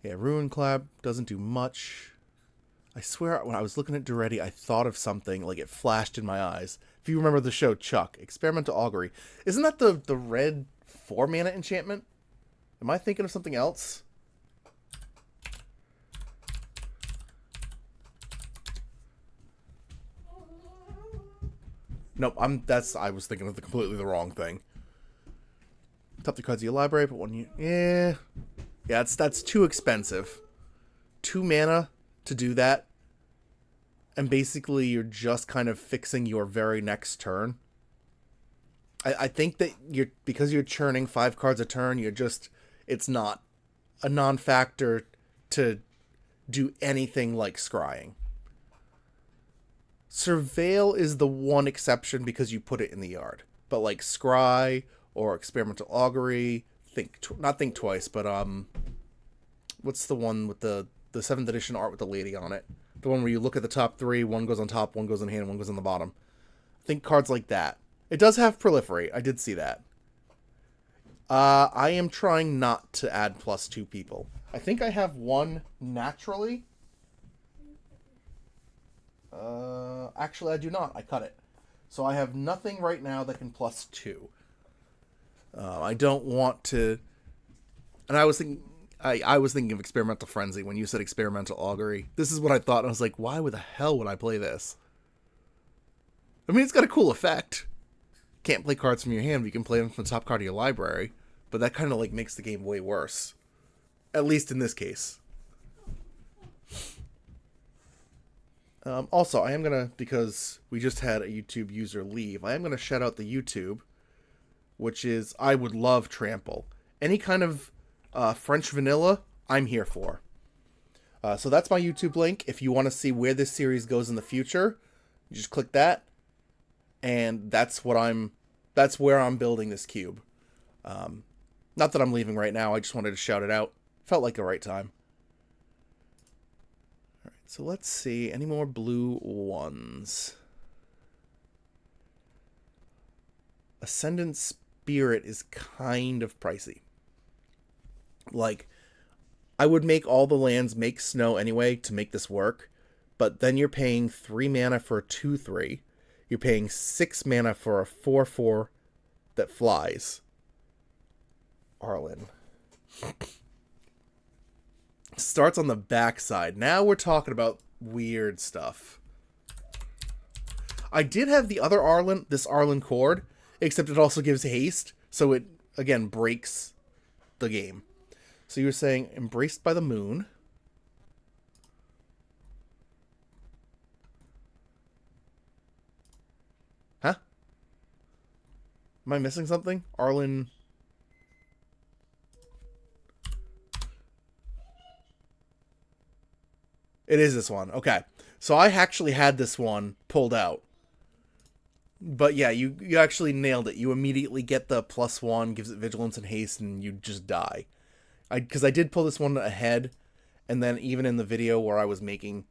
Yeah, Ruin Clap doesn't do much. I swear, when I was looking at Duretti, I thought of something, like it flashed in my eyes. If you remember the show Chuck, Experimental Augury. Isn't that the red 4-mana enchantment? Am I thinking of something else? Nope, I was thinking of completely the wrong thing. Top the cards of your library, but yeah, that's too expensive. 2 mana to do that, and basically you're just kind of fixing your very next turn. I think that because you're churning 5 cards a turn, it's not a non-factor to do anything like scrying. Surveil is the one exception because you put it in the yard. But like Scry or Experimental Augury, not think twice, but what's the one with the 7th edition art with the lady on it? The one where you look at the top 3, one goes on top, one goes in hand, one goes on the bottom. Think cards like that. It does have Proliferate. I did see that. I am trying not to add +2 people. I think I have one naturally. Actually, I do not. I cut it. So I have nothing right now that can +2. I don't want to... And I was thinking of Experimental Frenzy when you said Experimental Augury. This is what I thought. I was like, why the hell would I play this? I mean, it's got a cool effect. Can't play cards from your hand, but you can play them from the top card of your library. But that kind of like makes the game way worse. At least in this case. Also, I am going to, because we just had a YouTube user leave, I am going to shout out the YouTube, which is, I would love Trample. Any kind of French vanilla, I'm here for. So that's my YouTube link. If you want to see where this series goes in the future, you just click that, and that's where I'm building this cube. Not that I'm leaving right now, I just wanted to shout it out. Felt like the right time. So let's see, any more blue ones? Ascendant Spirit is kind of pricey. Like, I would make all the lands make snow anyway to make this work, but then you're paying 3 mana for a 2/3. You're paying 6 mana for a 4/4 that flies. Arlen. Starts on the backside. Now we're talking about weird stuff. I did have the other Arlen, this Arlen Cord, except it also gives haste, so it, again, breaks the game. So you were saying Embraced by the Moon. Am I missing something? Arlen... It is this one. Okay. So I actually had this one pulled out. But yeah, you actually nailed it. You immediately get the +1, gives it vigilance and haste, and you just die. Because I did pull this one ahead, and then even in the video where I was making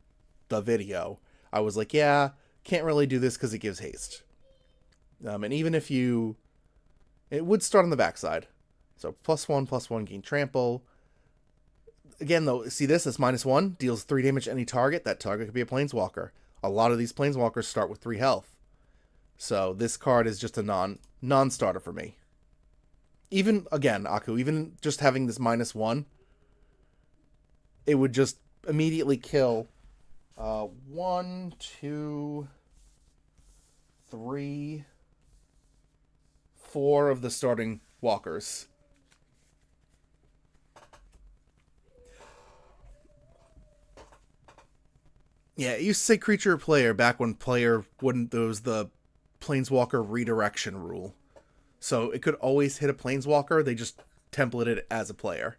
the video, I was like, yeah, can't really do this because it gives haste. And even if you... It would start on the backside. So +1/+1, gain trample. Again, though, see this? It's -1, deals 3 damage to any target. That target could be a planeswalker. A lot of these planeswalkers start with 3 health. So this card is just a non-starter for me. Even, again, Aku, even just having this -1, it would just immediately kill 1, 2, 3, 4 of the starting walkers. Yeah, it used to say creature or player back when player wouldn't. There was the planeswalker redirection rule. So it could always hit a planeswalker. They just templated it as a player.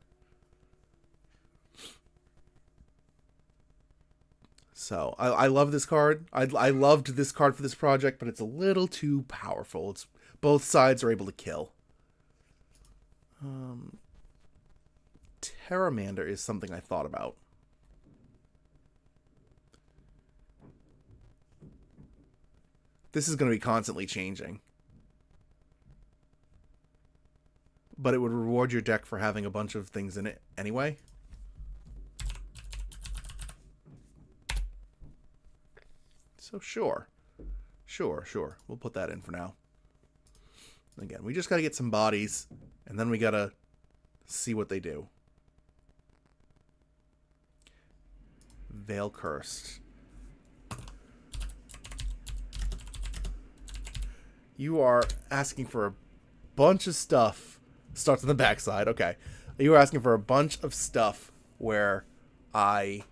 So I love this card. I loved this card for this project, but it's a little too powerful. It's both sides are able to kill. Terramander is something I thought about. This is going to be constantly changing. But it would reward your deck for having a bunch of things in it anyway. So sure. Sure. We'll put that in for now. Again, we just got to get some bodies, and then we got to see what they do. Veil Cursed. You are asking for a bunch of stuff. Starts on the backside. Okay. You are asking for a bunch of stuff where I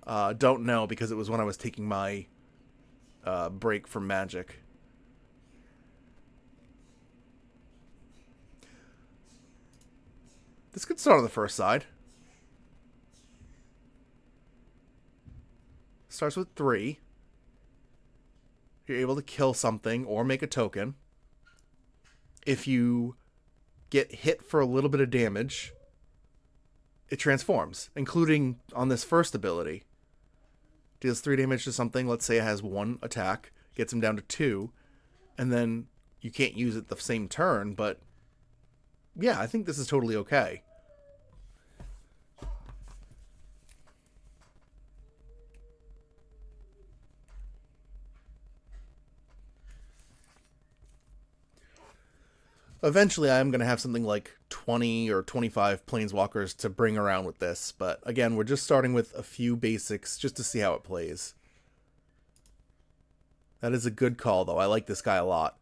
don't know because it was when I was taking my break from Magic. This could start on the first side. Starts with 3. You're able to kill something or make a token. If you get hit for a little bit of damage, it transforms, including on this first ability. Deals 3 damage to something, let's say it has 1 attack, gets him down to 2, and then you can't use it the same turn, but yeah, I think this is totally okay. Eventually, I'm going to have something like 20 or 25 planeswalkers to bring around with this. But again, we're just starting with a few basics just to see how it plays. That is a good call, though. I like this guy a lot.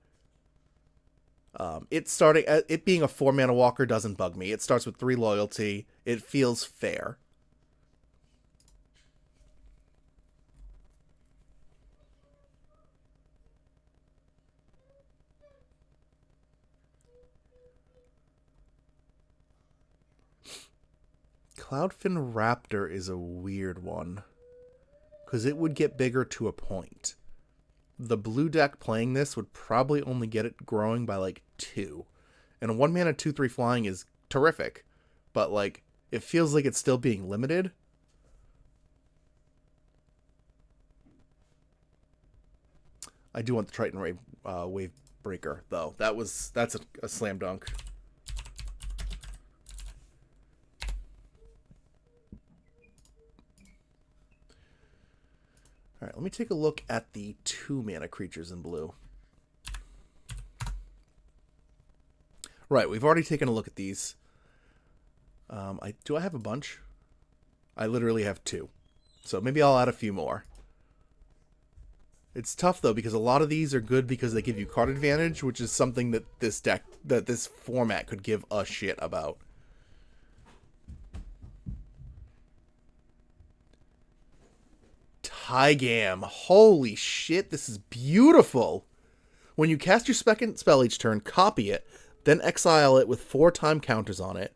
It being a 4-mana walker doesn't bug me. It starts with 3 loyalty. It feels fair. Cloudfin Raptor is a weird one, because it would get bigger to a point. The blue deck playing this would probably only get it growing by like 2. And a 1-mana 2/3 flying is terrific, but like it feels like it's still being limited. I do want the Triton Wave Breaker though. That's a slam dunk. All right, let me take a look at the 2-mana creatures in blue. Right, we've already taken a look at these. Do I have a bunch? I literally have 2. So maybe I'll add a few more. It's tough, though, because a lot of these are good because they give you card advantage, which is something that this format could give a shit about. Tygam. Holy shit, this is beautiful. When you cast your second spell each turn, copy it, then exile it with 4 time counters on it.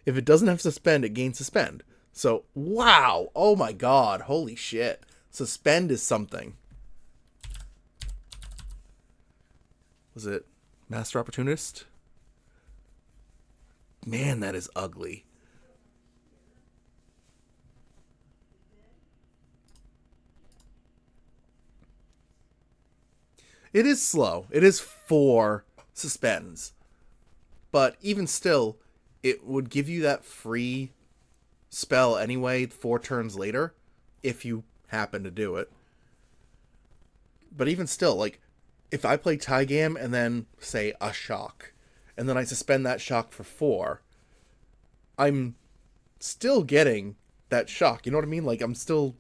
If it doesn't have suspend, it gains suspend. So, wow! Oh my god, holy shit. Suspend is something. Was it Master Opportunist? Man, that is ugly. It is slow. It is 4 suspends. But even still, it would give you that free spell anyway 4 turns later, if you happen to do it. But even still, like, if I play Tygam and then, say, a shock, and then I suspend that shock for 4, I'm still getting that shock. You know what I mean? Like, I'm still,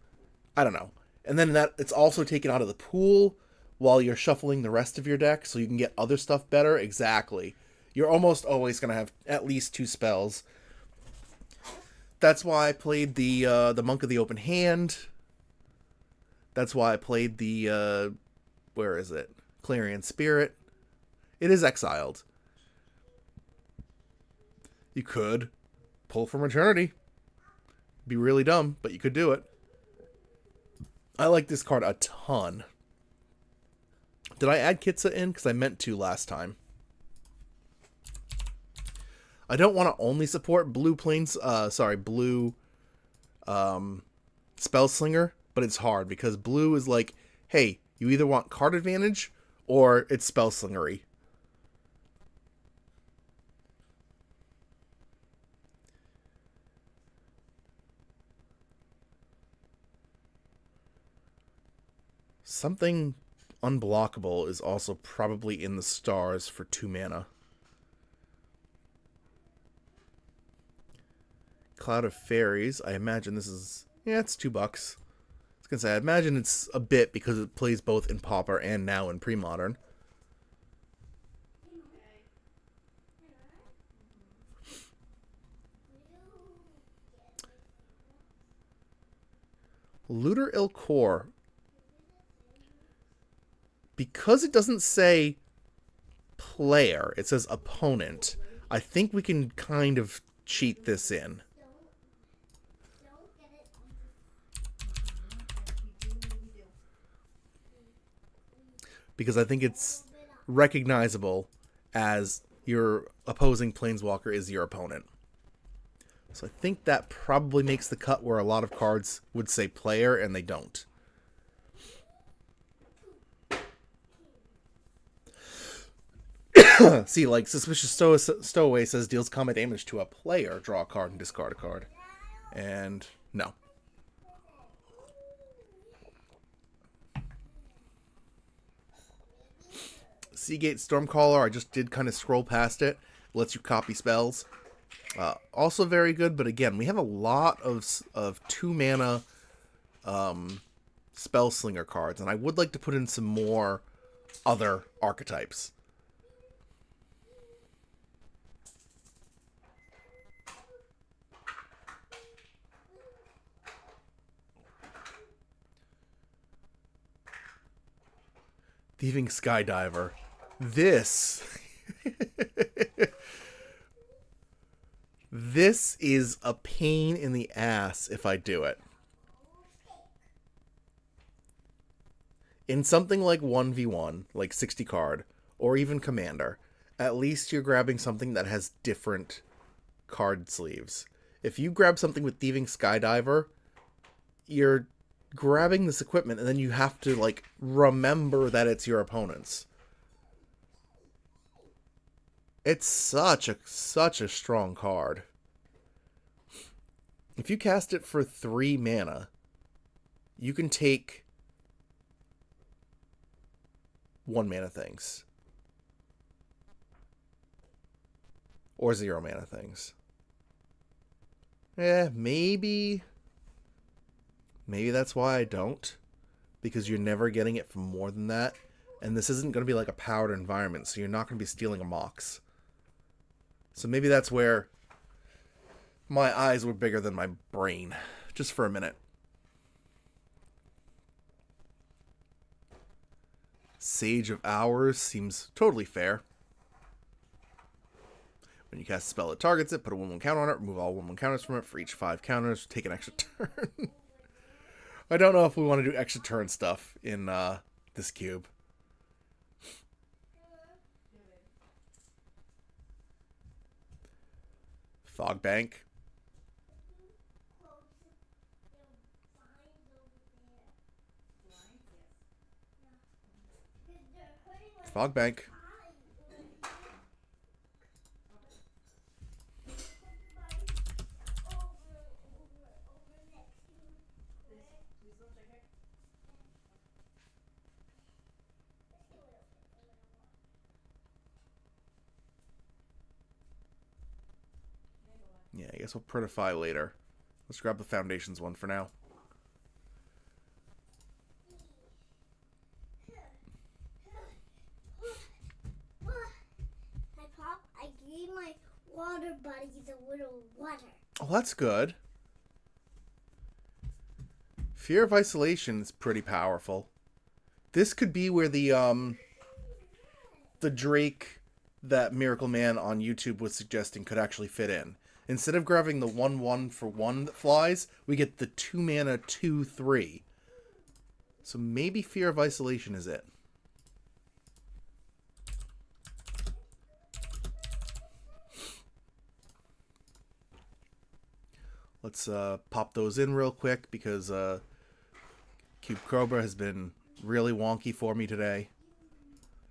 I don't know. And then that it's also taken out of the pool while you're shuffling the rest of your deck, so you can get other stuff better. Exactly. You're almost always going to have at least 2 spells. That's why I played the Monk of the Open Hand. That's why I played the, where is it? Clarion Spirit. It is exiled. You could pull from Eternity. Be really dumb, but you could do it. I like this card a ton. Did I add Kitsa in? Because I meant to last time. I don't want to only support blue blue Spellslinger, but it's hard because blue is like, hey, you either want card advantage or it's Spellslingery. Something unblockable is also probably in the stars for 2 mana. Cloud of Fairies. I imagine this is... yeah, it's $2. I was going to say, I imagine it's a bit because it plays both in Pauper and now in Pre-Modern. Looter Ilkor. Because it doesn't say player, it says opponent, I think we can kind of cheat this in. Because I think it's recognizable as your opposing Planeswalker is your opponent. So I think that probably makes the cut where a lot of cards would say player and they don't. See, like, Suspicious Stowaway says deals combat damage to a player, draw a card, and discard a card. And no. Seagate Stormcaller, I just did kind of scroll past it. Lets you copy spells. Also very good, but again, we have a lot of 2 mana Spellslinger cards, and I would like to put in some more other archetypes. Thieving Skydiver. This... this is a pain in the ass if I do it. In something like 1v1, like 60 card, or even Commander, at least you're grabbing something that has different card sleeves. If you grab something with Thieving Skydiver, you're grabbing this equipment and then you have to, like, remember that it's your opponent's. It's such a strong card. If you cast it for 3 mana, you can take 1 mana things. Or 0 mana things. Maybe that's why I don't. Because you're never getting it for more than that. And this isn't going to be like a powered environment, so you're not going to be stealing a Mox. So maybe that's where my eyes were bigger than my brain. Just for a minute. Sage of Hours seems totally fair. When you cast a spell that targets it, put a 1/1 counter on it, remove all 1/1 counters from it for each 5 counters, take an extra turn. I don't know if we want to do extra turn stuff in this cube. Fog Bank. Fog Bank. Yeah, I guess we'll printify later. Let's grab the Foundations one for now. I gave my water buddies a little water. Oh, that's good. Fear of Isolation is pretty powerful. This could be where the Drake that Miracle Man on YouTube was suggesting could actually fit in. Instead of grabbing the 1/1 for 1 that flies, we get the 2 mana 2/3. So maybe Fear of Isolation is it. Let's pop those in real quick because Cube Cobra has been really wonky for me today.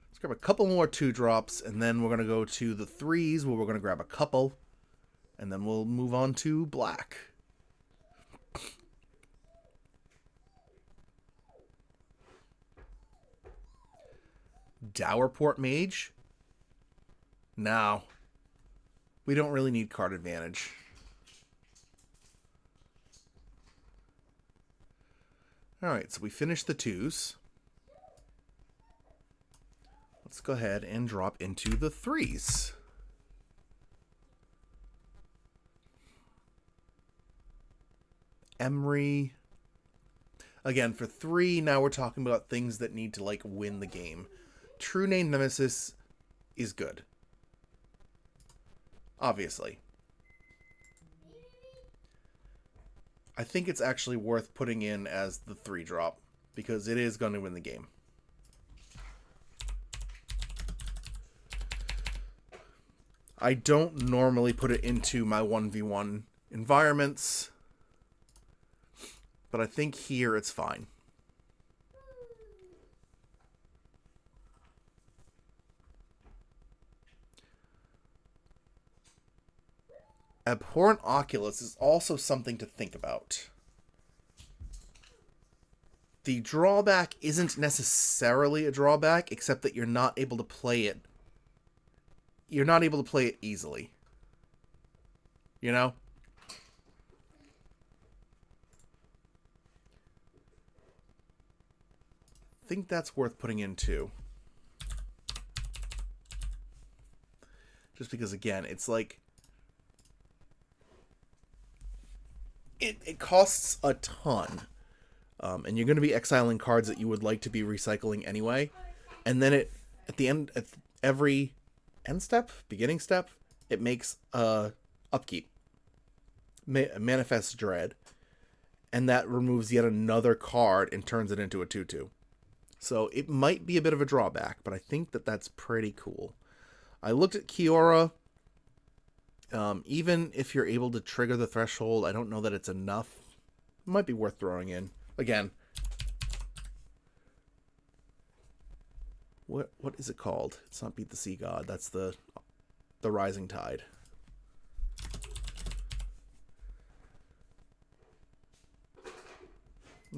Let's grab a couple more 2-drops, and then we're going to go to the 3s where we're going to grab a couple, and then we'll move on to black. Dowerport Mage? No. We don't really need card advantage. Alright, so we finished the 2s. Let's go ahead and drop into the 3s. Emery. Again, for 3, now we're talking about things that need to, like, win the game. True Name Nemesis is good. Obviously. I think it's actually worth putting in as the 3-drop, because it is going to win the game. I don't normally put it into my 1v1 environments, but I think here it's fine. Abhorrent Oculus is also something to think about. The drawback isn't necessarily a drawback, except that you're not able to play it. You're not able to play it easily. You know? I think that's worth putting in too. Just because, again, it's like... It costs a ton. And you're going to be exiling cards that you would like to be recycling anyway. And then at the end, at every end step, beginning step, it makes upkeep. Manifest Dread. And that removes yet another card and turns it into a 2/2. So it might be a bit of a drawback, but I think that that's pretty cool. I looked at Kiora. Even if you're able to trigger the threshold, I don't know that it's enough. It might be worth throwing in. Again, what is it called? It's not Beat the Sea God. That's the Rising Tide.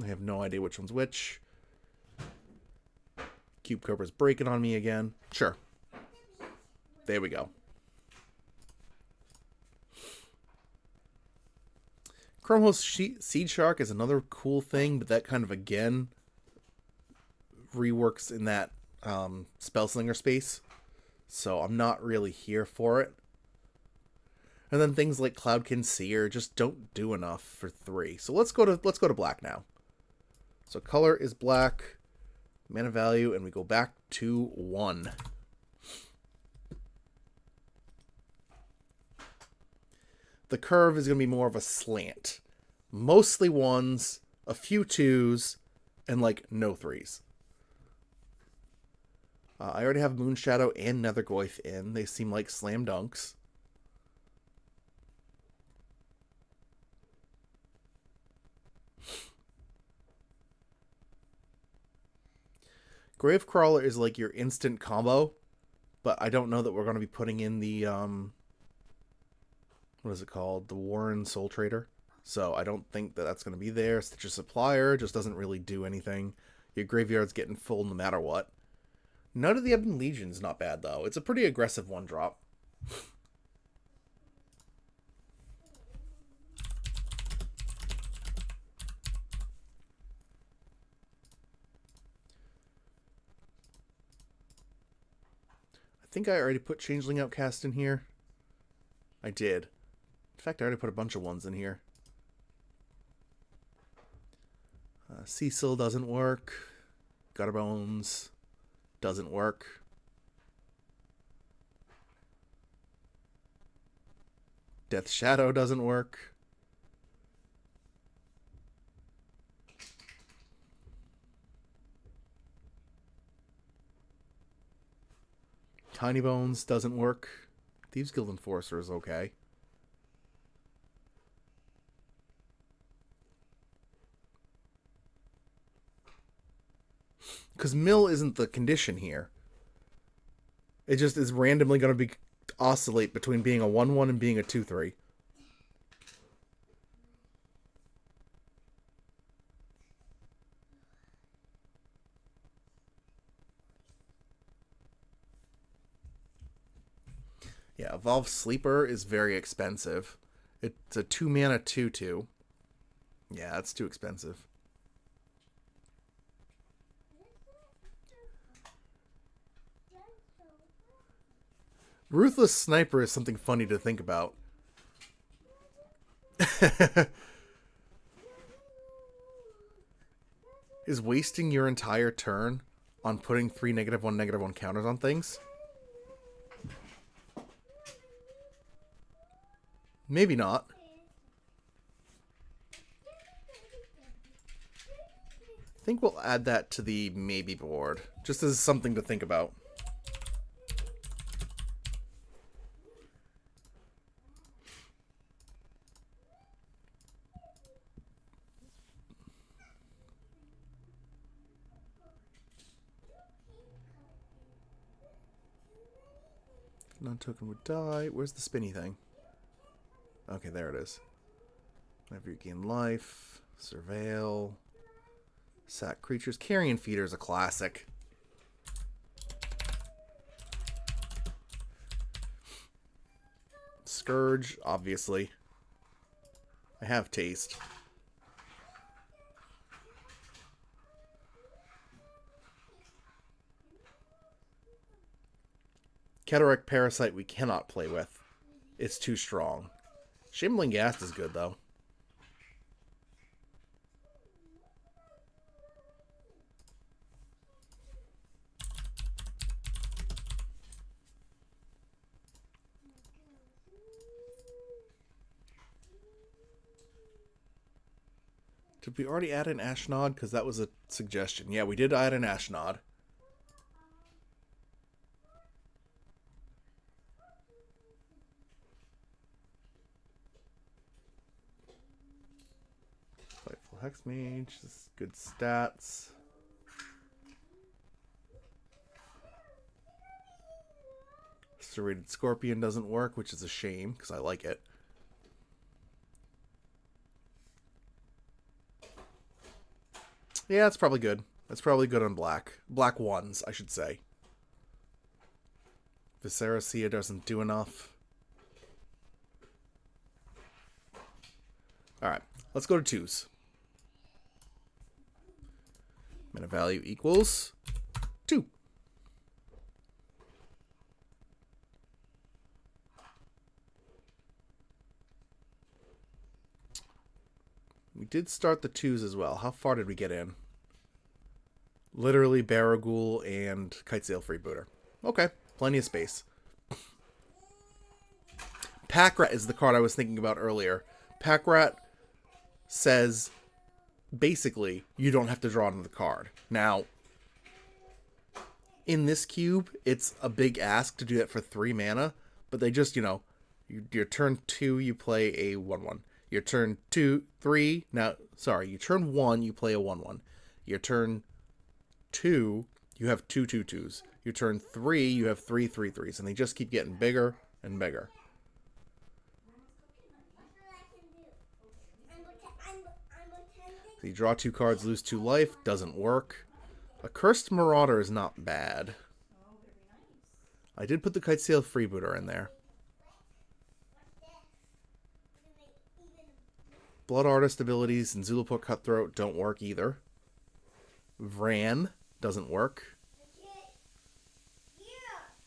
I have no idea which one's which. Cube Cobra's breaking on me again. Sure. There we go. Chromehost Seed Shark is another cool thing, but that kind of, again, reworks in that Spellslinger space. So I'm not really here for it. And then things like Cloudkin Seer just don't do enough for 3. So let's go to black now. So color is black. mana value, and we go back to 1. The curve is going to be more of a slant. Mostly 1s, a few 2s, and like no 3s. I already have Moonshadow and Nethergoyf in. They seem like slam dunks. Gravecrawler is like your instant combo, but I don't know that we're going to be putting in the, what is it called? The Warren Soul Trader. So I don't think that that's going to be there. Stitcher Supplier just doesn't really do anything. Your graveyard's getting full no matter what. None of the Ebon Legion's not bad, though. It's a pretty aggressive 1-drop. I think I already put Changeling Outcast in here. I did. In fact, I already put a bunch of 1s in here. Cecil doesn't work. Gutterbones doesn't work. Death Shadow doesn't work. Tiny Bones doesn't work. Thieves Guild Enforcer is okay. Because mill isn't the condition here. It just is randomly going to be oscillate between being a 1-1 and being a 2-3. Yeah, Evolve Sleeper is very expensive. It's a 2-mana 2-2. Yeah, that's too expensive. Ruthless Sniper is something funny to think about. Is wasting your entire turn on putting 3 -1/-1 counters on things? Maybe not. I think we'll add that to the maybe board, just as something to think about. Non-token would die. Where's the spinny thing? Okay, there it is. Whenever you gain life, surveil, sack creatures. Carrion Feeder is a classic. Scourge, obviously. I have taste. Cataract Parasite we cannot play with. It's too strong. Shambling Ghast is good, though. Did we already add an Ashnod? Because that was a suggestion. Yeah, we did add an Ashnod. Hexmage, good stats. Serrated Scorpion doesn't work, which is a shame, because I like it. Yeah, that's probably good. That's probably good on black. Black 1s, I should say. Viscera doesn't do enough. Alright, let's go to 2s. Mana value equals 2. We did start the 2s as well. How far did we get in? Literally Baraghoul and Kitesail Freebooter. Okay, plenty of space. Packrat is the card I was thinking about earlier. Packrat says, basically, you don't have to draw another card. Now, in this cube, it's a big ask to do that for 3 mana, but they just, your turn 2, you play a 1/1. Your turn 2, 3, your turn 1, you play a 1/1. Your turn 2, you have 2 2/2s. Your turn 3, you have 3 3/3s, and they just keep getting bigger and bigger. So you draw 2 cards, lose 2 life, doesn't work. A Cursed Marauder is not bad. I did put the Kitesail Freebooter in there. Blood Artist abilities and Zulaport Cutthroat don't work either. Vran doesn't work.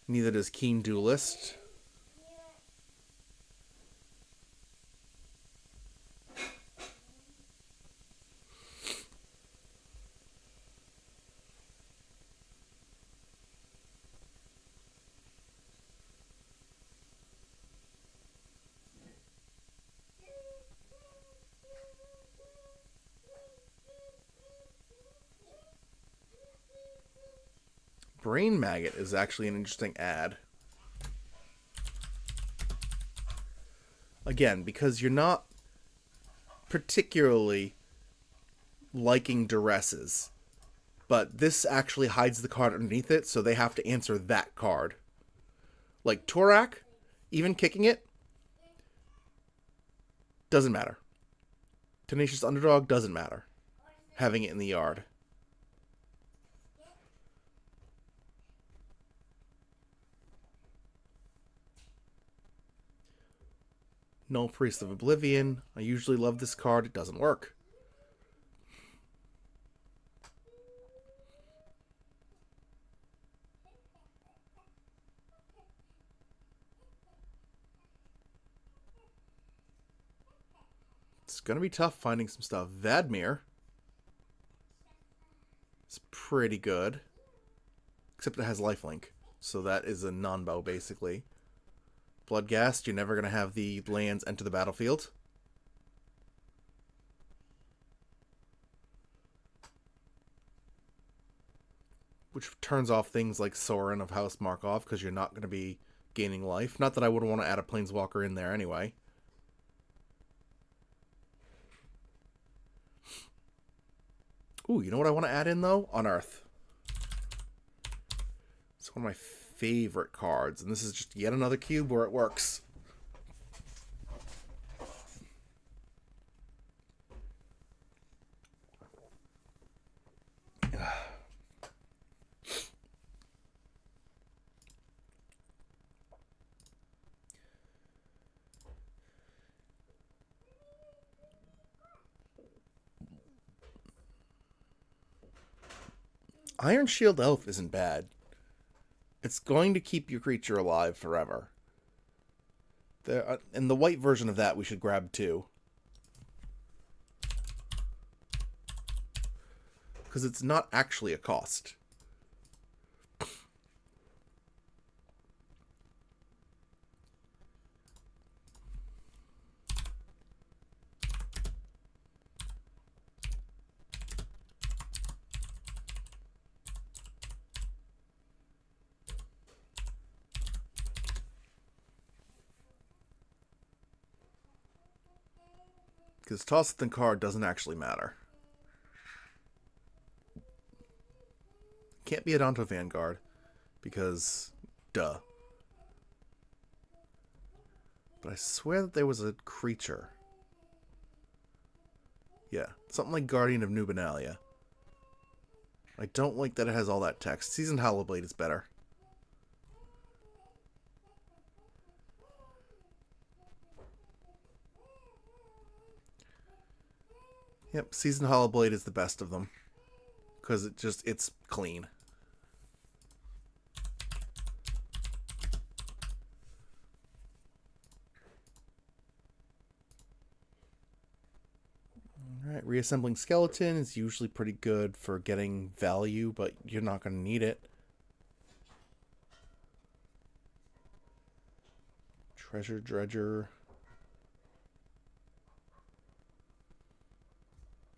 Neither does Keen Duelist. Brain Maggot is actually an interesting add. Again, because you're not particularly liking duresses, but this actually hides the card underneath it, so they have to answer that card. Like Torak, even kicking it, doesn't matter. Tenacious Underdog doesn't matter. Having it in the yard. Null Priest of Oblivion. I usually love this card. It doesn't work. It's going to be tough finding some stuff. Vadmir. It's pretty good. Except it has lifelink. So that is a non-bow, basically. Bloodghast, you're never going to have the lands enter the battlefield. Which turns off things like Sorin of House Markov, because you're not going to be gaining life. Not that I would want to add a Planeswalker in there anyway. Ooh, you know what I want to add in, though? Unearth. It's one of my favorite cards, and this is just yet another cube where it works. Iron Shield Elf isn't bad. It's going to keep your creature alive forever. And the white version of that we should grab too. Because it's not actually a cost. Because Toss-It card doesn't actually matter. Can't be a Donto Vanguard. Because, duh. But I swear that there was a creature. Yeah, something like Guardian of Nubenalia. I don't like that it has all that text. Seasoned Hollowblade is better. Yep, Seasoned Hollowblade is the best of them. Because it's clean. Alright, Alright, reassembling skeleton is usually pretty good for getting value, but you're not going to need it. Treasure dredger.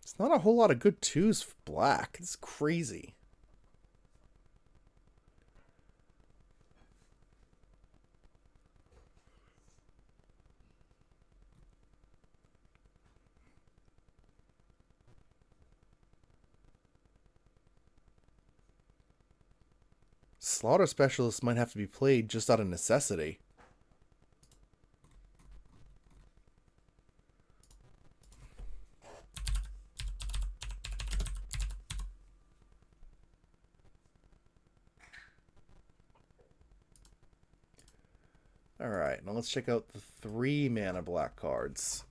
It's not a whole lot of good twos for black. It's crazy. Slaughter specialists might have to be played just out of necessity. Alright, now let's check out the 3 mana black cards.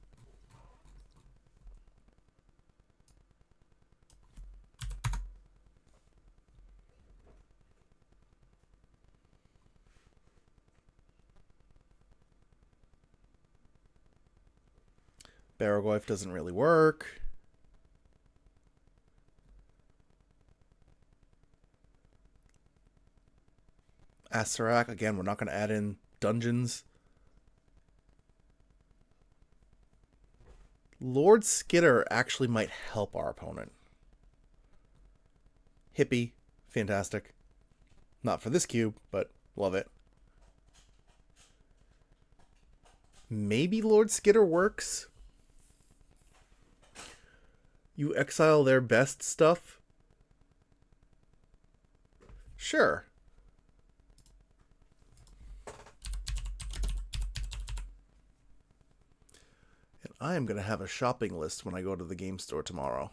Barrowgoyf doesn't really work. Asarak, again, we're not going to add in dungeons. Lord Skitter actually might help our opponent. Hippie, fantastic. Not for this cube, but love it. Maybe Lord Skitter works. You exile their best stuff? Sure. And I am going to have a shopping list when I go to the game store tomorrow.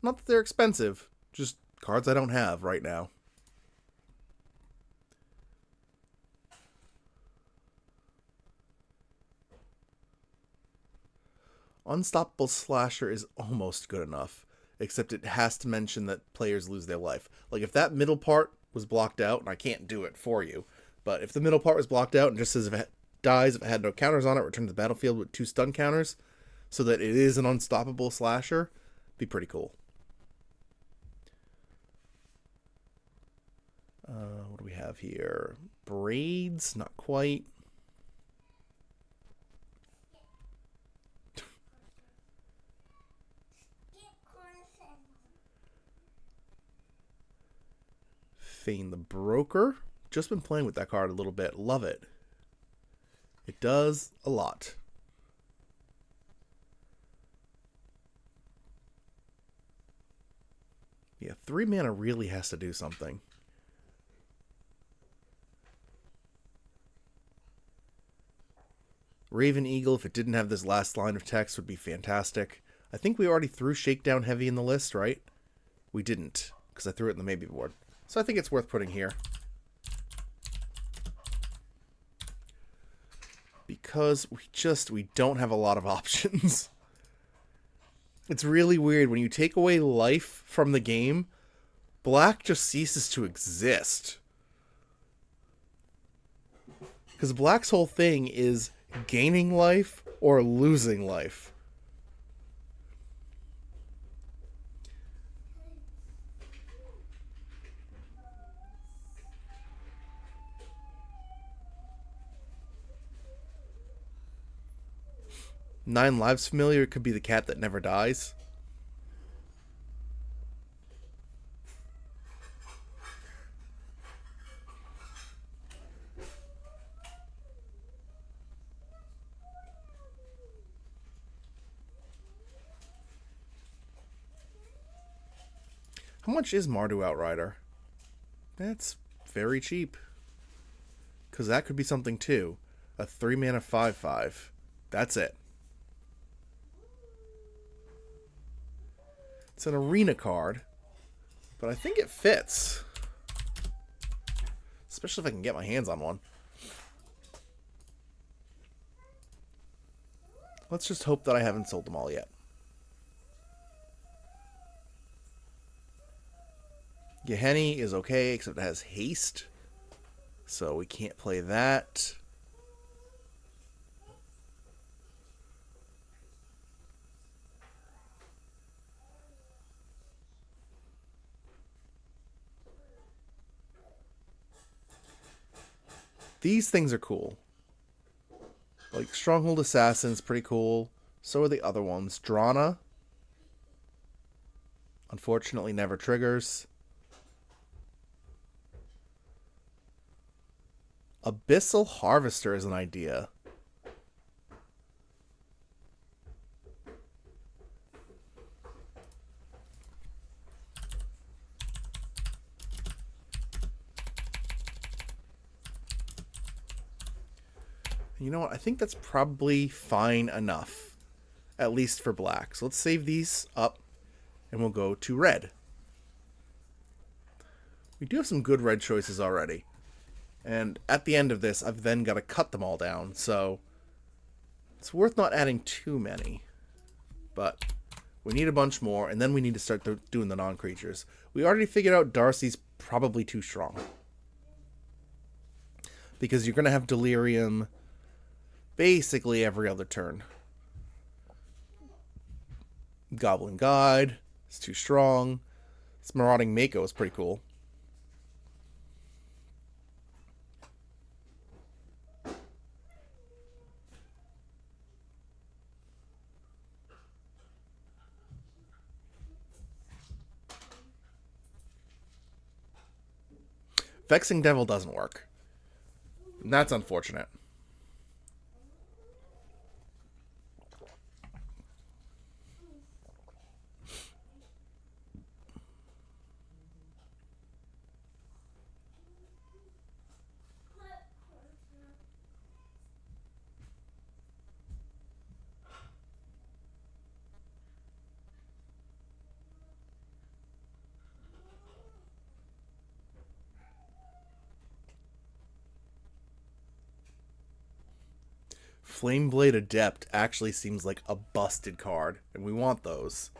Not that they're expensive, just cards I don't have right now. Unstoppable Slasher is almost good enough, except it has to mention that players lose their life. Like, if that middle part was blocked out, and I can't do it for you, but if the middle part was blocked out and just says if it dies, if it had no counters on it, return to the battlefield with 2 stun counters, so that it is an unstoppable slasher, be pretty cool. What do we have here? Braids? Not quite. Feign the Broker. Just been playing with that card a little bit. Love it. It does a lot. Yeah, 3 mana really has to do something. Raven Eagle, if it didn't have this last line of text, would be fantastic. I think we already threw Shakedown Heavy in the list, right? We didn't, because I threw it in the maybe board. So I think it's worth putting here. Because we don't have a lot of options. It's really weird. When you take away life from the game, black just ceases to exist. Because black's whole thing is gaining life or losing life. Nine Lives Familiar could be the cat that never dies. How much is Mardu Outrider? That's very cheap. Because that could be something too. A 3 mana 5/5. That's it. It's an arena card, but I think it fits. Especially if I can get my hands on one. Let's just hope that I haven't sold them all yet. Gehenny is okay, except it has haste. So we can't play that. These things are cool. Like, Stronghold Assassin's pretty cool. So are the other ones. Drana. Unfortunately, never triggers. Abyssal Harvester is an idea. You know what? I think that's probably fine enough. At least for black. So let's save these up. And we'll go to red. We do have some good red choices already. And at the end of this, I've then got to cut them all down. So it's worth not adding too many. But we need a bunch more. And then we need to start doing the non-creatures. We already figured out Darcy's probably too strong. Because you're going to have Delirium basically every other turn. Goblin Guide is too strong. This Marauding Mako is pretty cool. Vexing Devil doesn't work. And that's unfortunate. Flameblade Adept actually seems like a busted card, and we want those.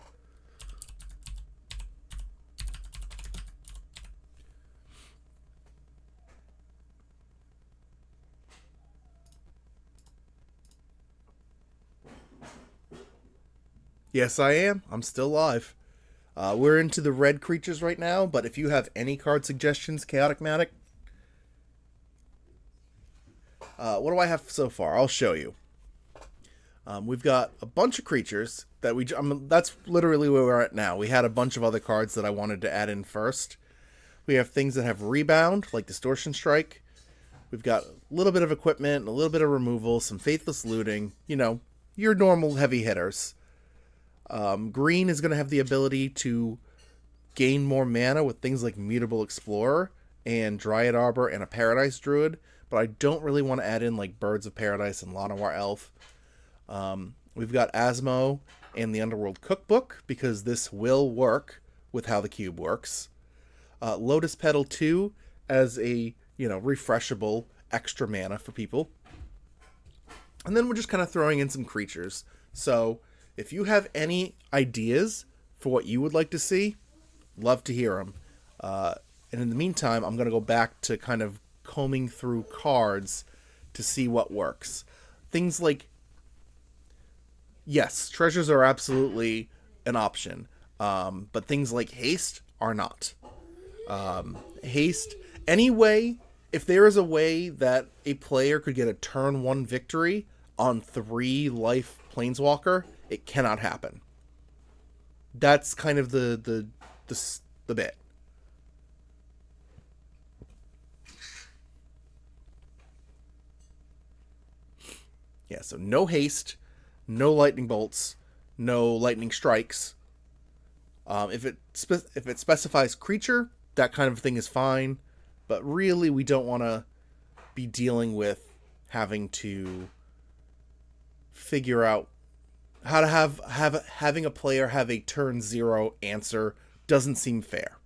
Yes, I am. I'm still live. We're into the red creatures right now, but if you have any card suggestions, Chaotic Matic, what do I have so far? I'll show you. We've got a bunch of creatures that that's literally where we're at now. We had a bunch of other cards that I wanted to add in first. We have things that have rebound, like Distortion Strike. We've got a little bit of equipment, a little bit of removal, some Faithless Looting. You know, your normal heavy hitters. Green is going to have the ability to gain more mana with things like Mutable Explorer and Dryad Arbor and a Paradise Druid, but I don't really want to add in like Birds of Paradise and Llanowar Elf. We've got Asmo and the Underworld Cookbook, because this will work with how the cube works. Lotus Petal 2 as a, refreshable extra mana for people. And then we're just kind of throwing in some creatures. So if you have any ideas for what you would like to see, love to hear them. And in the meantime, I'm going to go back to kind of combing through cards to see what works. Things like, yes, treasures are absolutely an option, but things like haste are not. Haste, anyway, if there is a way that a player could get a turn 1 victory on 3 life Planeswalker, it cannot happen. That's kind of the bit. Yeah, so no haste, no lightning bolts, no lightning strikes. If it specifies creature, that kind of thing is fine, but really we don't want to be dealing with having to figure out how to having a player have a turn 0 answer doesn't seem fair.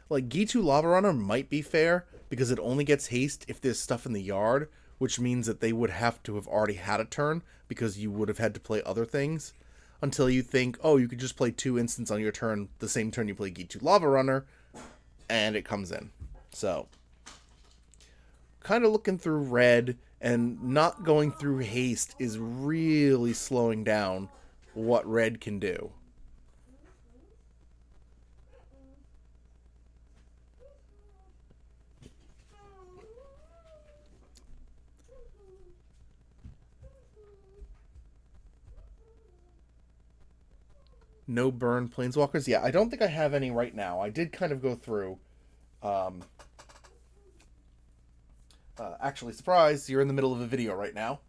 Like, Gitu Lava Runner might be fair, because it only gets haste if there's stuff in the yard, which means that they would have to have already had a turn, because you would have had to play other things, until you think, oh, you could just play 2 instants on your turn, the same turn you play Gitu Lava Runner, and it comes in. So, kind of looking through red, and not going through haste is really slowing down what red can do. No burn planeswalkers. Yeah, I don't think I have any right now. I did kind of go through. Um, Actually, surprise, you're in the middle of a video right now.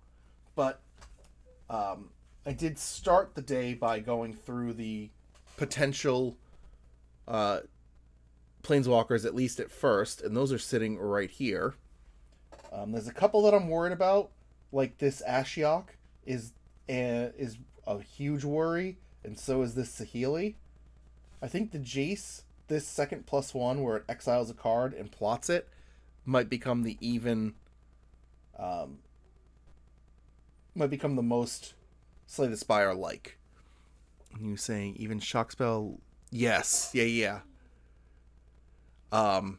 But I did start the day by going through the potential planeswalkers, at least at first, and those are sitting right here. There's a couple that I'm worried about, like this Ashiok is a huge worry, and so is this Saheeli. I think the Jace, this second +1 where it exiles a card and plots it, might become the might become the most Slay the Spire like. And you saying even shock spell? Yes, yeah. I'm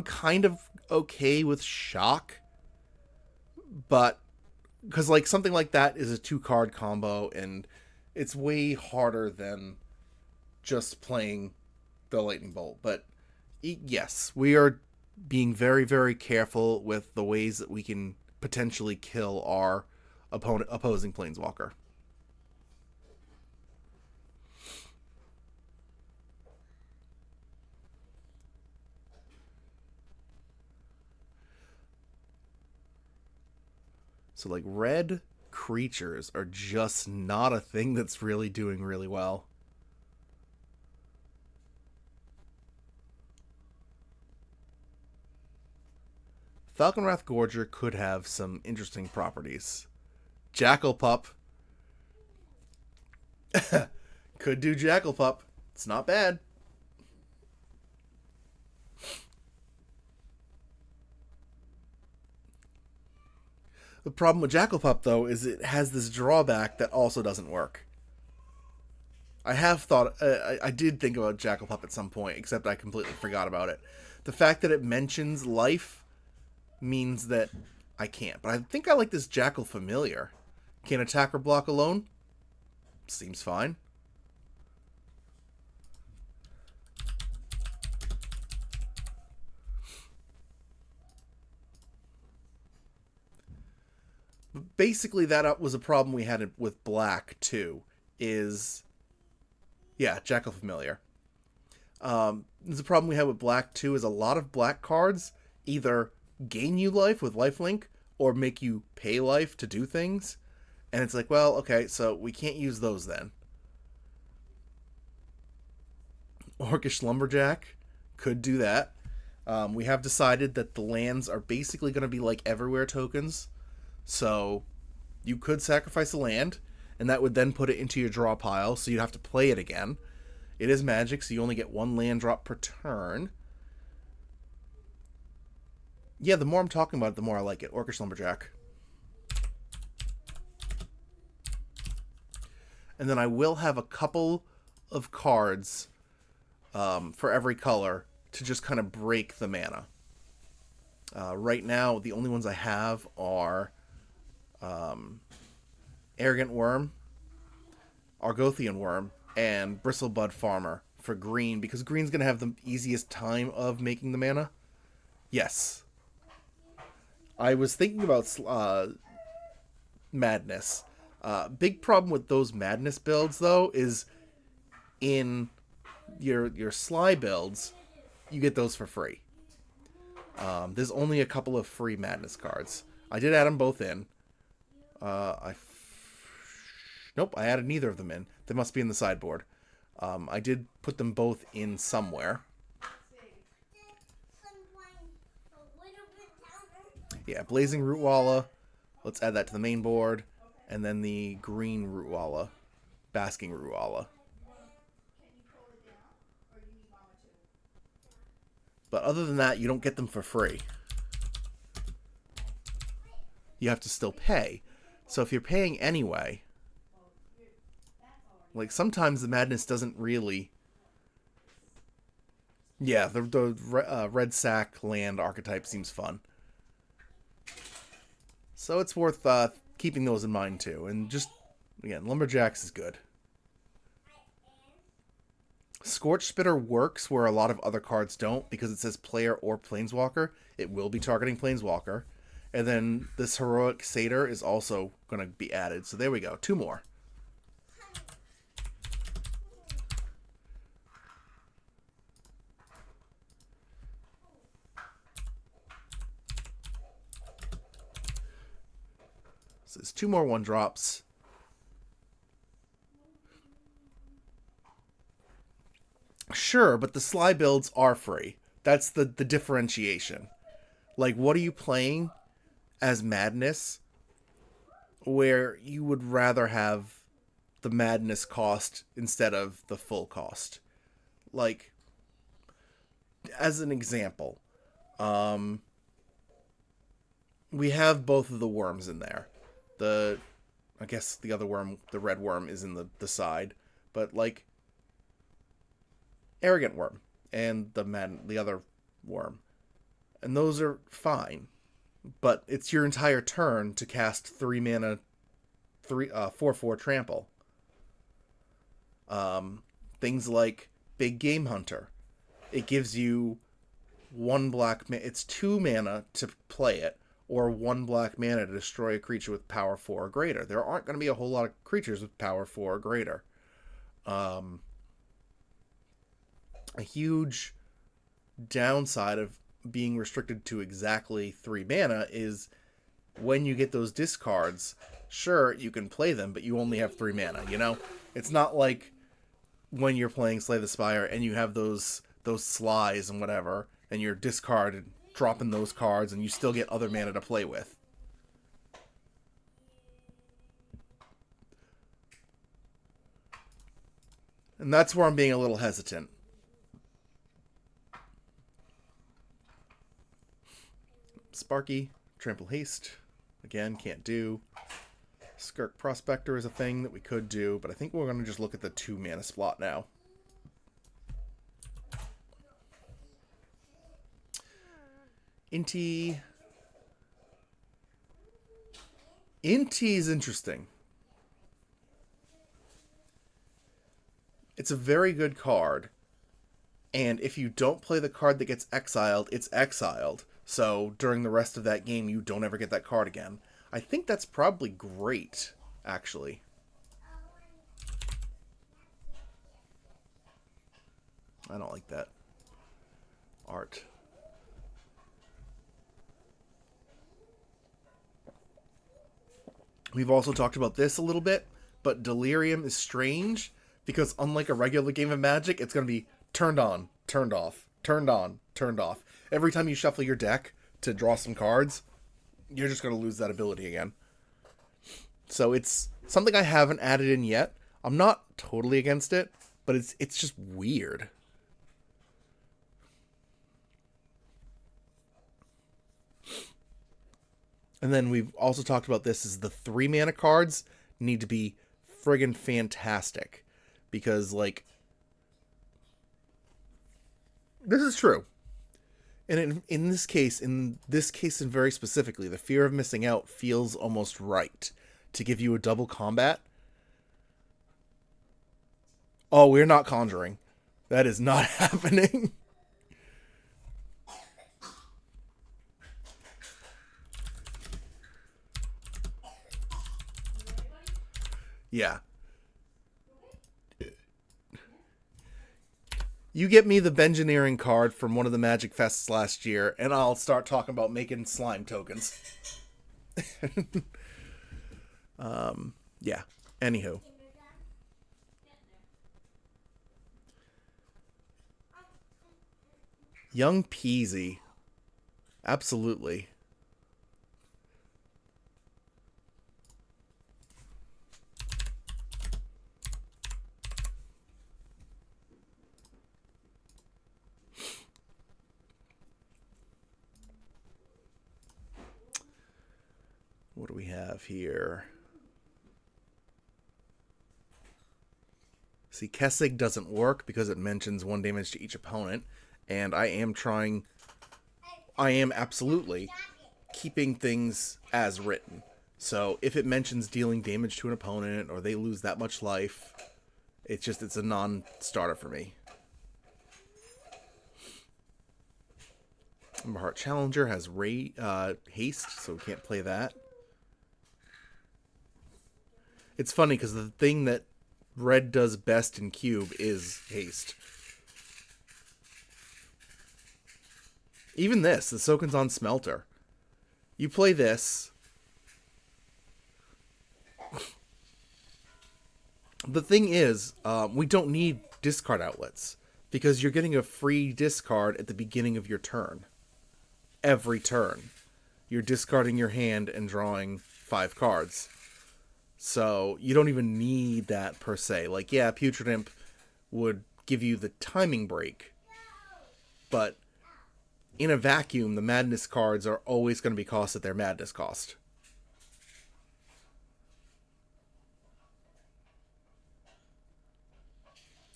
kind of okay with shock, but because like something like that is a 2-card combo, and it's way harder than just playing the lightning bolt. But yes, we are being very, very careful with the ways that we can potentially kill our opposing planeswalker. So like red creatures are just not a thing that's really doing really well. Falconwrath Gorger could have some interesting properties. Jackal Pup. Could do Jackal Pup. It's not bad. The problem with Jackal Pup, though, is it has this drawback that also doesn't work. I have thought... I did think about Jackal Pup at some point, except I completely forgot about it. The fact that it mentions life means that I can't. But I think I like this Jackal Familiar. Can attack or block alone? Seems fine. Basically, that was a problem we had with black, too. Is... Yeah, Jackal Familiar. There's a problem we had with black, too, is a lot of black cards either gain you life with lifelink or make you pay life to do things. And it's like, well, okay, so we can't use those then. Orcish Lumberjack could do that. We have decided that the lands are basically going to be like everywhere tokens. So you could sacrifice a land, and that would then put it into your draw pile, so you'd have to play it again. It is Magic, so you only get 1 land drop per turn. Yeah, the more I'm talking about it, the more I like it. Orcish Lumberjack. And then I will have a couple of cards for every color to just kind of break the mana. Right now, the only ones I have are Arrogant Worm, Argothian Worm, and Bristlebud Farmer for green, because green's going to have the easiest time of making the mana. Yes. I was thinking about Madness. Big problem with those Madness builds, though, is in your Sly builds, you get those for free. There's only a couple of free Madness cards. I did add them both in. Nope, I added neither of them in. They must be in the sideboard. I did put them both in somewhere. Yeah, Blazing Rootwalla. Let's add that to the main board. And then the green Rootwalla. Basking Rootwalla. But other than that, you don't get them for free. You have to still pay. So if you're paying anyway, like sometimes the Madness doesn't really... Yeah, the red sack land archetype seems fun. So it's worth keeping those in mind too. And just, again, Lumberjacks is good. Scorch Spitter works where a lot of other cards don't, because it says player or planeswalker. It will be targeting planeswalker. And then this Heroic Satyr is also going to be added. So there we go. 2 more. So there's 2 more 1-drops. Sure, but the Sly builds are free. That's the differentiation. Like, what are you playing as Madness where you would rather have the Madness cost instead of the full cost? Like, as an example, we have both of the worms in there. I guess the other worm, the red worm, is in the side, but like Arrogant Worm and the other worm, and those are fine, but it's your entire turn to cast 3 mana, 4/4 trample. Things like Big Game Hunter, it gives you 1 black. It's 2 mana to play it, or 1 black mana to destroy a creature with power 4 or greater. There aren't going to be a whole lot of creatures with power 4 or greater. A huge downside of being restricted to exactly 3 mana is when you get those discards, sure, you can play them, but you only have 3 mana, you know? It's not like when you're playing Slay the Spire and you have those slies and whatever, and you're discarded, dropping those cards, and you still get other mana to play with. And that's where I'm being a little hesitant. Sparky, Trample Haste, again, can't do. Skirk Prospector is a thing that we could do, but I think we're going to just look at the 2 mana slot now. Inti is interesting. It's a very good card, and if you don't play the card that gets exiled, it's exiled. So during the rest of that game, you don't ever get that card again. I think that's probably great, actually. I don't like that art. We've also talked about this a little bit, but Delirium is strange because unlike a regular game of Magic, it's going to be turned on, turned off, turned on, turned off. Every time you shuffle your deck to draw some cards, you're just going to lose that ability again. So it's something I haven't added in yet. I'm not totally against it, but it's just weird. And then we've also talked about this, is the 3 mana cards need to be friggin' fantastic. Because, like, this is true. And in this case, and very specifically, the fear of missing out feels almost right to give you a double combat. Oh, we're not conjuring. That is not happening. Yeah. You get me the Bengineering card from one of the Magic Fests last year, and I'll start talking about making slime tokens. Yeah. Anywho. Young Peasy. Absolutely. What do we have here? See, Kessig doesn't work because it mentions 1 damage to each opponent, and I am absolutely keeping things as written. So if it mentions dealing damage to an opponent or they lose that much life, it's a non-starter for me. Emberheart Challenger has haste, so we can't play that. It's funny because the thing that red does best in Cube is haste. Even this, the Soken's on Smelter. You play this, The thing is, we don't need discard outlets because you're getting a free discard at the beginning of your turn. Every turn. You're discarding your hand and drawing 5 cards. So you don't even need that per se. Like, yeah, Putrid Imp would give you the timing break. But in a vacuum, the Madness cards are always going to be cost at their Madness cost.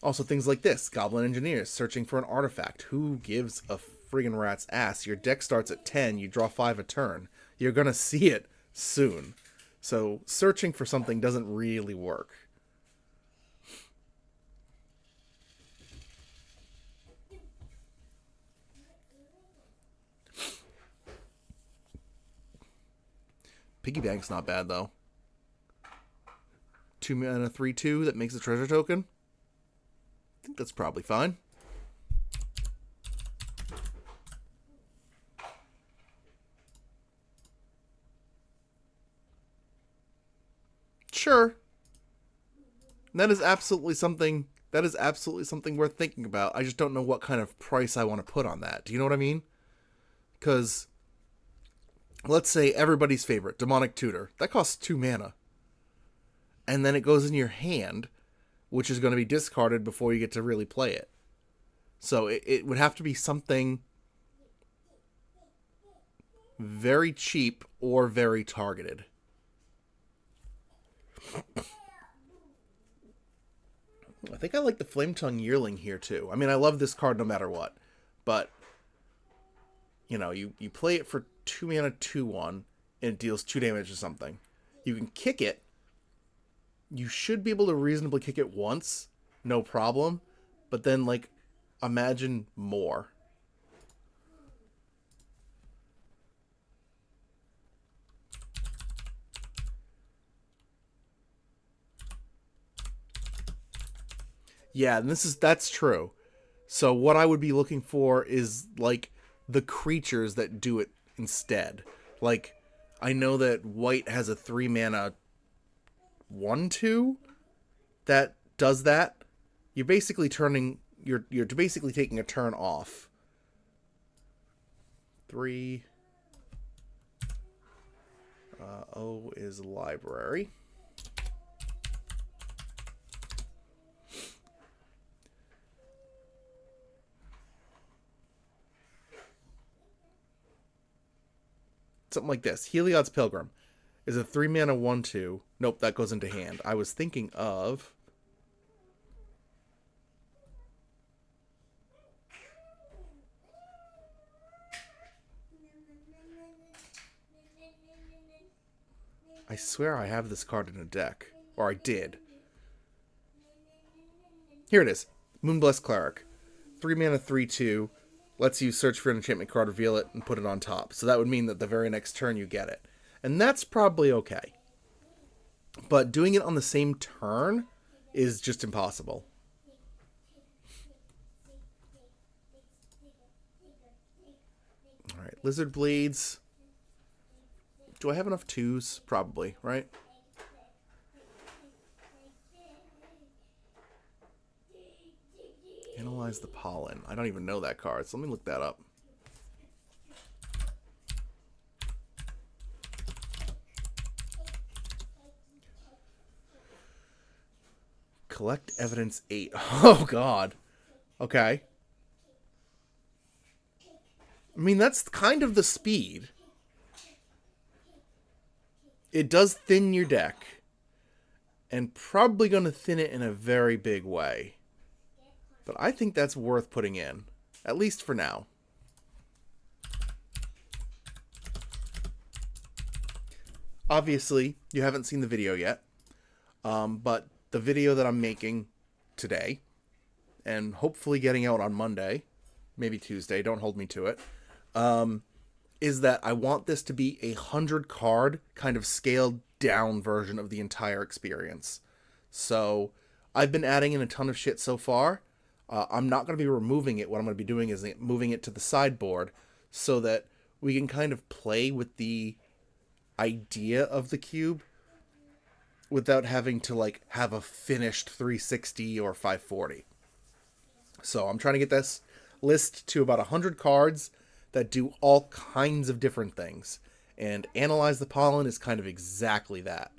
Also, things like this. Goblin Engineers searching for an artifact. Who gives a friggin' rat's ass? Your deck starts at 10. You draw 5 a turn. You're going to see it soon. So, searching for something doesn't really work. Piggy Bank's not bad, though. 2 mana 3/2 that makes a treasure token. I think that's probably fine. Sure. That is absolutely something worth thinking about. I just don't know what kind of price I want to put on that. Do you know what I mean? Because let's say everybody's favorite, Demonic Tutor. That costs 2 mana. And then it goes in your hand, which is going to be discarded before you get to really play it. So it would have to be something very cheap or very targeted. I think I like the Flametongue Yearling here too. I mean, I love this card no matter what. But, you know, you play it for 2 mana 2/1, and it deals 2 damage or something. You can kick it. You should be able to reasonably kick it once, no problem. But then, like, imagine more. Yeah, and that's true. So what I would be looking for is, like, the creatures that do it instead. Like, I know that white has a 3 mana 1/2 that does that. You're basically you're basically taking a turn off. 3 O is library. Something like this. Heliod's Pilgrim is a 3 mana 1/2. Nope, that goes into hand. I was thinking of... I swear I have this card in a deck. Or I did. Here it is. Moonblessed Cleric. 3 mana 3/2. Lets you search for an enchantment card, reveal it, and put it on top. So that would mean that the very next turn you get it. And that's probably okay. But doing it on the same turn is just impossible. Alright, Lizard Blades. Do I have enough 2s? Probably, right? Analyze the Pollen. I don't even know that card, so let me look that up. Collect Evidence 8. Oh, God. Okay. I mean, that's kind of the speed. It does thin your deck. And probably going to thin it in a very big way. But I think that's worth putting in. At least for now. Obviously, you haven't seen the video yet. But the video that I'm making today, and hopefully getting out on Monday, maybe Tuesday, don't hold me to it, is that I want this to be a 100 card kind of scaled down version of the entire experience. So I've been adding in a ton of shit so far. I'm not going to be removing it. What I'm going to be doing is moving it to the sideboard so that we can kind of play with the idea of the cube without having to like have a finished 360 or 540. So I'm trying to get this list to about 100 cards that do all kinds of different things. And Analyze the Pollen is kind of exactly that.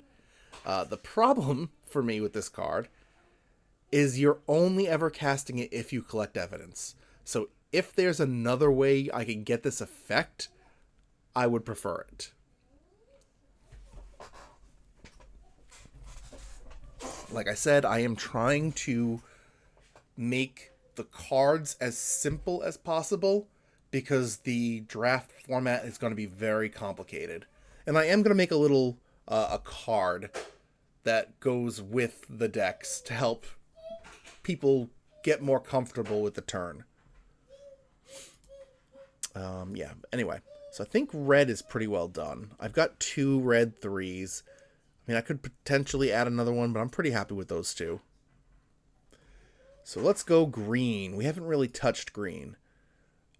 The problem for me with this card is you're only ever casting it if you collect evidence. So if there's another way I can get this effect, I would prefer it. Like I said, I am trying to make the cards as simple as possible because the draft format is going to be very complicated. And I am going to make a little a card that goes with the decks to help people get more comfortable with the turn. Yeah, anyway. So I think red is pretty well done. I've got 2 red 3s. I mean, I could potentially add another one, but I'm pretty happy with those 2. So let's go green. We haven't really touched green.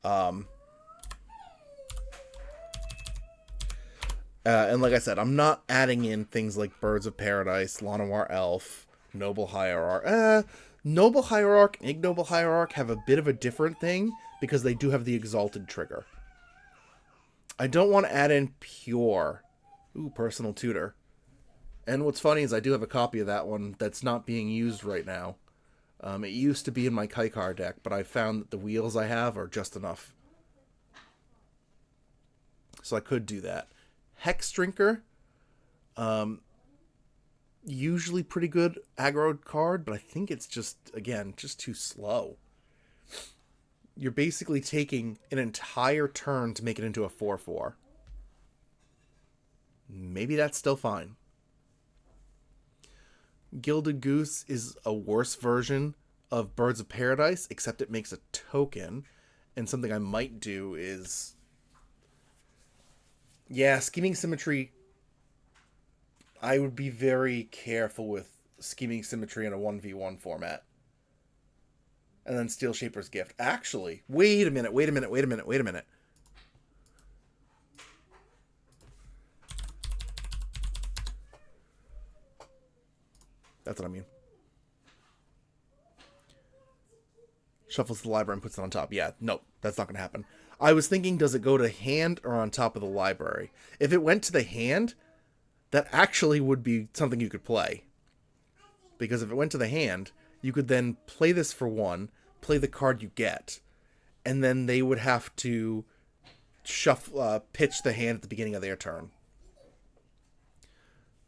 And like I said, I'm not adding in things like Birds of Paradise, Llanowar Elf, Noble Hierarch. Noble Hierarch and Ignoble Hierarch have a bit of a different thing because they do have the Exalted trigger. I don't want to add in Pure. Ooh, Personal Tutor. And what's funny is I do have a copy of that one that's not being used right now. It used to be in my Kaikar deck, but I found that the wheels I have are just enough. So I could do that. Hex Drinker. Usually pretty good aggro card, but I think it's just, again, just too slow. You're basically taking an entire turn to make it into a 4/4. Maybe that's still fine. Gilded Goose is a worse version of Birds of Paradise, except it makes a token. And something I might do is... Yeah, Scheming Symmetry... I would be very careful with Scheming Symmetry in a 1v1 format. And then Steel Shaper's Gift. Actually, wait a minute. That's what I mean. Shuffles the library and puts it on top. Yeah, nope, that's not going to happen. I was thinking, does it go to hand or on top of the library? If it went to the hand, that actually would be something you could play. Because if it went to the hand, you could then play this for 1, play the card you get, and then they would have to shuffle, pitch the hand at the beginning of their turn.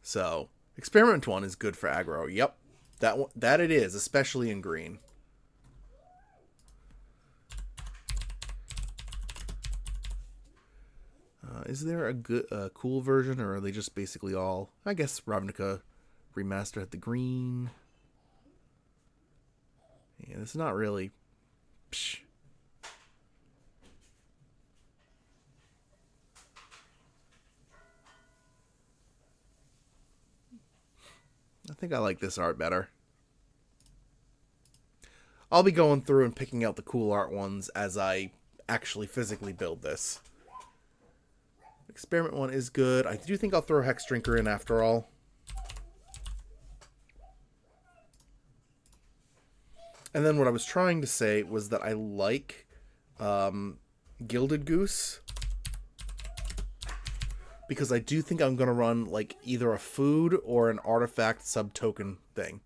So, Experiment 1 is good for aggro. Yep, that it is, especially in green. Is there a good, cool version, or are they just basically all... I guess Ravnica Remastered had the green. Yeah, it's not really... Psh. I think I like this art better. I'll be going through and picking out the cool art ones as I actually physically build this. Experiment 1 is good. I do think I'll throw Hex Drinker in after all. And then what I was trying to say was that I like Gilded Goose. Because I do think I'm going to run like either a food or an artifact sub-token thing.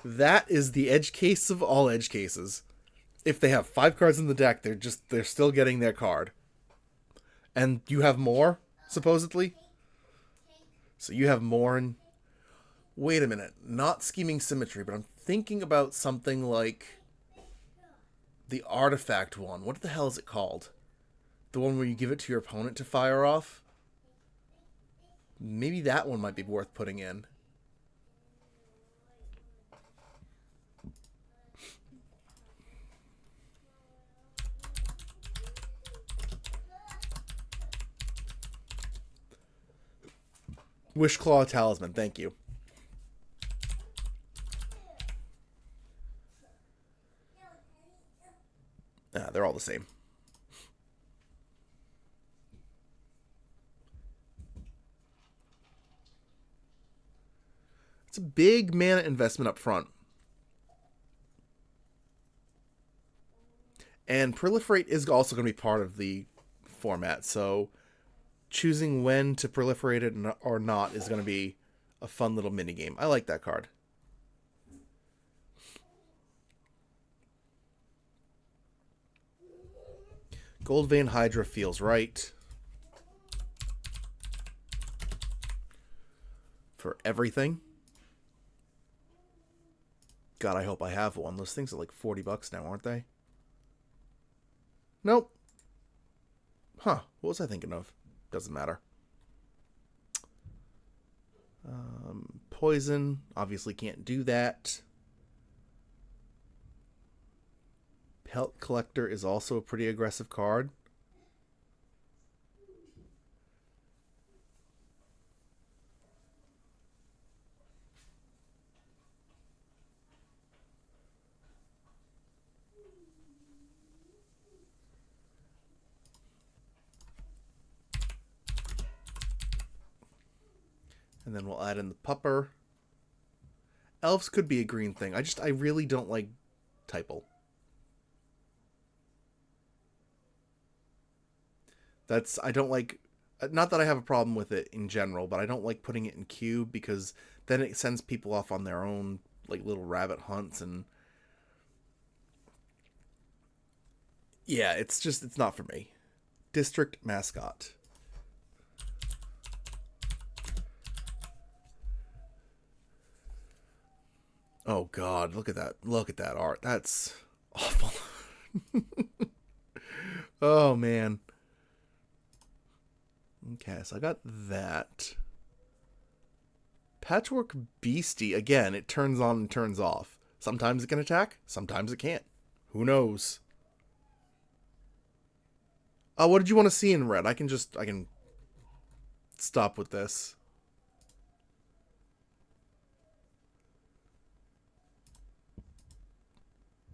That is the edge case of all edge cases. If they have 5 cards in the deck, they're still getting their card. And you have more, supposedly? So you have more and... Wait a minute. Not Scheming Symmetry, but I'm thinking about something like... the artifact one. What the hell is it called? The one where you give it to your opponent to fire off? Maybe that one might be worth putting in. Wishclaw Talisman, thank you. They're all the same. a big mana investment up front. And Proliferate is also going to be part of the format, so choosing when to proliferate it or not is going to be a fun little mini game. I like that card. Gold Vein Hydra feels right. For everything. God, I hope I have one. Those things are like $40 now, aren't they? Nope. Huh. What was I thinking of? Doesn't matter. Poison. Obviously can't do that. Pelt Collector is also a pretty aggressive card. And then we'll add in the Pupper. Elves could be a green thing. I really don't like Typal. I don't like, not that I have a problem with it in general, but I don't like putting it in cube because then it sends people off on their own, like, little rabbit hunts, and yeah, it's not for me. District Mascot. Oh God, look at that. Look at that art. That's awful. Oh man. Okay, so I got that. Patchwork Beastie, again, it turns on and turns off. Sometimes it can attack, sometimes it can't. Who knows? Oh, what did you want to see in red? I can stop with this.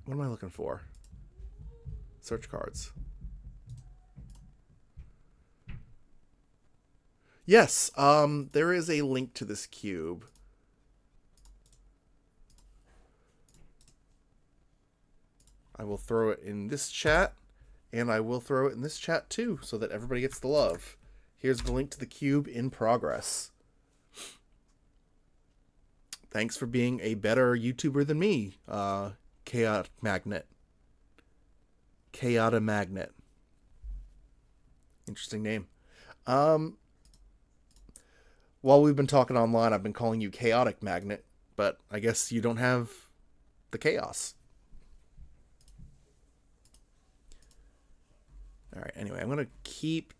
What am I looking for? Search cards. Yes, there is a link to this cube. I will throw it in this chat, and I will throw it in this chat too, so that everybody gets the love. Here's the link to the cube in progress. Thanks for being a better YouTuber than me, Chaotic Magnet. Chaotic Magnet. Interesting name. While we've been talking online, I've been calling you Chaotic Magnet, but I guess you don't have the chaos. Alright, anyway, I'm going to keep...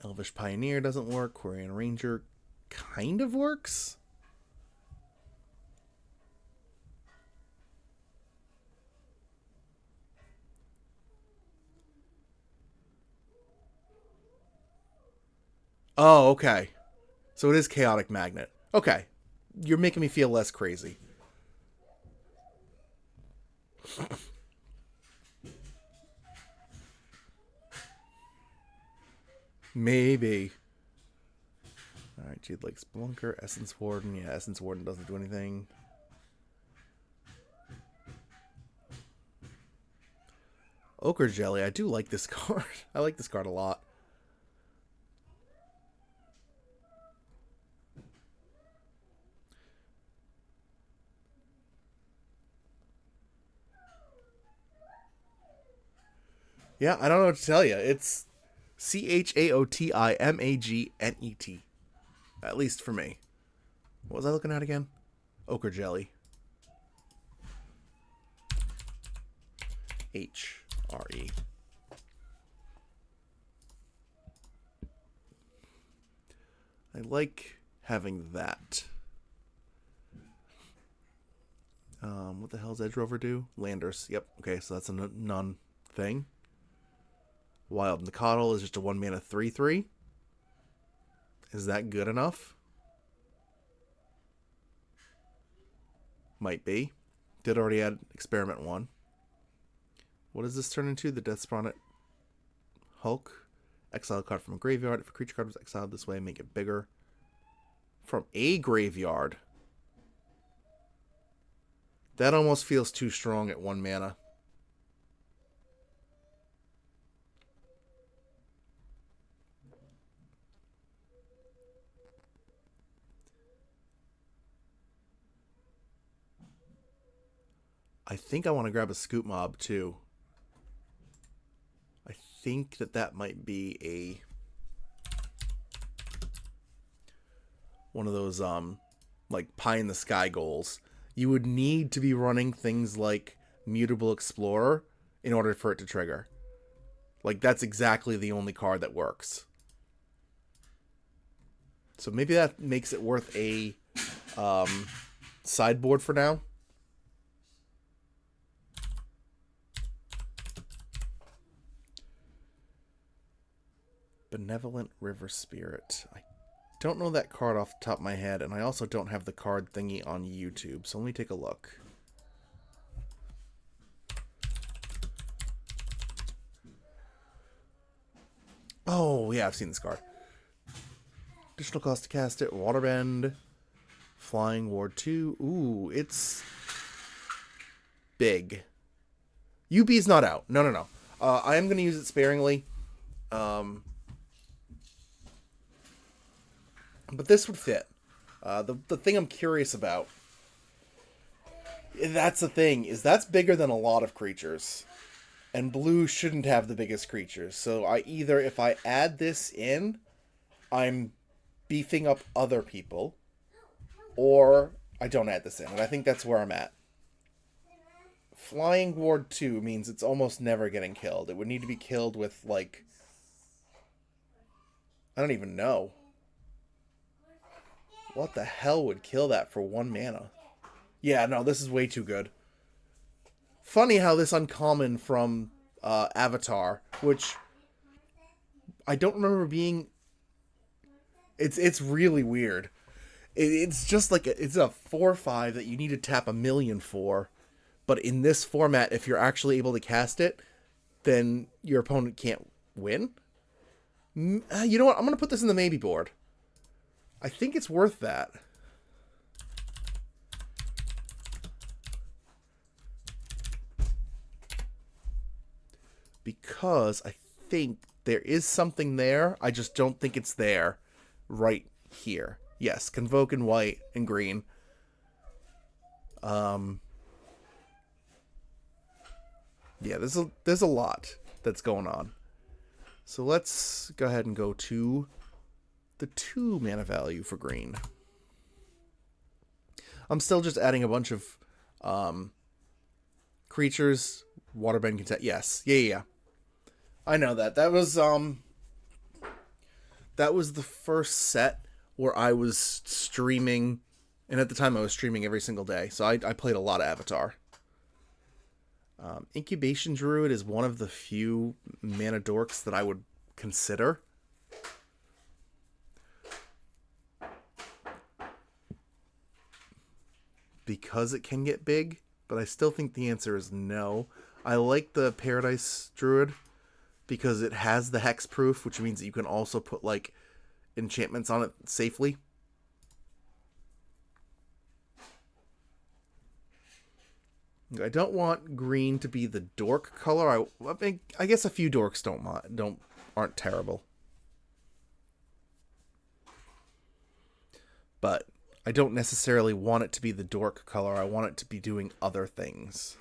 Elvish Pioneer doesn't work. Quarian Ranger kind of works. Oh, okay. So it is Chaotic Magnet. Okay. You're making me feel less crazy. Maybe. Alright, Jade Lake Splunker, Essence Warden. Yeah, Essence Warden doesn't do anything. Ochre Jelly. I do like this card. I like this card a lot. Yeah, I don't know what to tell you. It's CHAOTIMAGNET. At least for me. What was I looking at again? Ochre Jelly. HRE. I like having that. What the hell does Edge Rover do? Landers. Yep. Okay, so that's a non-thing. Wild Nicottle is just a 1-mana 3/3. Is that good enough? Might be. Did already add Experiment 1. What does this turn into? The Death Spawn at Hulk. Exile a card from a graveyard. If a creature card was exiled this way, make it bigger. from a graveyard. That almost feels too strong at 1 mana. I think I want to grab a Scoop Mob too. I think that might be a one of those like pie in the sky goals. You would need to be running things like Mutable Explorer in order for it to trigger. Like, that's exactly the only card that works. So maybe that makes it worth a sideboard for now. Benevolent River Spirit. I don't know that card off the top of my head, and I also don't have the card thingy on YouTube, so let me take a look. Oh, yeah, I've seen this card. Additional cost to cast it, Waterbend, Flying Ward 2. Ooh, it's big. UB's not out. No. I am going to use it sparingly. But this would fit. The thing I'm curious about, that's the thing, is that's bigger than a lot of creatures. And blue shouldn't have the biggest creatures. So if I add this in, I'm beefing up other people, or I don't add this in. And I think that's where I'm at. Flying Ward 2 means it's almost never getting killed. It would need to be killed with, like, I don't even know. What the hell would kill that for 1 mana? Yeah, no, this is way too good. Funny how this uncommon from Avatar, which I don't remember being... It's really weird. It's just like it's a 4/5 that you need to tap 1,000,000 for. But in this format, if you're actually able to cast it, then your opponent can't win. You know what? I'm going to put this in the maybe board. I think it's worth that. Because I think there is something there. I just don't think it's there right here. Yes, Convoke in white and green. Yeah, there's a lot that's going on. So let's go ahead and go to the 2 mana value for green. I'm still just adding a bunch of creatures. Waterbend can yes. Yeah. I know that. That was the first set where I was streaming, and at the time I was streaming every single day. So I played a lot of Avatar. Incubation Druid is one of the few mana dorks that I would consider. Because it can get big, but I still think the answer is no. I like the Paradise Druid because it has the hexproof, which means that you can also put like enchantments on it safely. I don't want green to be the dork color. I guess a few dorks aren't terrible. But I don't necessarily want it to be the dork color. I want it to be doing other things.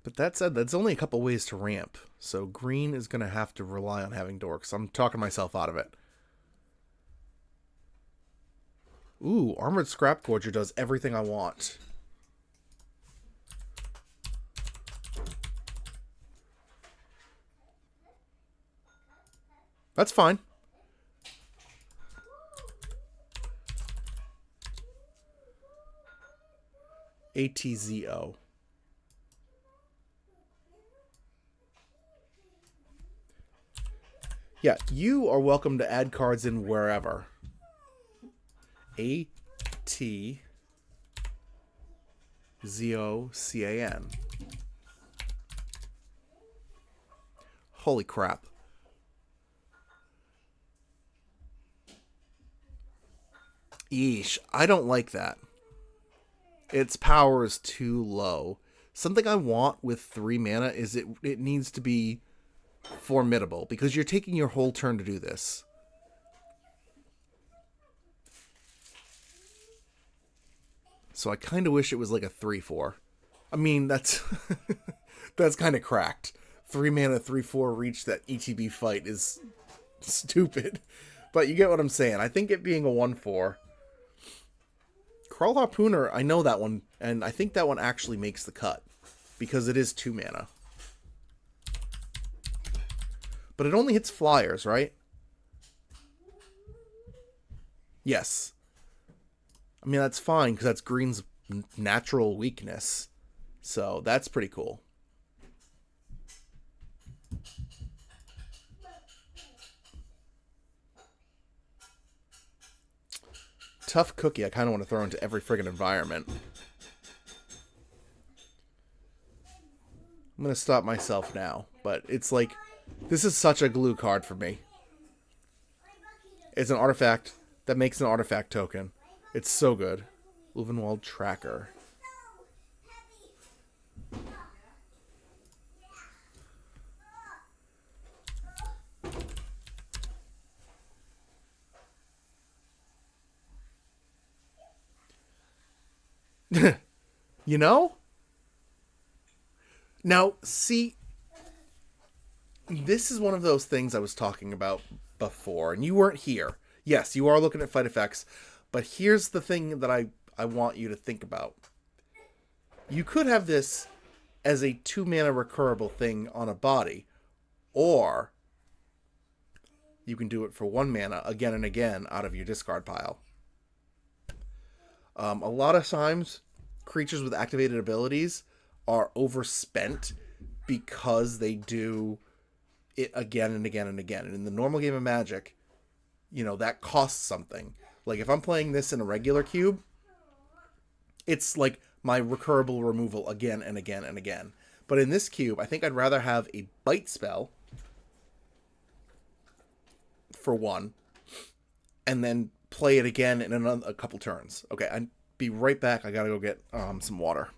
But that said, that's only a couple ways to ramp. So green is going to have to rely on having dorks. I'm talking myself out of it. Ooh, Armored Scrap Gorger does everything I want. That's fine. ATZO. Yeah, you are welcome to add cards in wherever. ATZOCAN. Holy crap. Yeesh. I don't like that. Its power is too low. Something I want with 3 mana is it needs to be formidable, because you're taking your whole turn to do this. So I kind of wish it was like a 3/4. I mean, that's that's kind of cracked. 3 mana 3/4 reach that ETB fight is stupid. But you get what I'm saying. I think it being a 1/4. Crawl Harpooner, I know that one, and I think that one actually makes the cut, because it is 2 mana. But it only hits flyers, right? Yes. I mean, that's fine, because that's green's natural weakness. So, that's pretty cool. Tough Cookie, I kind of want to throw into every friggin' environment. I'm going to stop myself now, but it's like, this is such a glue card for me. It's an artifact that makes an artifact token. It's so good. Ulvenwald Tracker. You know? Now, see, this is one of those things I was talking about before, and you weren't here. Yes, you are looking at fight effects, but here's the thing that I want you to think about. You could have this as a 2 mana recurable thing on a body, or you can do it for 1 mana again and again out of your discard pile. A lot of times, creatures with activated abilities are overspent because they do it again and again and again. And in the normal game of Magic, you know, that costs something. Like, if I'm playing this in a regular cube, it's like my recurable removal again and again and again. But in this cube, I think I'd rather have a bite spell for 1, and then play it again in a couple turns. Okay, I'll be right back. I gotta go get some water.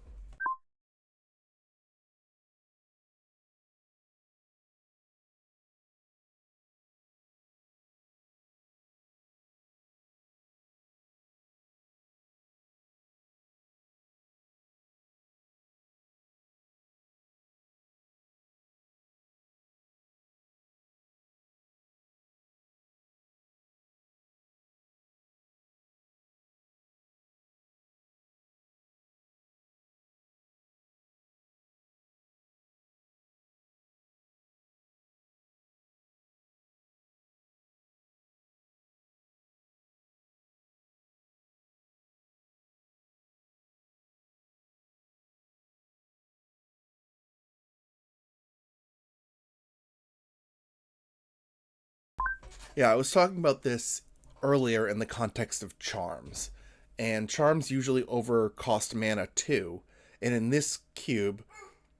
Yeah, I was talking about this earlier in the context of charms. And charms usually overcost mana too. And in this cube,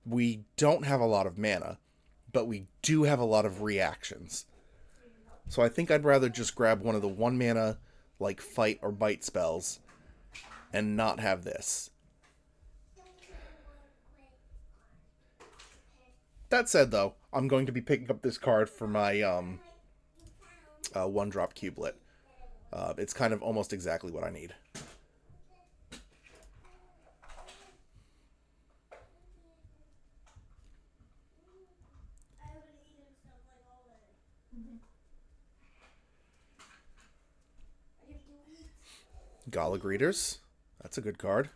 we don't have a lot of mana, but we do have a lot of reactions. So I think I'd rather just grab one of the 1 mana, like fight or bite spells, and not have this. That said, though, I'm going to be picking up this card for my 1-drop cubelet. It's kind of almost exactly what I need. Gala Greeters. That's a good card.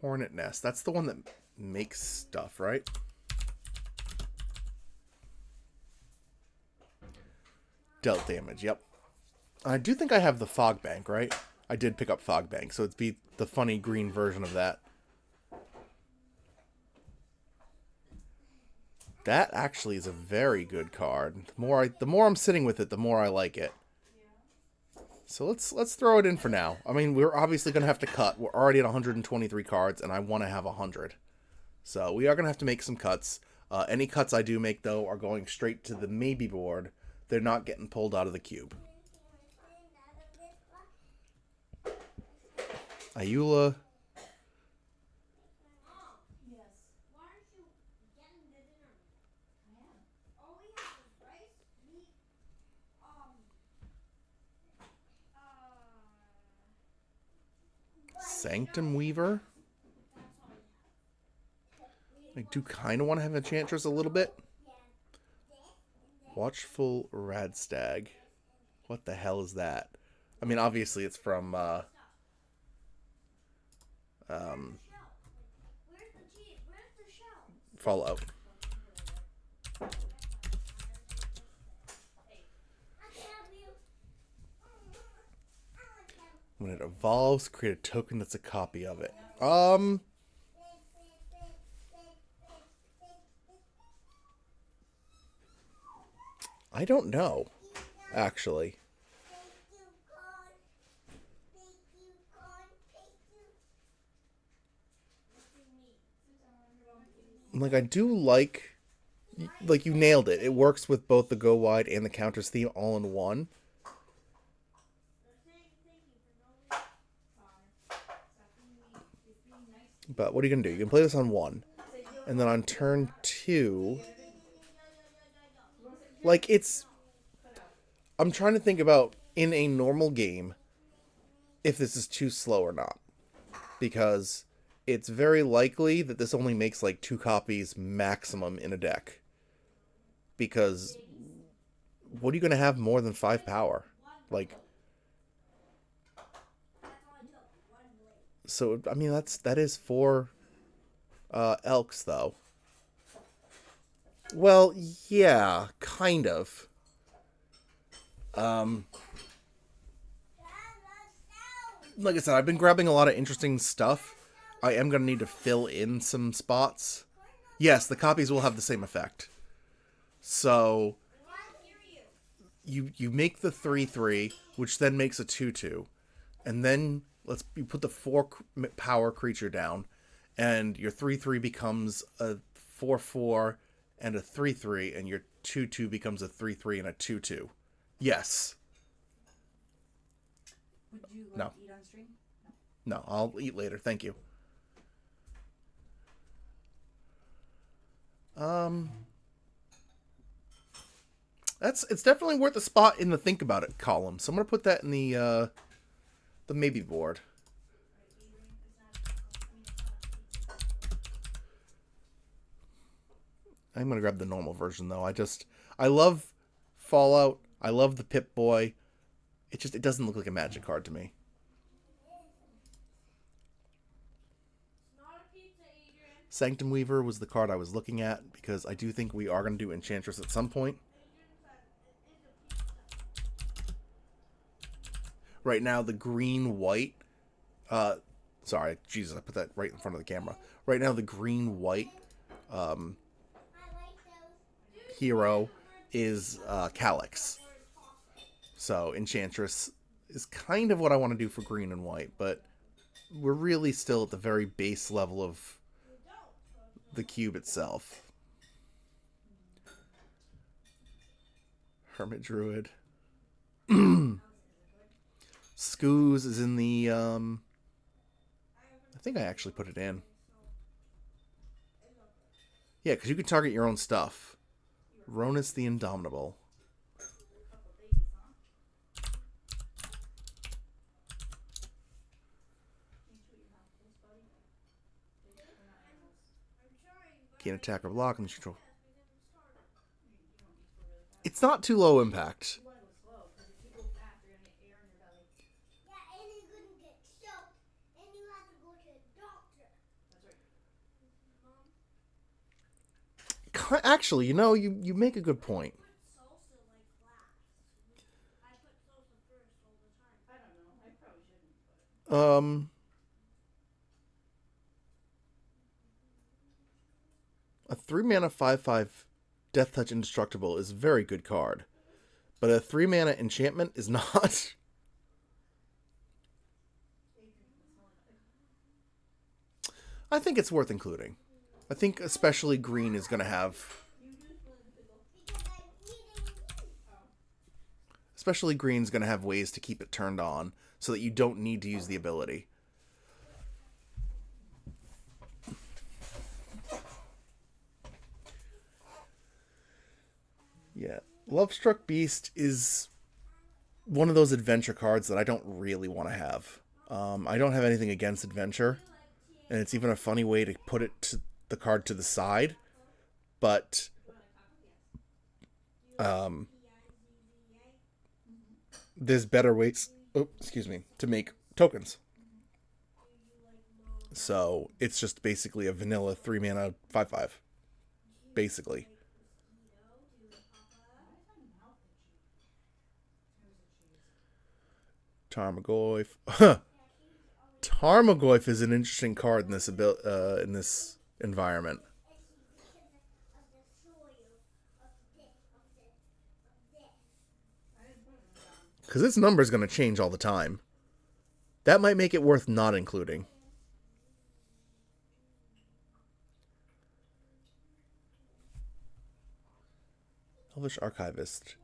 Hornet Nest. That's the one that makes stuff, right? Dealt damage, yep. I do think I have the Fog Bank, right? I did pick up Fog Bank, so it'd be the funny green version of that. That actually is a very good card. The more I'm sitting with it, the more I like it. So let's throw it in for now. I mean, we're obviously going to have to cut. We're already at 123 cards, and I want to have 100. So we are going to have to make some cuts. Any cuts I do make, though, are going straight to the maybe board. They're not getting pulled out of the cube. Ayula. Yes. Why aren't you getting the dinner? I am. All we have is rice, meat, Sanctum Weaver. that's all we have. I do kind of want to have Enchantress a little bit. Yeah. Watchful Radstag. What the hell is that? I mean, obviously it's from Where's the cheese? Where's the shell? Fallout. I can have you. When it evolves, create a token that's a copy of it. I don't know, actually. Like, I do like you nailed it. It works with both the go wide and the counters theme all in one. But what are you gonna do? You can play this on one, and then on turn two, like I'm trying to think about in a normal game if this is too slow or not, because it's very likely that this only makes like 2 copies maximum in a deck. Because what are you gonna have more than 5 power? Like, so I mean that is 4 elks though. Well, yeah, kind of. Like I said, I've been grabbing a lot of interesting stuff. I am going to need to fill in some spots. Yes, the copies will have the same effect. So you make the 3/3, which then makes a 2/2, and then you put the 4 power creature down, and your 3/3 becomes a 4/4 and a 3/3, and your 2/2 becomes a 3/3 and a 2/2. Yes. Would you like No. to eat on stream? No, I'll eat later. Thank you. It's definitely worth a spot in the think about it column. So I'm gonna put that in the maybe board. I'm gonna grab the normal version though. I love Fallout. I love the Pip-Boy. It doesn't look like a Magic card to me. Sanctum Weaver was the card I was looking at because I do think we are going to do Enchantress at some point. Right now, the green-white... sorry, Jesus, I put that right in front of the camera. Right now, the green-white hero is Calyx. So, Enchantress is kind of what I want to do for green and white, but we're really still at the very base level of the cube itself. Hermit Druid. Skoos is in the, I think I actually put it in. Yeah, because you can target your own stuff. Ronus the Indomitable. Can't attack or block and control. It's not too low impact. Yeah, and you're gonna get choked, and you have to go to the doctor. Mom? Actually, you make a good point. Put salsa like last. I put salsa first all the time. I don't know. I probably shouldn't, but A 3-mana 5/5 Death Touch Indestructible is a very good card. But a 3-mana enchantment is not. I think it's worth including. I think especially green is going to have... Especially green's going to have ways to keep it turned on so that you don't need to use the ability. Yeah. Lovestruck Beast is one of those adventure cards that I don't really want to have. I don't have anything against adventure, and it's even a funny way to put it to the card to the side, but there's better ways, to make tokens. So it's just basically a vanilla 3-mana 5/5. Basically. Tarmogoyf. Tarmogoyf is an interesting card in this environment. Because its number is going to change all the time. That might make it worth not including. Elvish Archivist.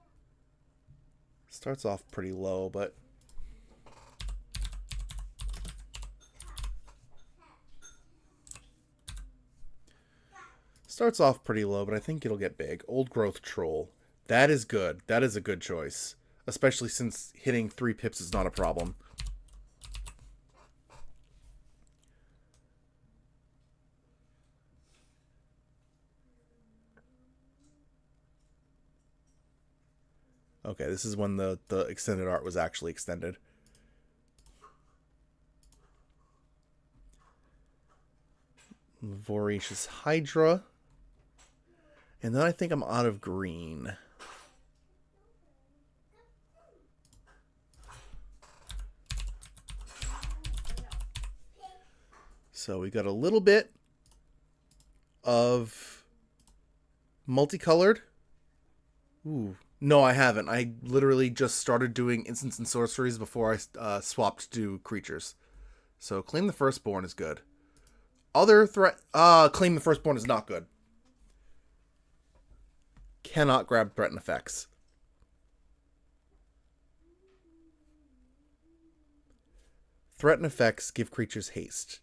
Starts off pretty low, but... Starts off pretty low, but I think it'll get big. Old Growth Troll. That is good. That is a good choice. Especially since hitting 3 pips is not a problem. Okay, this is when the extended art was actually extended. Voracious Hydra. And then I think I'm out of green. So we got a little bit of multicolored. Ooh. No, I haven't. I literally just started doing instants and sorceries before I swapped to creatures. So Claim the Firstborn is good. Other threat... Claim the Firstborn is not good. Cannot grab threat and effects. Threat and effects give creatures haste.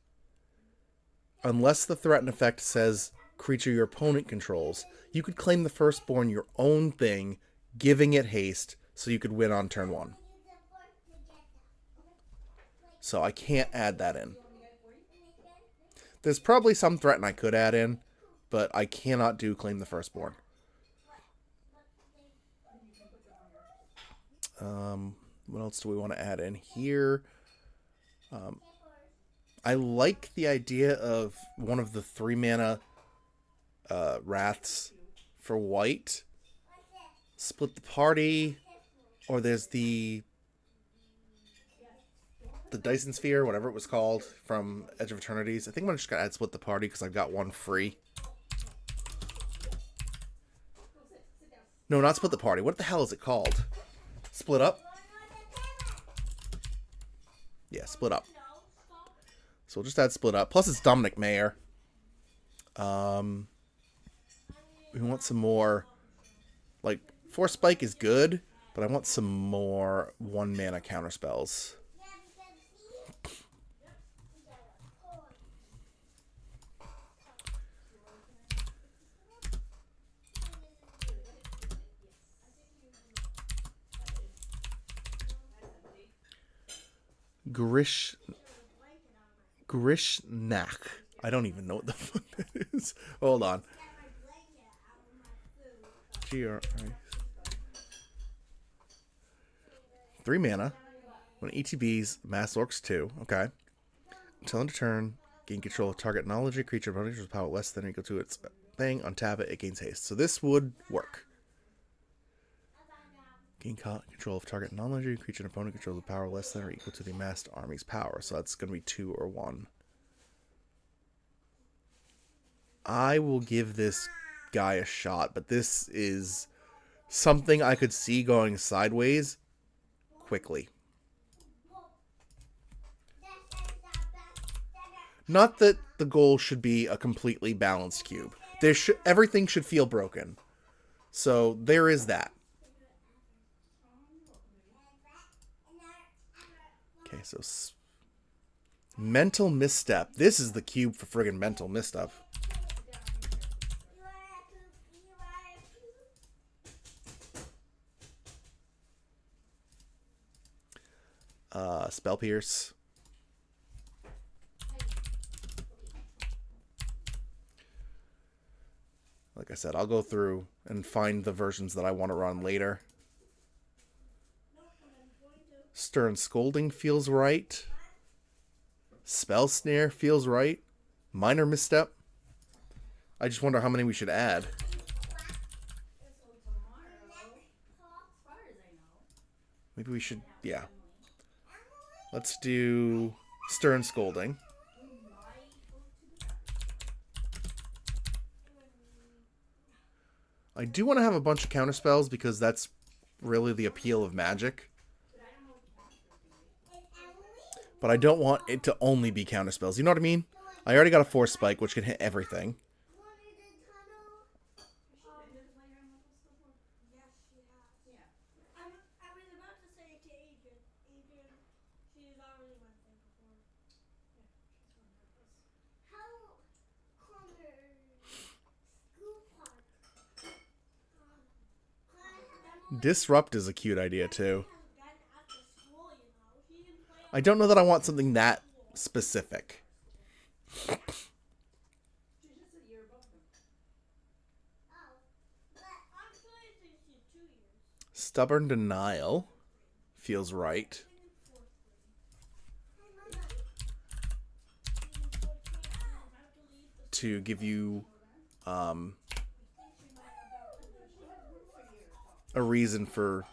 Unless the threat and effect says creature your opponent controls, you could claim the Firstborn your own thing, giving it haste, so you could win on turn 1. So I can't add that in. There's probably some threat I could add in, but I cannot do Claim the Firstborn. What else do we want to add in here? I like the idea of one of the 3-mana Wraths for white. Split the Party, or there's the Dyson Sphere, whatever it was called, from Edge of Eternities. I think I'm just going to add Split the Party because I've got one free. No, not Split the Party. What the hell is it called? Split Up? Yeah, Split Up. So we'll just add Split Up. Plus it's Dominic Mayer. We want some more... Like, Force Spike is good, but I want some more 1-mana counterspells. Grishnak. I don't even know what the fuck that is. Hold on. GR. 3 mana. When ETBs, Mass Orcs 2. Okay. Until end of turn, gain control of target knowledge creature with power less than or equal to its thing. Untap it, it gains haste. So this would work. Gain control of target knowledge creature and opponent controls with power less than or equal to the amassed army's power. So that's going to be 2 or 1. I will give this guy a shot, but this is something I could see going sideways quickly. Not that the goal should be a completely balanced cube. Everything should feel broken. So there is that. Okay, so mental misstep. This is the cube for friggin' mental misstep. Spell Pierce. Like I said, I'll go through and find the versions that I want to run later. Stern Scolding feels right. Spell Snare feels right. Minor Misstep. I just wonder how many we should add. Maybe we should, yeah. Let's do Stern Scolding. I do want to have a bunch of counterspells because that's really the appeal of Magic. But I don't want it to only be counterspells. You know what I mean? I already got a Force Spike, which can hit everything. Disrupt is a cute idea, too. I don't know that I want something that specific. Stubborn Denial feels right. To give you a reason for...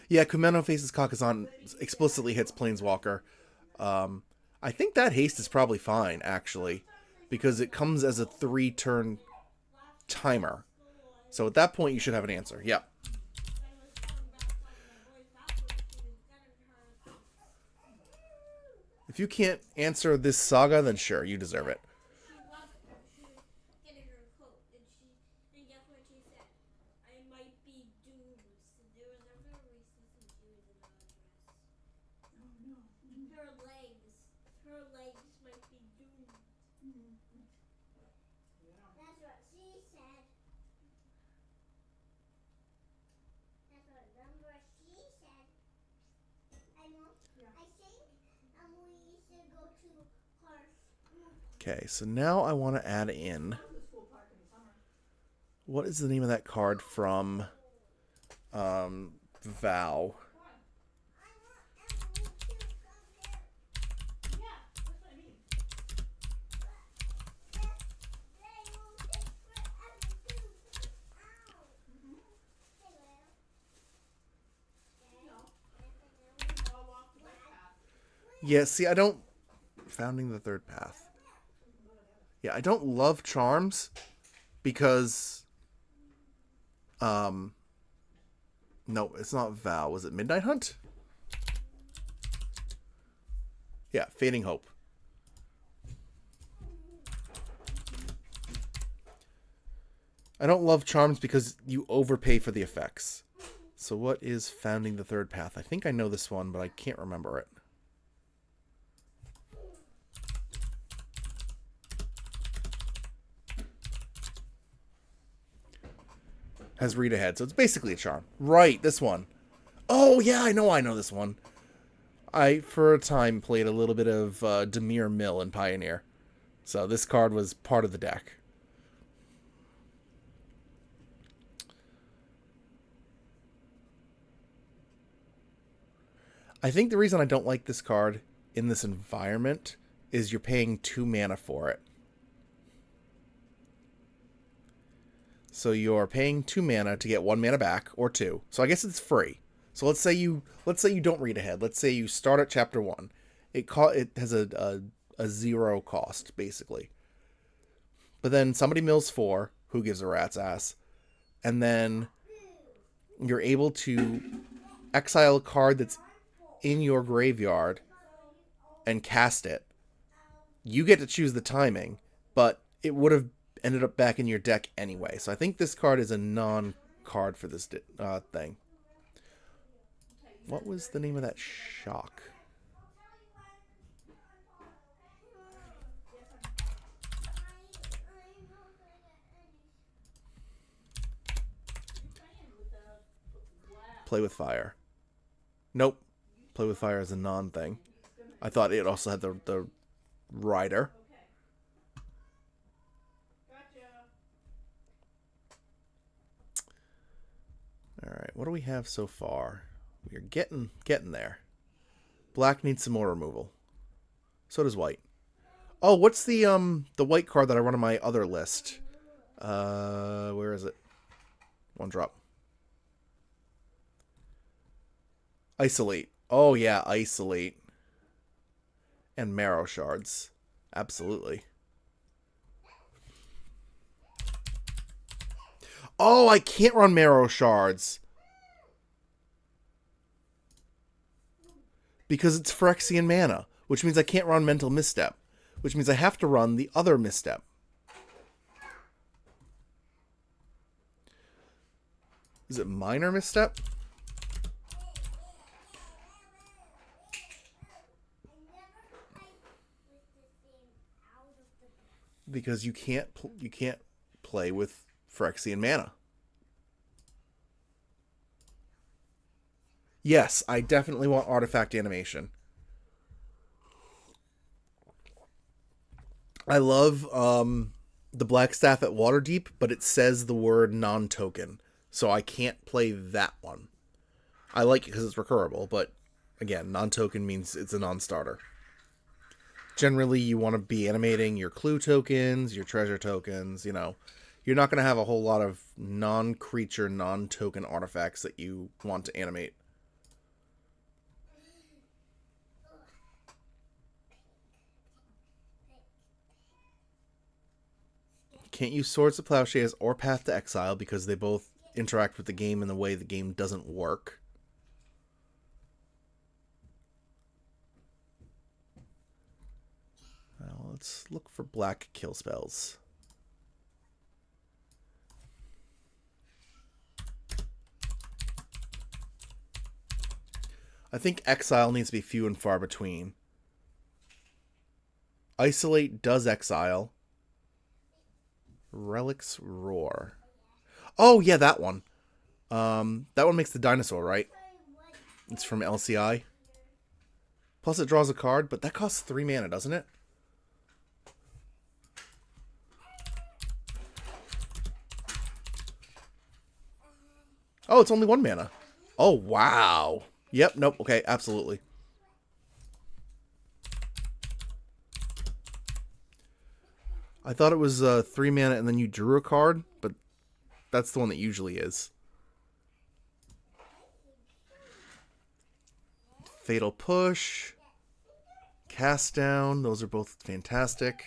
Yeah, Kumeno faces Kakazan explicitly hits Planeswalker. I think that haste is probably fine, actually, because it comes as a 3-turn timer. So at that point, you should have an answer. Yep. If you can't answer this saga, then sure, you deserve it. Okay, so now I want to add in... What is the name of that card from Vow? Yeah, see, I don't... Founding the Third Path. Yeah, I don't love Charms because... No, it's not Vow. Was it Midnight Hunt? Yeah, Fading Hope. I don't love Charms because you overpay for the effects. So what is Founding the Third Path? I think I know this one, but I can't remember it. Has read ahead, so it's basically a charm. Right, this one. Oh, yeah, I know this one. I, for a time, played a little bit of Demir Mill in Pioneer. So this card was part of the deck. I think the reason I don't like this card in this environment is you're paying 2 mana for it. So you're paying 2 mana to get 1 mana back, or 2. So I guess it's free. So let's say you don't read ahead. Let's say you start at chapter 1. It has a 0 cost, basically. But then somebody mills 4, who gives a rat's ass, and then you're able to exile a card that's in your graveyard and cast it, you get to choose the timing, but it would have ended up back in your deck anyway. So I think this card is a non-card for this thing. What was the name of that shock? Play with fire. Nope. Play with fire is a non-thing. I thought it also had the rider. Alright, what do we have so far? We're getting there. Black needs some more removal. So does white. Oh, what's the white card that I run on my other list? Where is it? One drop. Isolate. Oh yeah, isolate. And marrow shards. Absolutely. Oh, I can't run marrow shards. Because it's Phyrexian mana, which means I can't run mental misstep, which means I have to run the other misstep. Is it minor misstep? Because you can't play with Phyrexian mana. Yes, I definitely want artifact animation. I love the Blackstaff at Waterdeep, but it says the word non-token, so I can't play that one. I like it because it's recurable, but again, non-token means it's a non-starter. Generally, you want to be animating your clue tokens, your treasure tokens, you know. You're not going to have a whole lot of non-creature, non-token artifacts that you want to animate. Can't use Swords to Plowshares or Path to Exile because they both interact with the game in the way the game doesn't work. Now let's look for black kill spells. I think Exile needs to be few and far between. Isolate does Exile. Relic's Roar. Oh, yeah, that one. That one makes the dinosaur, right? It's from LCI. Plus it draws a card, but that costs 3 mana, doesn't it? Oh, it's only 1 mana. Oh, wow. Yep, nope, okay, absolutely. I thought it was 3 mana and then you drew a card, but that's the one that usually is. Fatal Push. Cast Down. Those are both fantastic.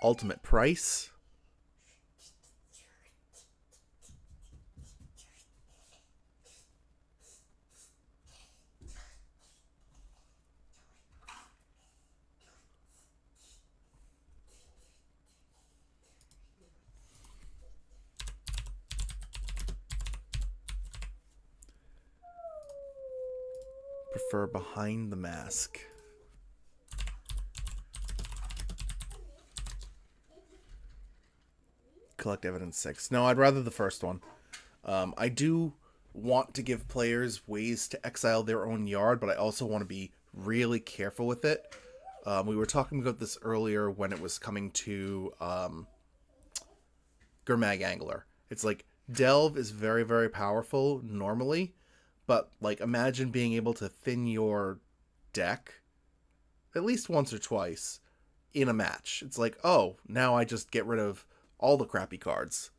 Ultimate Price. Prefer Behind the Mask. Collect Evidence 6. No, I'd rather the first one. I do want to give players ways to exile their own yard, but I also want to be really careful with it. We were talking about this earlier when it was coming to Gurmag Angler. It's like, Delve is very, very powerful normally, but like imagine being able to thin your deck at least once or twice in a match. It's like, oh, now I just get rid of all the crappy cards.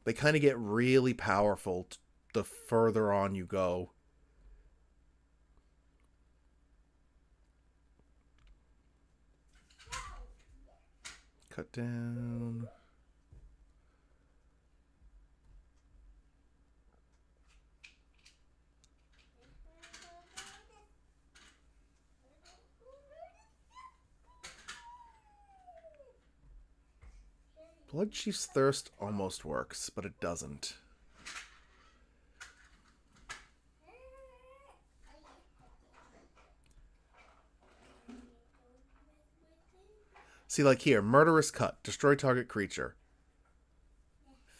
They kind of get really powerful the further on you go. Cut down. Bloodchief's Thirst almost works, but it doesn't. See, like here, Murderous Cut. Destroy target creature.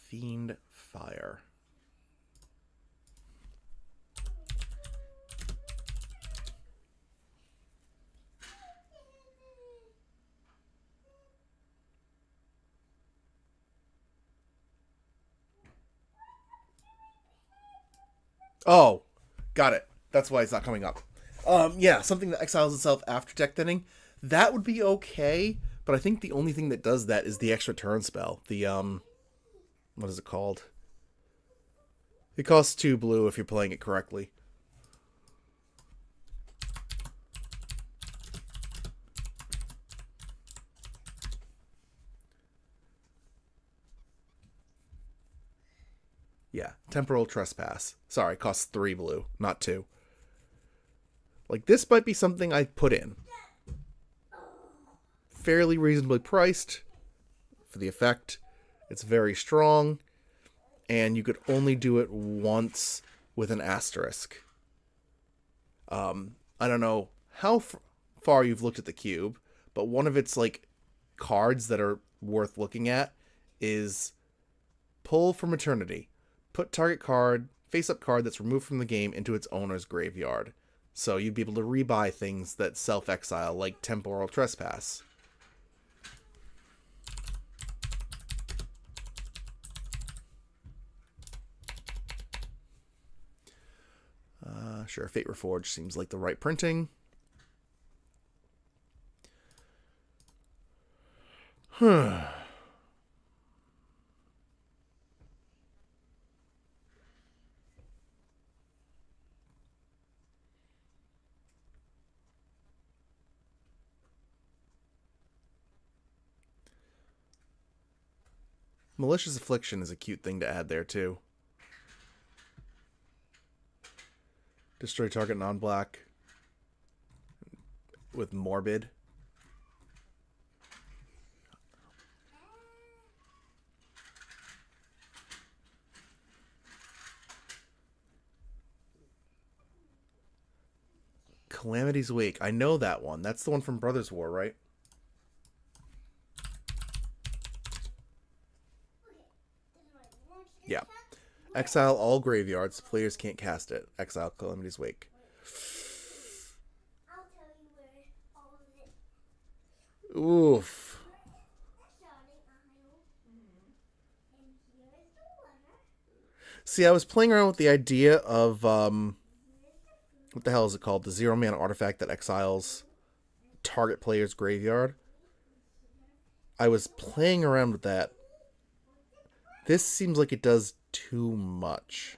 Fiend Fire. Oh, got it. That's why it's not coming up. Yeah, something that exiles itself after deck thinning. That would be okay, but I think the only thing that does that is the extra turn spell. The, what is it called? It costs 2 blue if you're playing it correctly. Yeah, Temporal Trespass. Sorry, costs 3 blue, not 2. Like, this might be something I'd put in. Fairly reasonably priced for the effect. It's very strong, and you could only do it once with an asterisk. I don't know how far you've looked at the cube, but one of its, like, cards that are worth looking at is Pull from Eternity. Put target card, face-up card that's removed from the game into its owner's graveyard. So you'd be able to rebuy things that self-exile, like Temporal Trespass. Sure, Fate Reforged seems like the right printing. Malicious Affliction is a cute thing to add there, too. Destroy target non-black with Morbid. Calamity's Wake. I know that one. That's the one from Brothers War, right? Yeah. Exile all graveyards. Players can't cast it. Exile Calamity's Wake. I'll tell you where all of it. Oof. See, I was playing around with the idea of, what the hell is it called? The 0-mana artifact that exiles target player's graveyard. I was playing around with that. This seems like it does too much.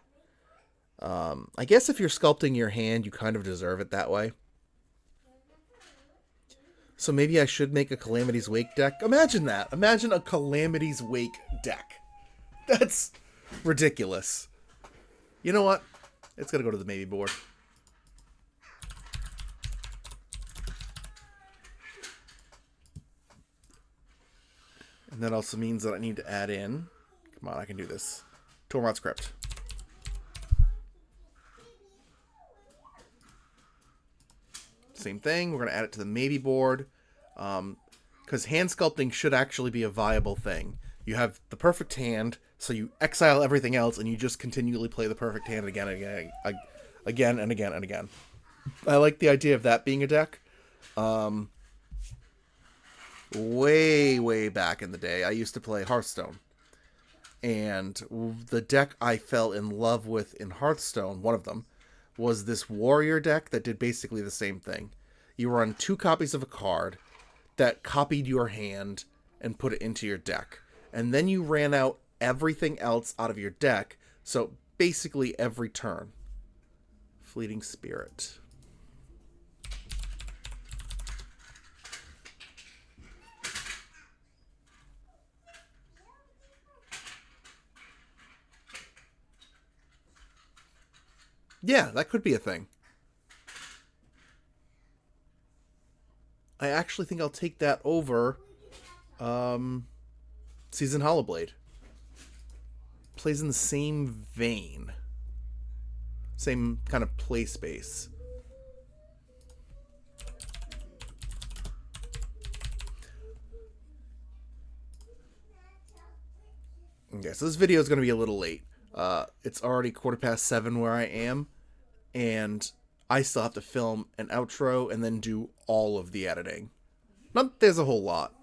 I guess if you're sculpting your hand, you kind of deserve it that way. So maybe I should make a Calamity's Wake deck. Imagine that. Imagine a Calamity's Wake deck. That's ridiculous. You know what? It's going to go to the maybe board. And that also means that I need to add in... Come on, I can do this. Tormod's Crypt. Same thing. We're going to add it to the maybe board. Because hand sculpting should actually be a viable thing. You have the perfect hand, so you exile everything else, and you just continually play the perfect hand again and again, again and again and again. I like the idea of that being a deck. Way back in the day, I used to play Hearthstone. And the deck I fell in love with in Hearthstone, one of them, was this warrior deck that did basically the same thing. You run 2 copies of a card that copied your hand and put it into your deck. And then you ran out everything else out of your deck. So basically every turn. Fleeting Spirit. Yeah, that could be a thing. I actually think I'll take that over Season Hollowblade. Plays in the same vein. Same kind of play space. Okay, so this video is going to be a little late. It's already 7:15 where I am, and I still have to film an outro and then do all of the editing. Not there's a whole lot.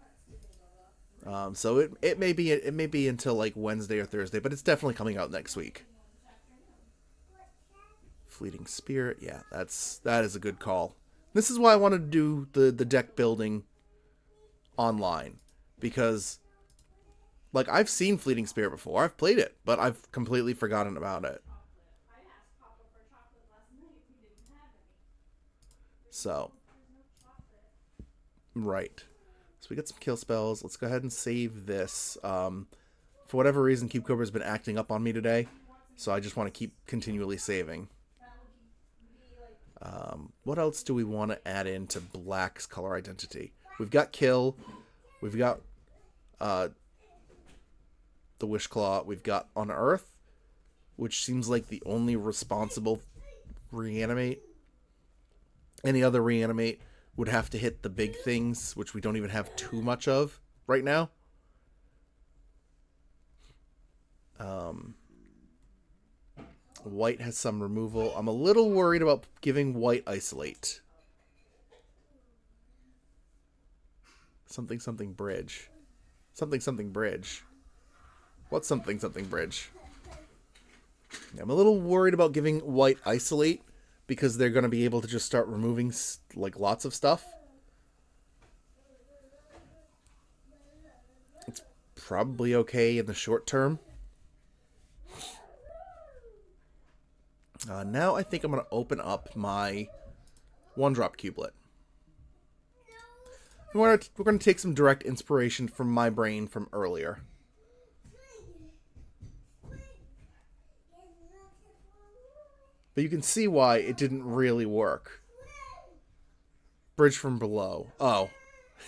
So it may be until like Wednesday or Thursday, but it's definitely coming out next week. Fleeting Spirit, yeah, that is a good call. This is why I wanted to do the deck building online, because like I've seen Fleeting Spirit before, I've played it, but I've completely forgotten about it. So, right. So we got some kill spells. Let's go ahead and save this. For whatever reason, Cube Cobra's been acting up on me today, so I just want to keep continually saving. What else do we want to add into Black's color identity? We've got Kill. We've got the Wishclaw. We've got Unearth, which seems like the only responsible reanimate. Any other reanimate would have to hit the big things, which we don't even have too much of right now. White has some removal. I'm a little worried about giving White Isolate. Something bridge. Something bridge. What's something bridge? I'm a little worried about giving White Isolate, because they're going to be able to just start removing like lots of stuff. It's probably okay in the short term. Now I think I'm going to open up my 1-drop Cubelet. We're going to take some direct inspiration from my brain from earlier. But you can see why it didn't really work. Bridge from below. Oh.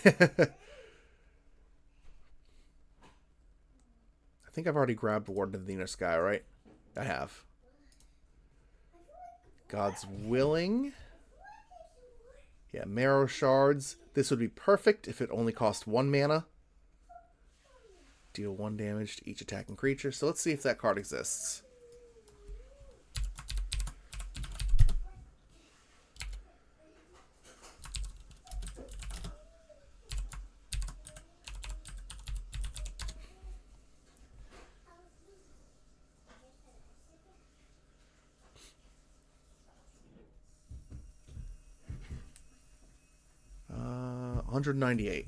I think I've already grabbed Warden of the Inner Sky, right? I have. God's Willing. Yeah, Marrow Shards. This would be perfect if it only cost 1 mana. Deal 1 damage to each attacking creature. So let's see if that card exists. Uh, 198.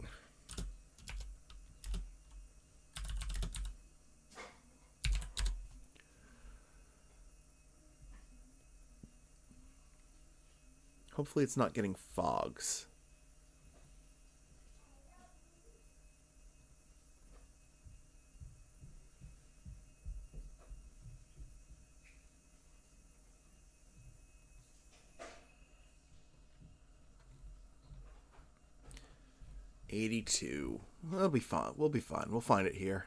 Hopefully it's not getting fogs. $82. That'll be fine. We'll be fine. We'll find it here.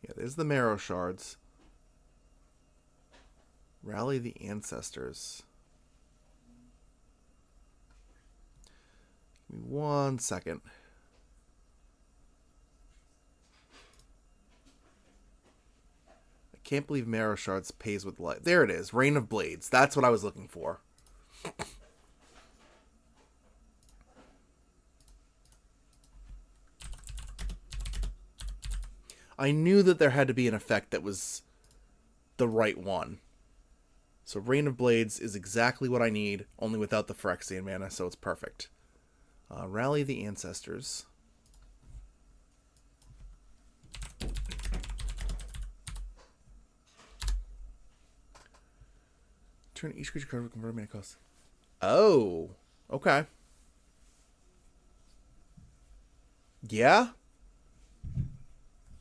Yeah, there's the Marrow Shards. Rally the Ancestors. Give me 1 second. I can't believe Marrow Shards pays with life. There it is. Rain of Blades. That's what I was looking for. I knew that there had to be an effect that was the right one. So Rain of Blades is exactly what I need, only without the Phyrexian mana, so it's perfect. Rally the Ancestors. Turn each creature card with converted mana cost. Oh, okay. Yeah.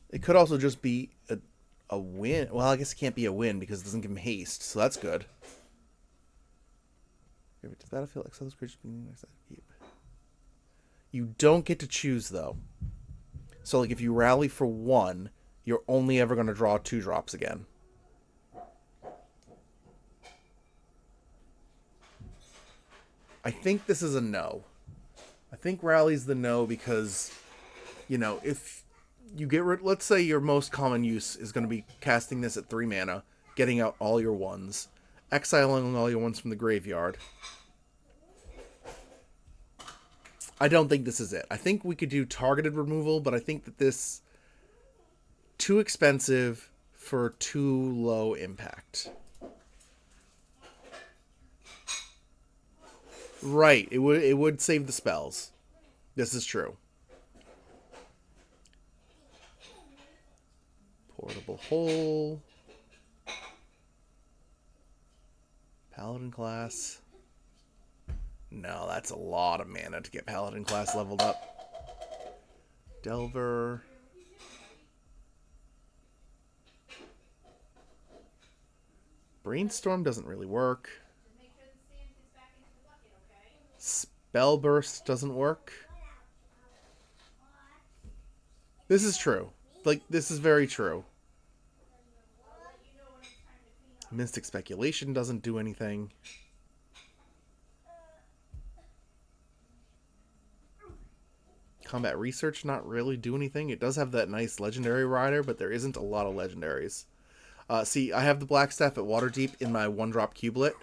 It could also just be a win. Well, I guess it can't be a win because it doesn't give him haste, so that's good. Does that feel like those creatures being next keep? You don't get to choose though. So like if you rally for 1, you're only ever going to draw 2 drops again. I think this is a no. I think rally's the no because, you know, if you get rid, let's say your most common use is going to be casting this at 3 mana, getting out all your 1s, exiling all your 1s from the graveyard. I don't think this is it. I think we could do targeted removal, but I think that this too expensive for too low impact. Right, it would save the spells. This is true. Portable Hole. Paladin class. No, that's a lot of mana to get Paladin class leveled up. Delver. Brainstorm doesn't really work. Spell Burst doesn't work. This is true. Like, this is very true. Mystic Speculation doesn't do anything. Combat Research not really do anything. It does have that nice legendary rider, but there isn't a lot of legendaries. See, I have the Blackstaff at Waterdeep in my 1-drop cubelet.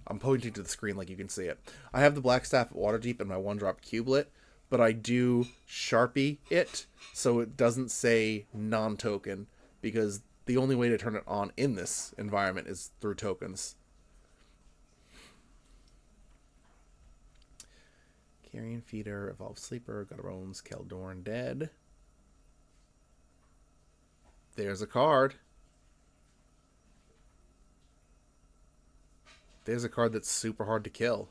I'm pointing to the screen like you can see it. I have the Blackstaff at Waterdeep in my 1-drop cubelet, but I do Sharpie it so it doesn't say non-token, because the only way to turn it on in this environment is through tokens. Carrion Feeder, Evolved Sleeper, Gutterbones, Keldorn Dead. There's a card. There's a card that's super hard to kill.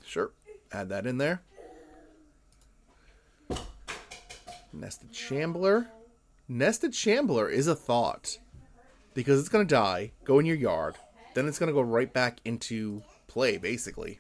Sure, add that in there. Nested Shambler. Nested Shambler is a thought, because it's going to die, go in your yard, then it's going to go right back into play, basically.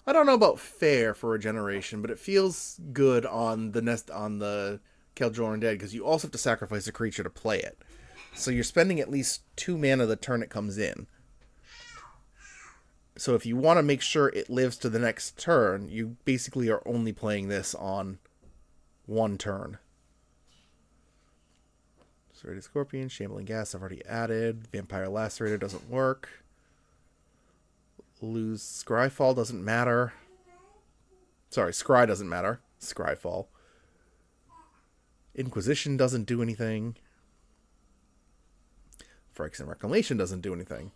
I don't know about fair for regeneration, but it feels good on the Keldorn Dead, because you also have to sacrifice a creature to play it. So you're spending at least 2 mana the turn it comes in. So if you want to make sure it lives to the next turn, you basically are only playing this on 1 turn. Serrated Scorpion, Shambling Gas I've already added. Vampire Lacerator doesn't work. Lose Scryfall doesn't matter. Sorry, Scry doesn't matter. Scryfall. Inquisition doesn't do anything. Phyrexian Reclamation doesn't do anything.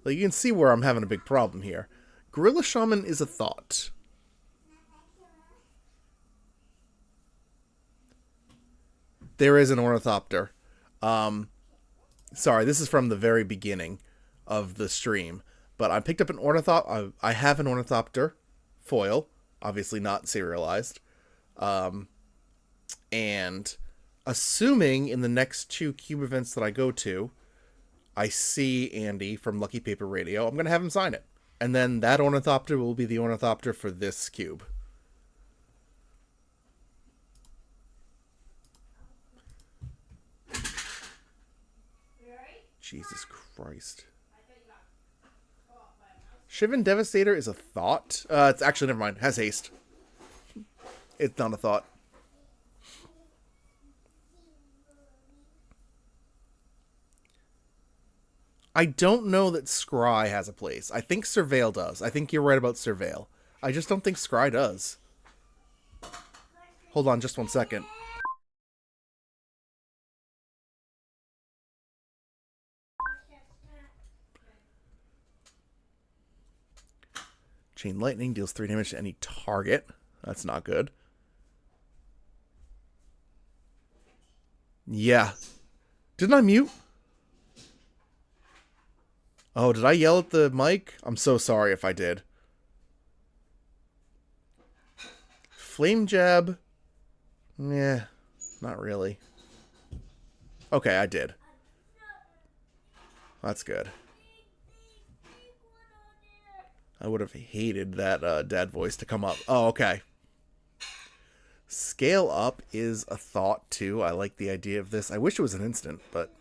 Like, you can see where I'm having a big problem here. Gorilla Shaman is a thought. There is an Ornithopter. Sorry, this is from the very beginning of the stream. But I picked up an Ornithopter. I have an Ornithopter foil. Obviously not serialized. And assuming in the next 2 cube events that I go to, I see Andy from Lucky Paper Radio, I'm going to have him sign it. And then that Ornithopter will be the Ornithopter for this cube. Jesus Christ. Shivan Devastator is a thought. It's actually, never mind. Has haste. It's not a thought. I don't know that Scry has a place. I think Surveil does. I think you're right about Surveil. I just don't think Scry does. Hold on just 1 second. Chain Lightning deals 3 damage to any target. That's not good. Yeah. Didn't I mute? Oh, did I yell at the mic? I'm so sorry if I did. Flame Jab. Yeah, not really. Okay, I did. That's good. I would have hated that dad voice to come up. Oh, okay. Scale Up is a thought, too. I like the idea of this. I wish it was an instant, but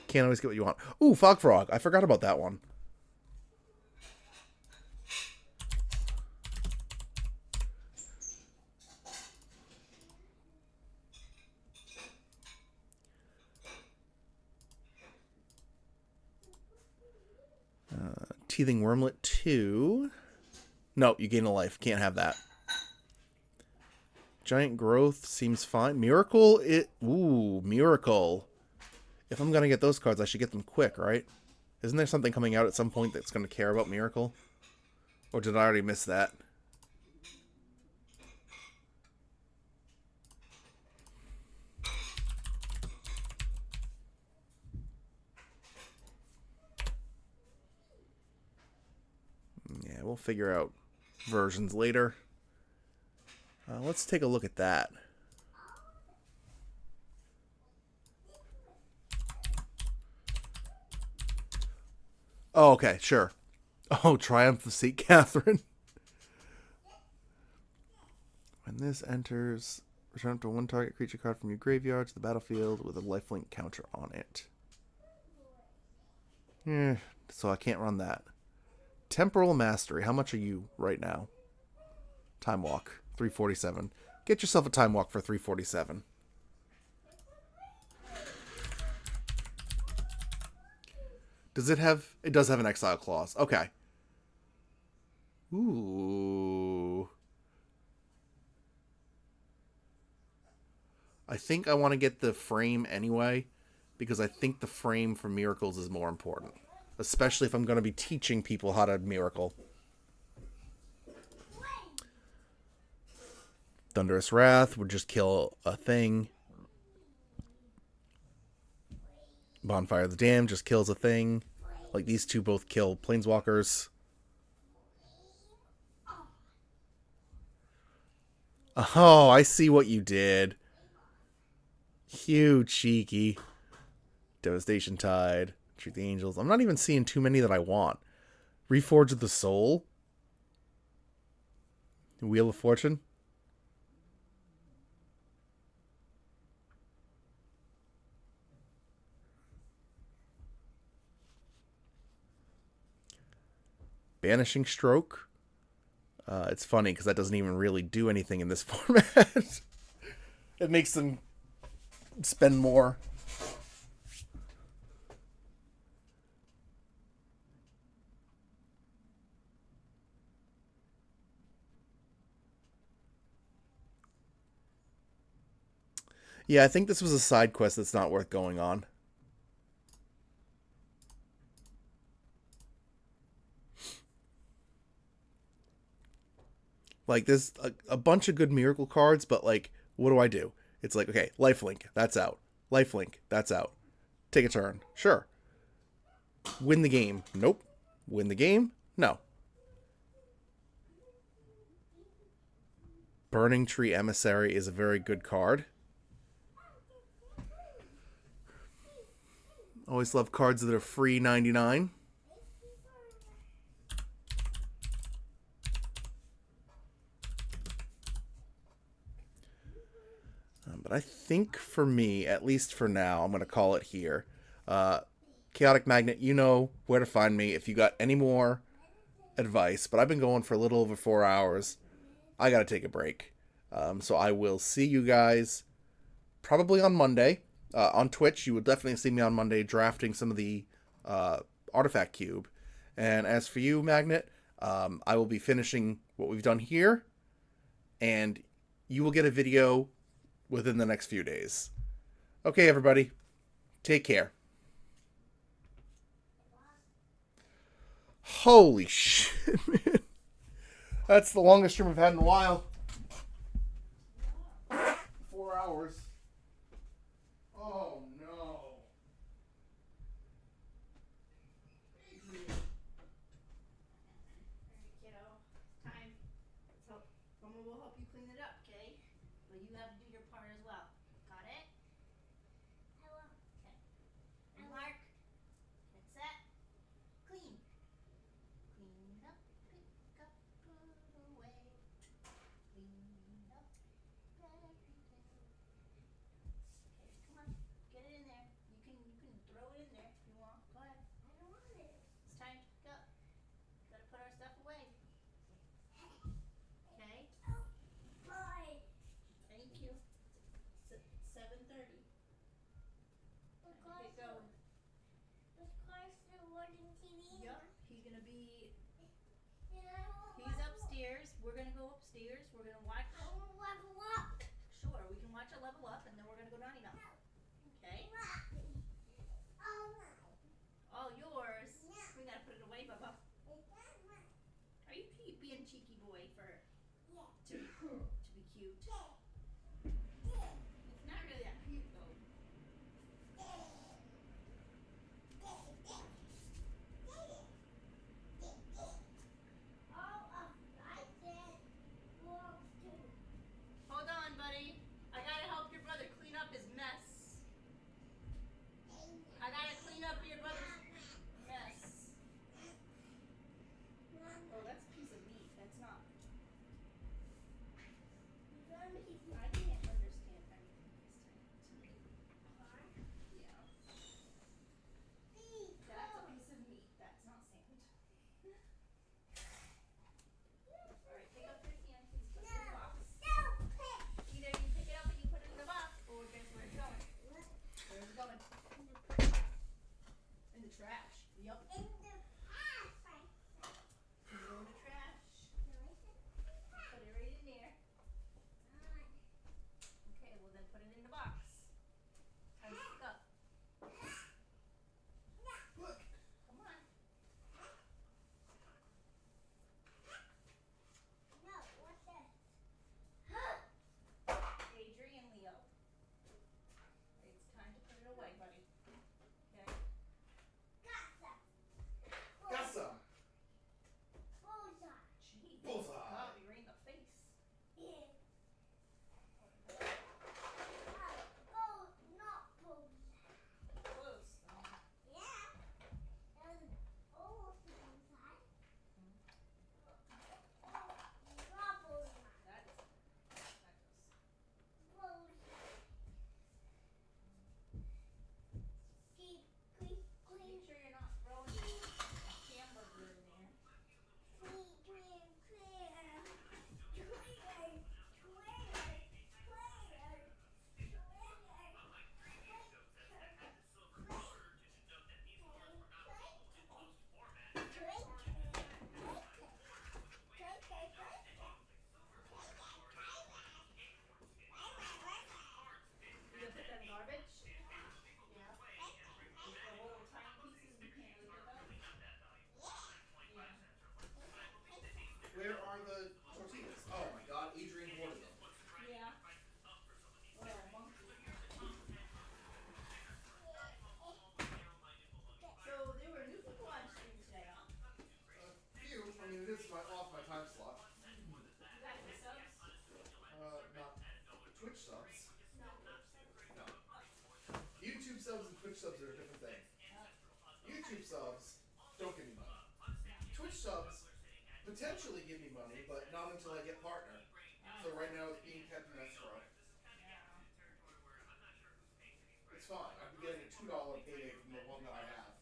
can't always get what you want. Ooh, Fog Frog. I forgot about that one. Teething Wormlet 2. No, you gain a life. Can't have that. Giant Growth seems fine. Miracle? Ooh, Miracle. If I'm going to get those cards, I should get them quick, right? Isn't there something coming out at some point that's going to care about Miracle? Or did I already miss that? Yeah, we'll figure out versions later. Let's take a look at that. Oh, okay, sure. Oh, Triumph of St. Catherine. When this enters, return up to 1 target creature card from your graveyard to the battlefield with a lifelink counter on it. So I can't run that. Temporal Mastery. How much are you right now? Time Walk. 347. Get yourself a Time Walk for 347. Does it have... It does have an Exile Clause. Okay. Ooh. I think I want to get the frame anyway, because I think the frame for Miracles is more important. Especially if I'm going to be teaching people how to Miracle. Thunderous Wrath would just kill a thing. Bonfire of the Damned just kills a thing. Like, these two both kill Planeswalkers. Oh, I see what you did. You cheeky. Devastation Tide. Treat the Angels. I'm not even seeing too many that I want. Reforge of the Soul. Wheel of Fortune. Banishing Stroke. It's funny because that doesn't even really do anything in this format. It makes them spend more. Yeah, I think this was a side quest that's not worth going on. Like, there's a bunch of good Miracle cards, but, like, what do? It's like, okay, Lifelink, that's out. Lifelink, that's out. Take a turn. Sure. Win the game. Nope. Win the game? No. Burning Tree Emissary is a very good card. Always love cards that are free 99. But I think for me, at least for now, I'm going to call it here. Chaotic Magnet, you know where to find me if you got any more advice. But I've been going for a little over 4 hours. I got to take a break. So I will see you guys probably on Monday. On Twitch, you will definitely see me on Monday drafting some of the Artifact Cube. And as for you, Magnet, I will be finishing what we've done here. And you will get a video within the next few days. Okay, everybody. Take care. Holy shit, man. That's the longest stream I've had in a while. 4 hours. Oh no. Alright, kiddo. Time. Let's help. Mama will help you clean it up, okay? But you have to do your part as well. Got it? I will. Okay. And Mark. Get set. Clean. Clean up. Pick up. Put away. Clean up. Everything. Okay, come on. Get it in there. You can throw it in there if you want. Go ahead. I don't want it. It's time to pick up. Gotta put our stuff away. Okay? Bye. Thank you. 7:30. The Get car's going. still watching TV. Yep. He's gonna be. And I won't He's level- upstairs. We're gonna go upstairs. We're gonna watch. I won't level up. Sure, we can watch a level up, and then we're gonna go naughty now. Okay? Oh my. All yours. Yeah. We gotta put it away, Bubba. Is that mine? Are you being cheeky boy for Yeah. to be cute? Yeah. It's not really that cute though. Hold on, buddy. I gotta help your brother clean up his mess. I gotta clean up your brother's mess. Oh, that's a piece of meat. That's not. I can't understand anything this time. Yeah. That's a piece of meat. That's not sand. Alright, pick up your hand, please. Put it in the box. Either you pick it up and you put it in the box, or guess where it's going? Where's it going? In the trash. Yup. Throw the trash. Put it right in there. Okay, well then put it in the box. Time to pick up. Look. Come on. Adrian Leo. It's time to put it away, buddy. Okay? Got some. Jeez. Bullseye. Got me right in the face. Close. That is. That goes. Make sure you're not throwing the hamburger in there. You gonna put that in garbage? Yeah. The little tiny pieces you can't really pick up? Yeah. Where are the tortillas? Oh my god, Adrian hoarded them. Yeah. Little monkey. So there were new people on stream today, huh? A few. I mean, it is off my time slot. You got any subs? Not Twitch subs. No. No. YouTube subs and Twitch subs are a different thing. YouTube subs don't give me money. Twitch subs potentially give me money, but not until I get partner. So right now it's being kept in escrow. It's fine. I've been getting a $2 payday from the one that I have.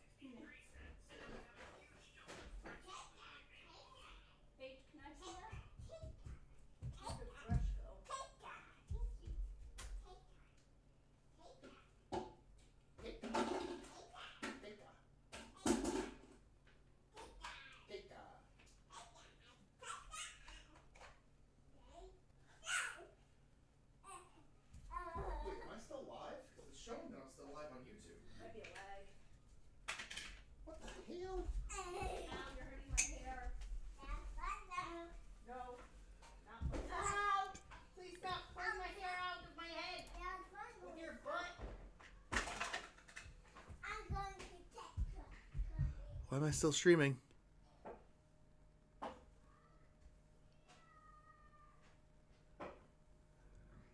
Why am I still streaming?